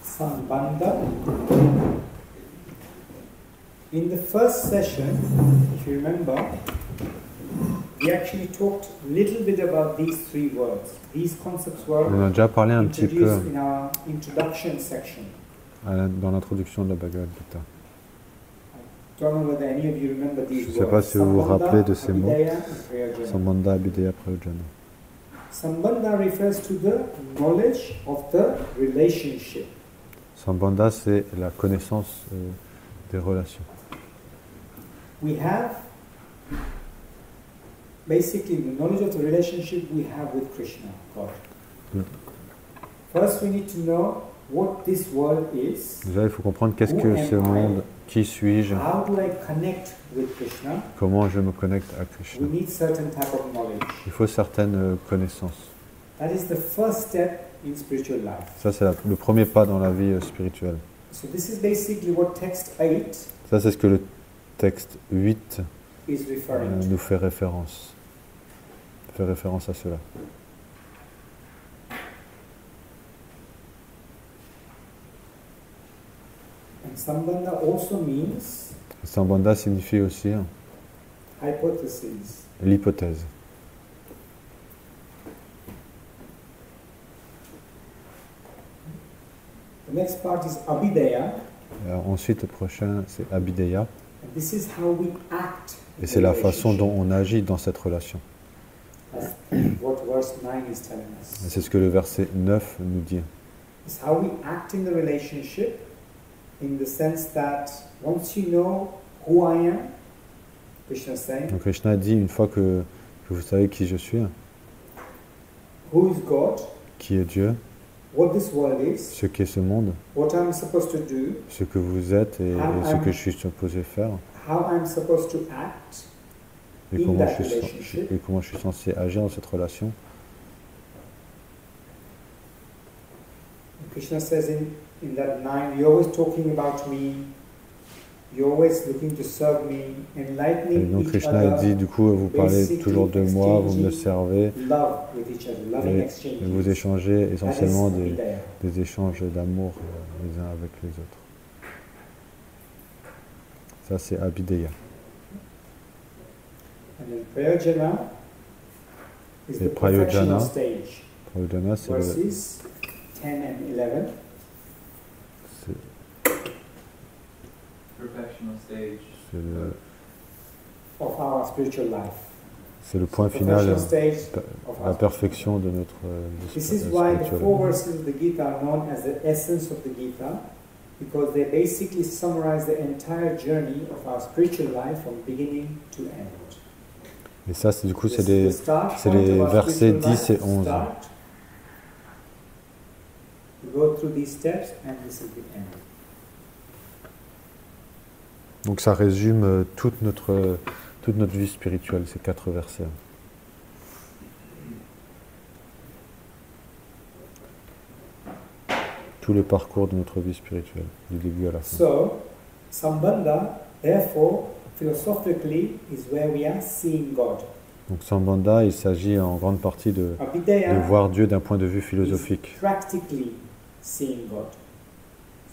Sambandha. In the first session, if you remember, we actually talked a little bit about these 3 words. These concepts were On a déjà parlé un petit peu introduced in our introduction section. dans l'introduction de la Bhagavad Gita. I don't know whether any of you remember these Je ne sais pas si vous vous rappelez de ces mots. Abhideya and Prayojana. Sambandha, Abhideya, Prayojana. Sambandha refers to the knowledge of the relationship. Sambandha, c'est la connaissance des relations. We have basically the knowledge of the relationship we have with Krishna, God. First, we need to know what this world is. Déjà, il faut comprendre qu'est-ce que ce monde, qui suis-je, How do I connect with Krishna? comment je me connecte à Krishna. We need certain type of knowledge. Il faut certaines connaissances. That is the first step in spiritual life. Ça, c'est le premier pas dans la vie spirituelle. So this is basically what text 8 Ça, c'est ce que le texte 8 is referring to. nous fait référence. Fait référence à cela. And Sambandha also means Sambandha signifie aussi hypothesis. l'hypothèse. The next part is Abhideya. Ensuite, le prochain, c'est Abhideya. And this is how we act. Et c'est la façon dont on agit dans cette relation. That's what verse 9 is telling us. Et c'est ce que le verset 9 nous dit. It's how we act in the relationship, in the sense that once you know who I am, Krishna is saying, Donc Krishna dit, une fois que vous savez qui je suis, who is God, qui est Dieu, what this world is, ce qu'est ce monde, what I'm supposed to do, ce que vous êtes et ce que je suis supposé faire, how I'm supposed to act et in comment that je suis, relationship. et comment je suis censé agir dans cette relation. Krishna says in that 9, you're always talking about me, you're always looking to serve me, Et enlightening donc each Krishna il dit, other, du coup, vous parlez toujours de moi, vous me servez, love with each other, loving et exchanges. vous échangez essentiellement That is Abhidaya. des échanges d'amour les uns avec les autres. Ça, c'est Abhidaya. And then Prayojana is Et the perfectional Prayojana, stage. Prayojana, c'est Verses 10 and 11. Perfectional stage. Of our spiritual life. C'est le point final, la perfection de notre This is why the 4 verses of the Gita are known as the essence of the Gita, because they basically summarize the entire journey of our spiritual life from beginning to end. Et ça, du coup, c'est les versets 10 et 11. We go through these steps and this is the end. Donc ça résume toute notre vie spirituelle, ces 4 versets. Tout le parcours de notre vie spirituelle, du début à la fin. So, Sambandha, therefore, philosophically, is where we are seeing God. Donc Sambandha, il s'agit en grande partie de voir Dieu d'un point de vue philosophique. Practically seeing God.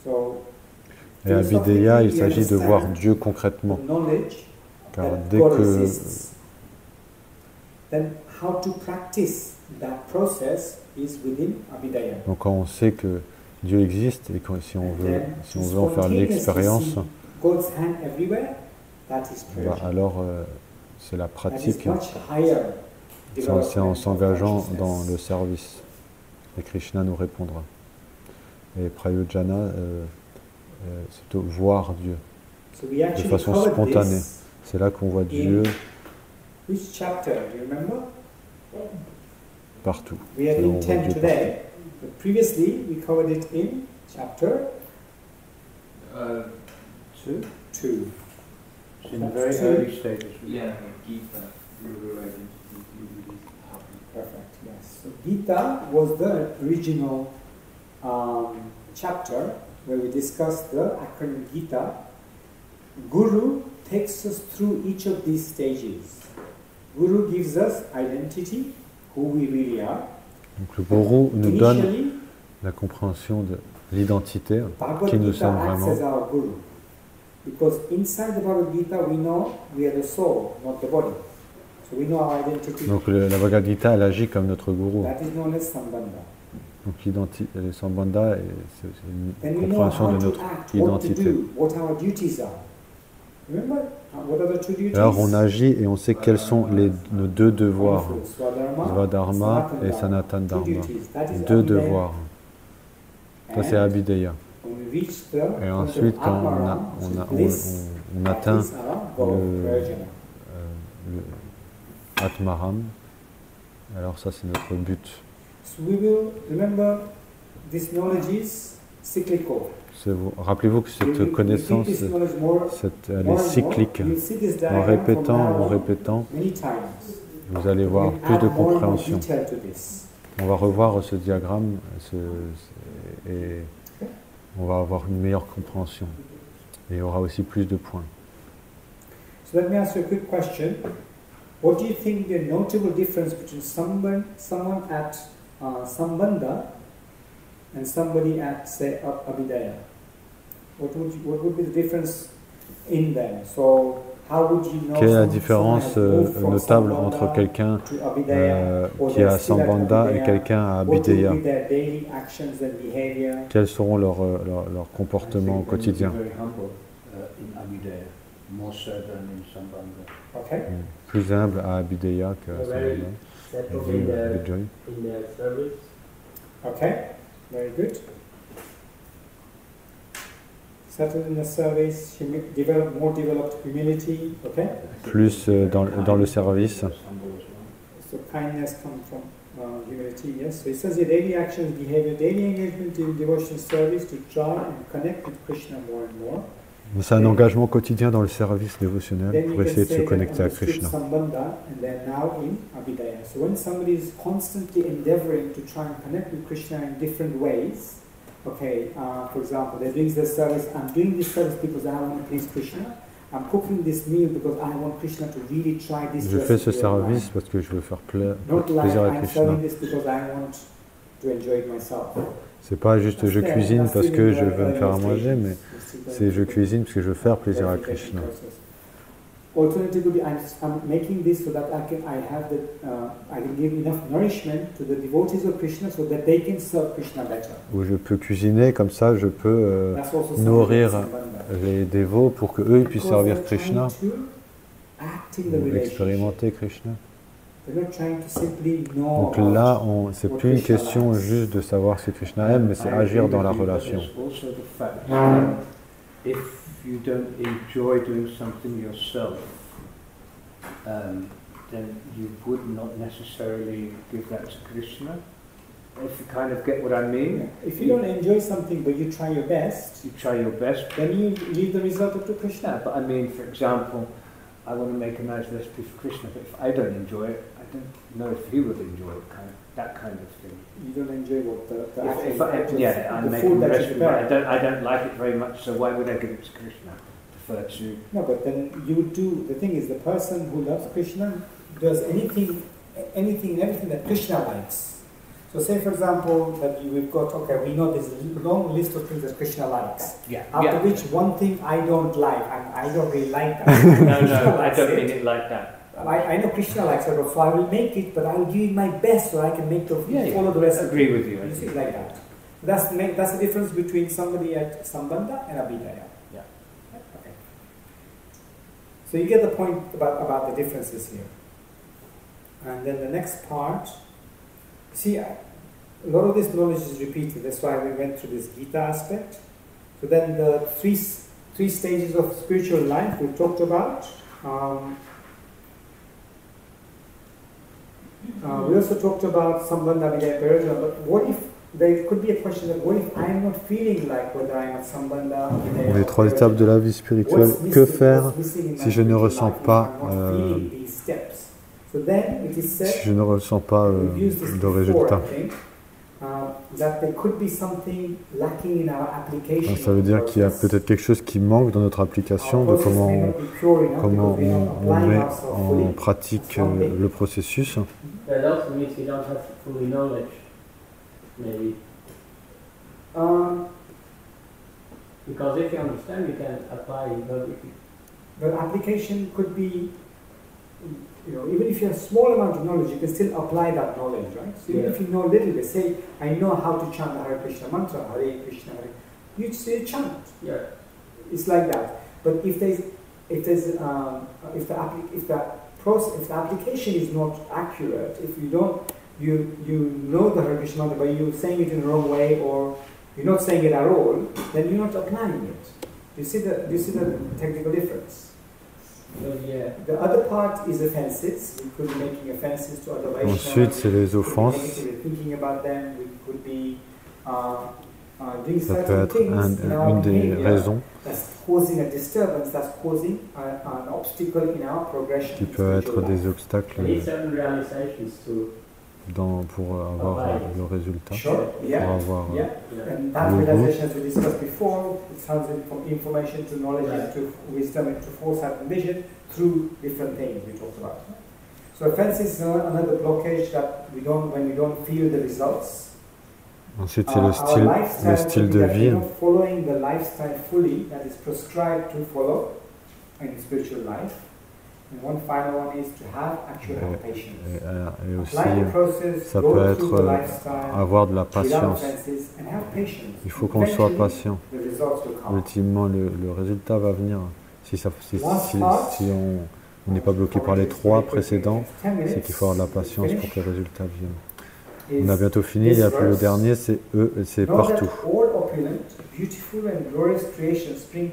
So, et Abhidaya, il s'agit de voir Dieu concrètement. Car dès que... Donc quand on sait que Dieu existe et que si on veut en faire l'expérience, alors c'est la pratique. C'est en s'engageant dans le service. Et Krishna nous répondra. Et Prayojana, c'est plutôt voir Dieu de façon spontanée. C'est là qu'on voit Dieu partout. We are in 10 today, but previously we covered it in chapter 2. In the very early stages. Yeah, Gita. Perfect, yes. So Gita was the original chapter where we discussed the acronym Gita. Guru takes us through each of these stages. Guru gives us identity, who we really are. Donc le Guru nous donne la compréhension de l'identité, qui nous sommes vraiment. Because inside the Bhagavad Gita we know we are the soul, not the body. So we know our identity. Donc la Bhagavad Gita, elle agit comme notre Guru. That is known as Sambandha. Donc le Sambandha, c'est une compréhension de notre identité. Alors on agit et on sait quels sont nos 2 devoirs, Svadharma et Sanatan Dharma. 2 devoirs. Ça c'est Abhidaya. Et ensuite quand on atteint le Atmaram, alors ça c'est notre but. So we will remember this knowledge is cyclical. Rappelez-vous que cette connaissance, elle est cyclique. En répétant, vous allez voir plus de compréhension. On va revoir ce diagramme et on va avoir une meilleure compréhension. Et il y aura aussi plus de points. So let me ask you a quick question. What do you think the notable difference between someone at Sambandha and somebody at, say, Abhidaya? What would be the difference in them? So, how would you know? Quelle est la différence notable entre quelqu'un qui est à Sambandha et quelqu'un à Abhidaya? Quels seront leurs comportements quotidiens? Okay. Plus humble à Abhidaya qu'à Sambandha. Okay, very good. Settled in the service, more developed humility, okay? Plus dans le service. So kindness comes from humility, yes. So it says your daily actions, behavior, daily engagement in devotional service to try and connect with Krishna more and more. C'est un engagement quotidien dans le service dévotionnel pour essayer de se connecter à Krishna. So when somebody is constantly endeavoring to try and connect with Krishna in different ways, okay, for example, they're doing this service, I'm doing this service because I want to please Krishna. I'm cooking this meal because I want Krishna to really try this. Je fais ce service parce que je veux faire plaisir à Krishna. C'est pas juste je cuisine parce que je veux me faire à manger, mais c'est je cuisine parce que je veux faire plaisir à Krishna. Alternatively, I'm making this so that I can give enough nourishment to the devotees of Krishna so that they can serve Krishna better. Ou je peux cuisiner comme ça, je peux nourrir les dévots pour que eux puissent servir Krishna ou expérimenter Krishna. Donc là, c'est plus une question juste de savoir ce que Krishna aime, mais c'est agir dans la relation. If you don't enjoy doing something yourself, then you would not necessarily give that to Krishna. If you kind of get what I mean. If you don't enjoy something but you try your best, then you leave the result up to Krishna. Yeah, but I mean, for example, I want to make a nice recipe for Krishna, but if I don't enjoy it, I don't know if he would enjoy it, that kind of thing. You don't enjoy what the I'm making a recipe, but I don't like it very much, so why would I give it to Krishna? Prefer to... No, but then you would do, the thing is, the person who loves Krishna does anything that Krishna likes. So say, for example, that we've got, okay, we know there's a long list of things that Krishna likes. After which one thing I don't like, and I don't really like that. No, I don't mean it like that. I know Krishna likes it, so I will make it, but I will give it my best so I can make follow the recipe. I agree with you. You see, like that. That's the difference between somebody at Sambandha and Abhidaya. Yeah. Okay. So you get the point about the differences here. And then the next part, see, a lot of this knowledge is repeated. That's why we went through this Gita aspect. So then the three stages of spiritual life we talked about. We also talked about Sambandha Vidya Parajana, but what if there could be a question that what if I am not feeling like whether I am at Sambandha Vidya? Les trois étapes de la vie spirituelle. Que faire si je ne ressens pas de résultat? Ça veut dire qu'il y a peut-être quelque chose qui manque dans notre application, de comment on met en pratique le processus. Because if you understand, you can apply it. But application could be, even if you have a small amount of knowledge, you can still apply that knowledge, right? So even if you know a little bit, say, I know how to chant the Hare Krishna mantra, Hare Krishna, you still chant. Yeah. It's like that. But if the application is not accurate, if you don't, you know the Hare Krishna mantra, but you're saying it in the wrong way, or you're not saying it at all, then you're not applying it. Do you see the technical difference? The other part is offenses. We could be making offenses to other Vaishnavas. Ensuite, c'est les offenses. Thinking about them. We could be doing Ça peut certain être things in our une des raisons that's causing a disturbance, that's causing an obstacle in our progression. qui peut être des obstacles pour avoir le résultat, pour avoir And that realization, as we discussed before, it turns from information to knowledge to wisdom to foresight and vision through different things we talked about. So offense is another blockage that when we don't feel the results. Ensuite, c'est le style de vie. Following the lifestyle fully that is prescribed to follow in spiritual life. And one final one is to have actual patience. Et aussi, ça peut être avoir de la patience. Il faut qu'on soit patient. Ultimement, le résultat va venir. Si on n'est pas bloqué par les trois précédents, c'est qu'il faut avoir de la patience pour que le résultat vienne. On a bientôt fini, il n'y a plus le dernier, c'est partout.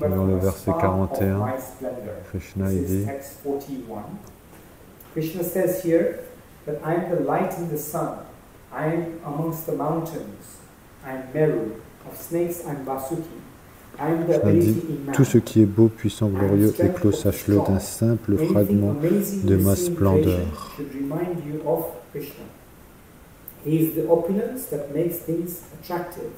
Dans le verset 41, Krishna dit Krishna says here that I am the light in the sun, I am amongst the mountains, I am Meru, of snakes I am Vasuki. Krishna dit, tout ce qui est beau, puissant, glorieux, éclos, sache-le d'un simple fragment de ma splendeur. He is the opulence that makes things attractive.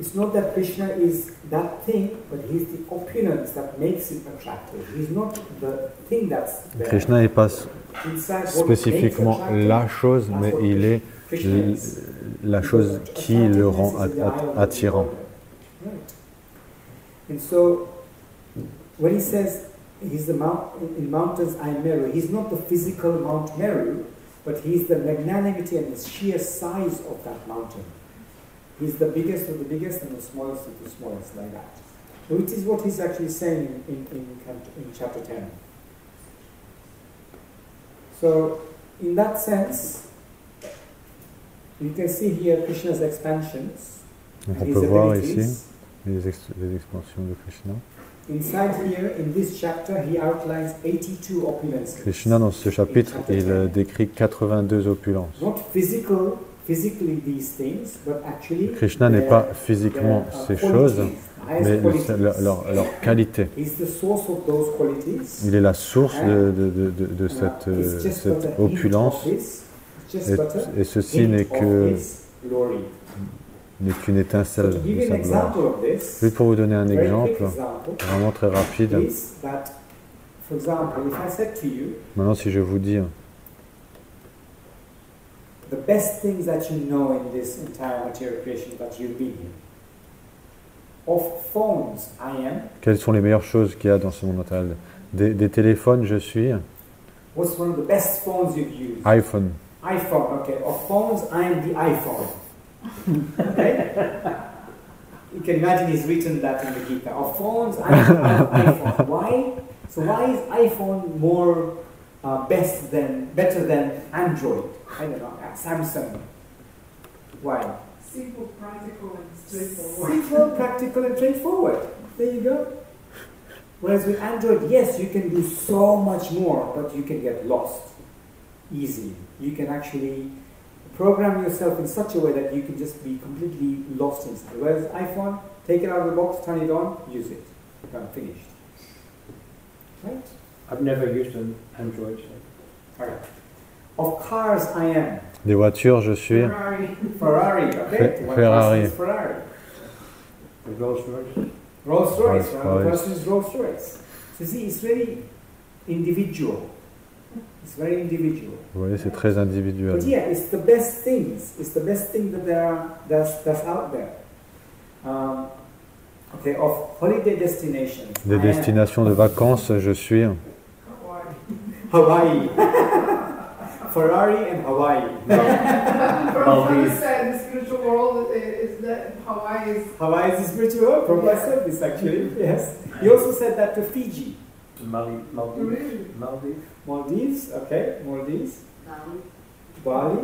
It's not that Krishna is that thing, but he's the opulence that makes it attractive. He's not the thing that's there. Krishna n'est pas Inside, what spécifiquement makes attractive, la chose, that's mais what il est Krishna is. la chose qui le rend attirant. Right. And so, when he says he's the in mountains I am Meru, he's not the physical Mount Meru, but he's the magnanimity and the sheer size of that mountain. He's the biggest of the biggest and the smallest of the smallest, like that. So it is what he's actually saying in chapter 10. So, in that sense, you can see here Krishna's expansions. Donc on peut voir ici les expansions de Krishna. Inside here, in this chapter, he outlines 82 opulences. Krishna, dans ce chapitre, il décrit 82 opulences. Not physically these things, but actually Krishna n'est pas physiquement ces choses, mais leur qualité. Il est la source de cette opulence, et ceci n'est qu'une étincelle de sa gloire. Juste pour vous donner un exemple, vraiment très rapide. Maintenant, si je vous dis the best things that you know in this entire material creation that you've been here. Of phones, I am. Quelles sont les meilleures choses qu'il y a dans ce monde matériel? Des téléphones, je suis. What's one of the best phones you've used? iPhone. iPhone, okay. Of phones, I am the iPhone. Okay? You can imagine he's written that in the Gita. Of phones, I am the iPhone. Why? So why is iPhone more better than Android? I don't know, Samsung. Why? Simple, practical, and straightforward. Simple, practical, and straightforward. There you go. Whereas with Android, yes, you can do so much more, but you can get lost easily. You can actually program yourself in such a way that you can just be completely lost inside. Whereas iPhone, take it out of the box, turn it on, use it. Done, finished. Right? I've never used an Android. So. Right. Of cars, I am. Des voitures, je suis. Ferrari, okay. Ferrari. Ferrari. Rolls-Royce. Rolls-Royce, one person is Rolls-Royce. So see, it's very individual. It's very individual. Vous voyez, c'est très individuel. But yeah, it's the best things. It's the best thing that's out there. Okay, of holiday destinations. Des destinations de vacances, je suis. Hawaii. Ferrari and Hawaii. Prabhu said the spiritual world is that Hawaii is... Hawaii is the spiritual world. Prabhu said this actually, yes. He also said that to Fiji. Maldives, okay, Maldives. Bali.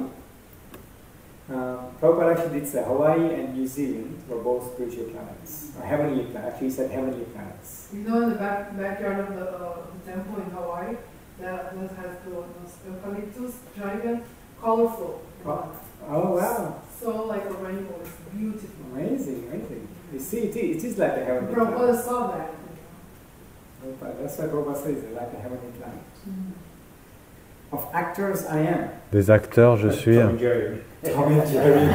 Prabhupada actually did say Hawaii and New Zealand were both spiritual planets. Or heavenly planets. Actually he said heavenly planets. You know, in the backyard of the temple in Hawaii, that has the eucalyptus, giant, colorful. Oh wow. So like a rainbow, it's beautiful. Amazing, amazing. You see, it is like a heavenly planet. Prabhupada saw that. That's why Prabhupada says it's like a heavenly planet. Of actors, I am. Des acteurs, je suis. Tom and Jerry.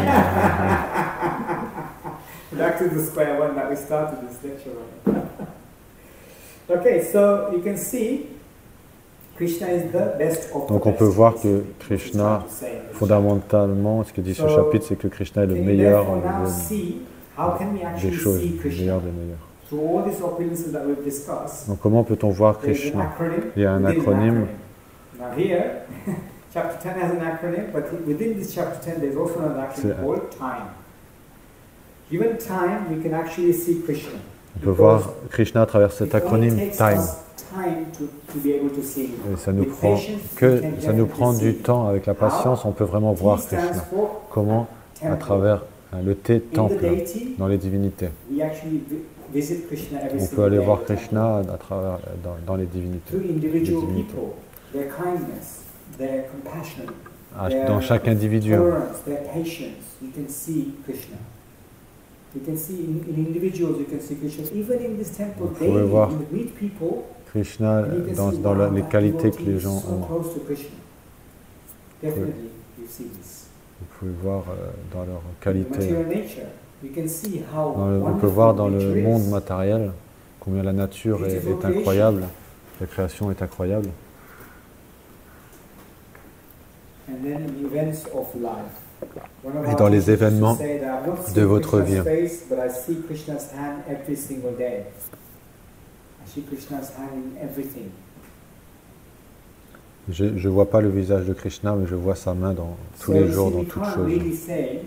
Back to the square one that we started this lecture on. Okay, so you can see Krishna is the best of Donc on peut voir que Krishna, fondamentalement, ce que dit ce chapitre, c'est que Krishna est le meilleur des choses, le meilleur des meilleurs. Donc comment peut-on voir Krishna? Il y a un acronyme. Now here, chapter 10 has an acronym, but within this chapter 10 there's also an acronym called time. Given time, we can actually see Krishna. On peut voir Krishna à travers cet acronyme time. Et ça nous prend du temps. Avec la patience, on peut vraiment voir Krishna. Comment? À travers le T, temple, dans les divinités. On peut aller voir Krishna à travers, dans les divinités. Dans chaque individu. Vous pouvez voir Krishna dans les qualités que les gens ont. Vous pouvez voir dans leurs qualités we can see how On peut voir dans le wonderful monde nature is. matériel combien la nature est incroyable, la création est incroyable. And then in events of life. One of Et our dans les teachers used to événements say that I've not de seen votre Krishna's vie. face, but I see Krishna's hand every single day. I see Krishna's hand in everything. Je ne vois pas le visage de Krishna, mais je vois sa main dans tous So les you jours, see, dans we toutes can't choses. really say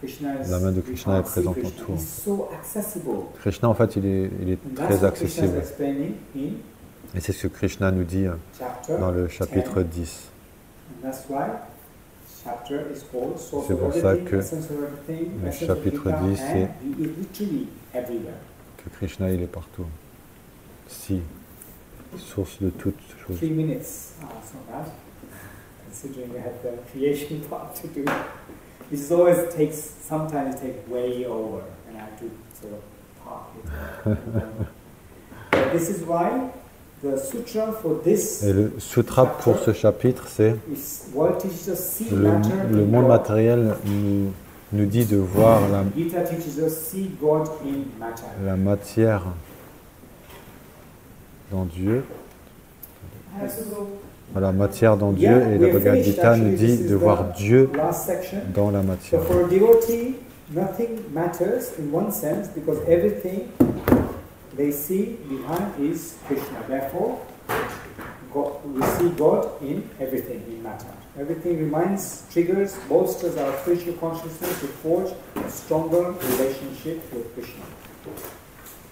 Krishna is, La main de we Krishna can't est see présente en Krishna. tout. He's so accessible. Krishna, en fait, il est And that's très what Krishna is accessible. explaining in Et c'est ce que Krishna nous dit chapter dans le chapitre 10. 10. And that's why chapter is called Source C'est of pour ça Everything, que Essence of Everything, le Essence of chapitre Gita, 10, and he is literally everywhere. Que Krishna, il est partout. Si, source de toutes choses. 3 minutes. It's not bad. Considering we have the creation part to do. This always sometimes it takes way over, and I have to sort of park it. But this is why the sutra for this Et le sutra pour ce chapitre, c'est is world teaches us see le matter in monde God. matériel nous dit de voir Gita teaches us see God in matter. la matière dans Dieu. I have to go. La matière dans Dieu, et le Bhagavad Gita nous dit de voir Dieu Last section. dans la So matière. for a devotee, nothing matters in one sense because everything they see behind is Krishna. Therefore, we see God in everything, in matter. Everything reminds, triggers, bolsters our spiritual consciousness to forge a stronger relationship with Krishna.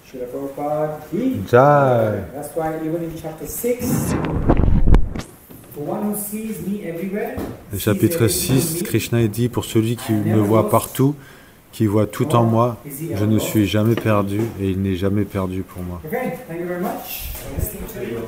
Srila Prabhupada, Jai. that's why even in chapter 6, the one who sees me everywhere, Le chapitre 6, Krishna est dit, pour celui qui me voit partout, qui voit tout en moi, je ne suis jamais perdu et il n'est jamais perdu pour moi. Okay, thank you very much. Listening to you.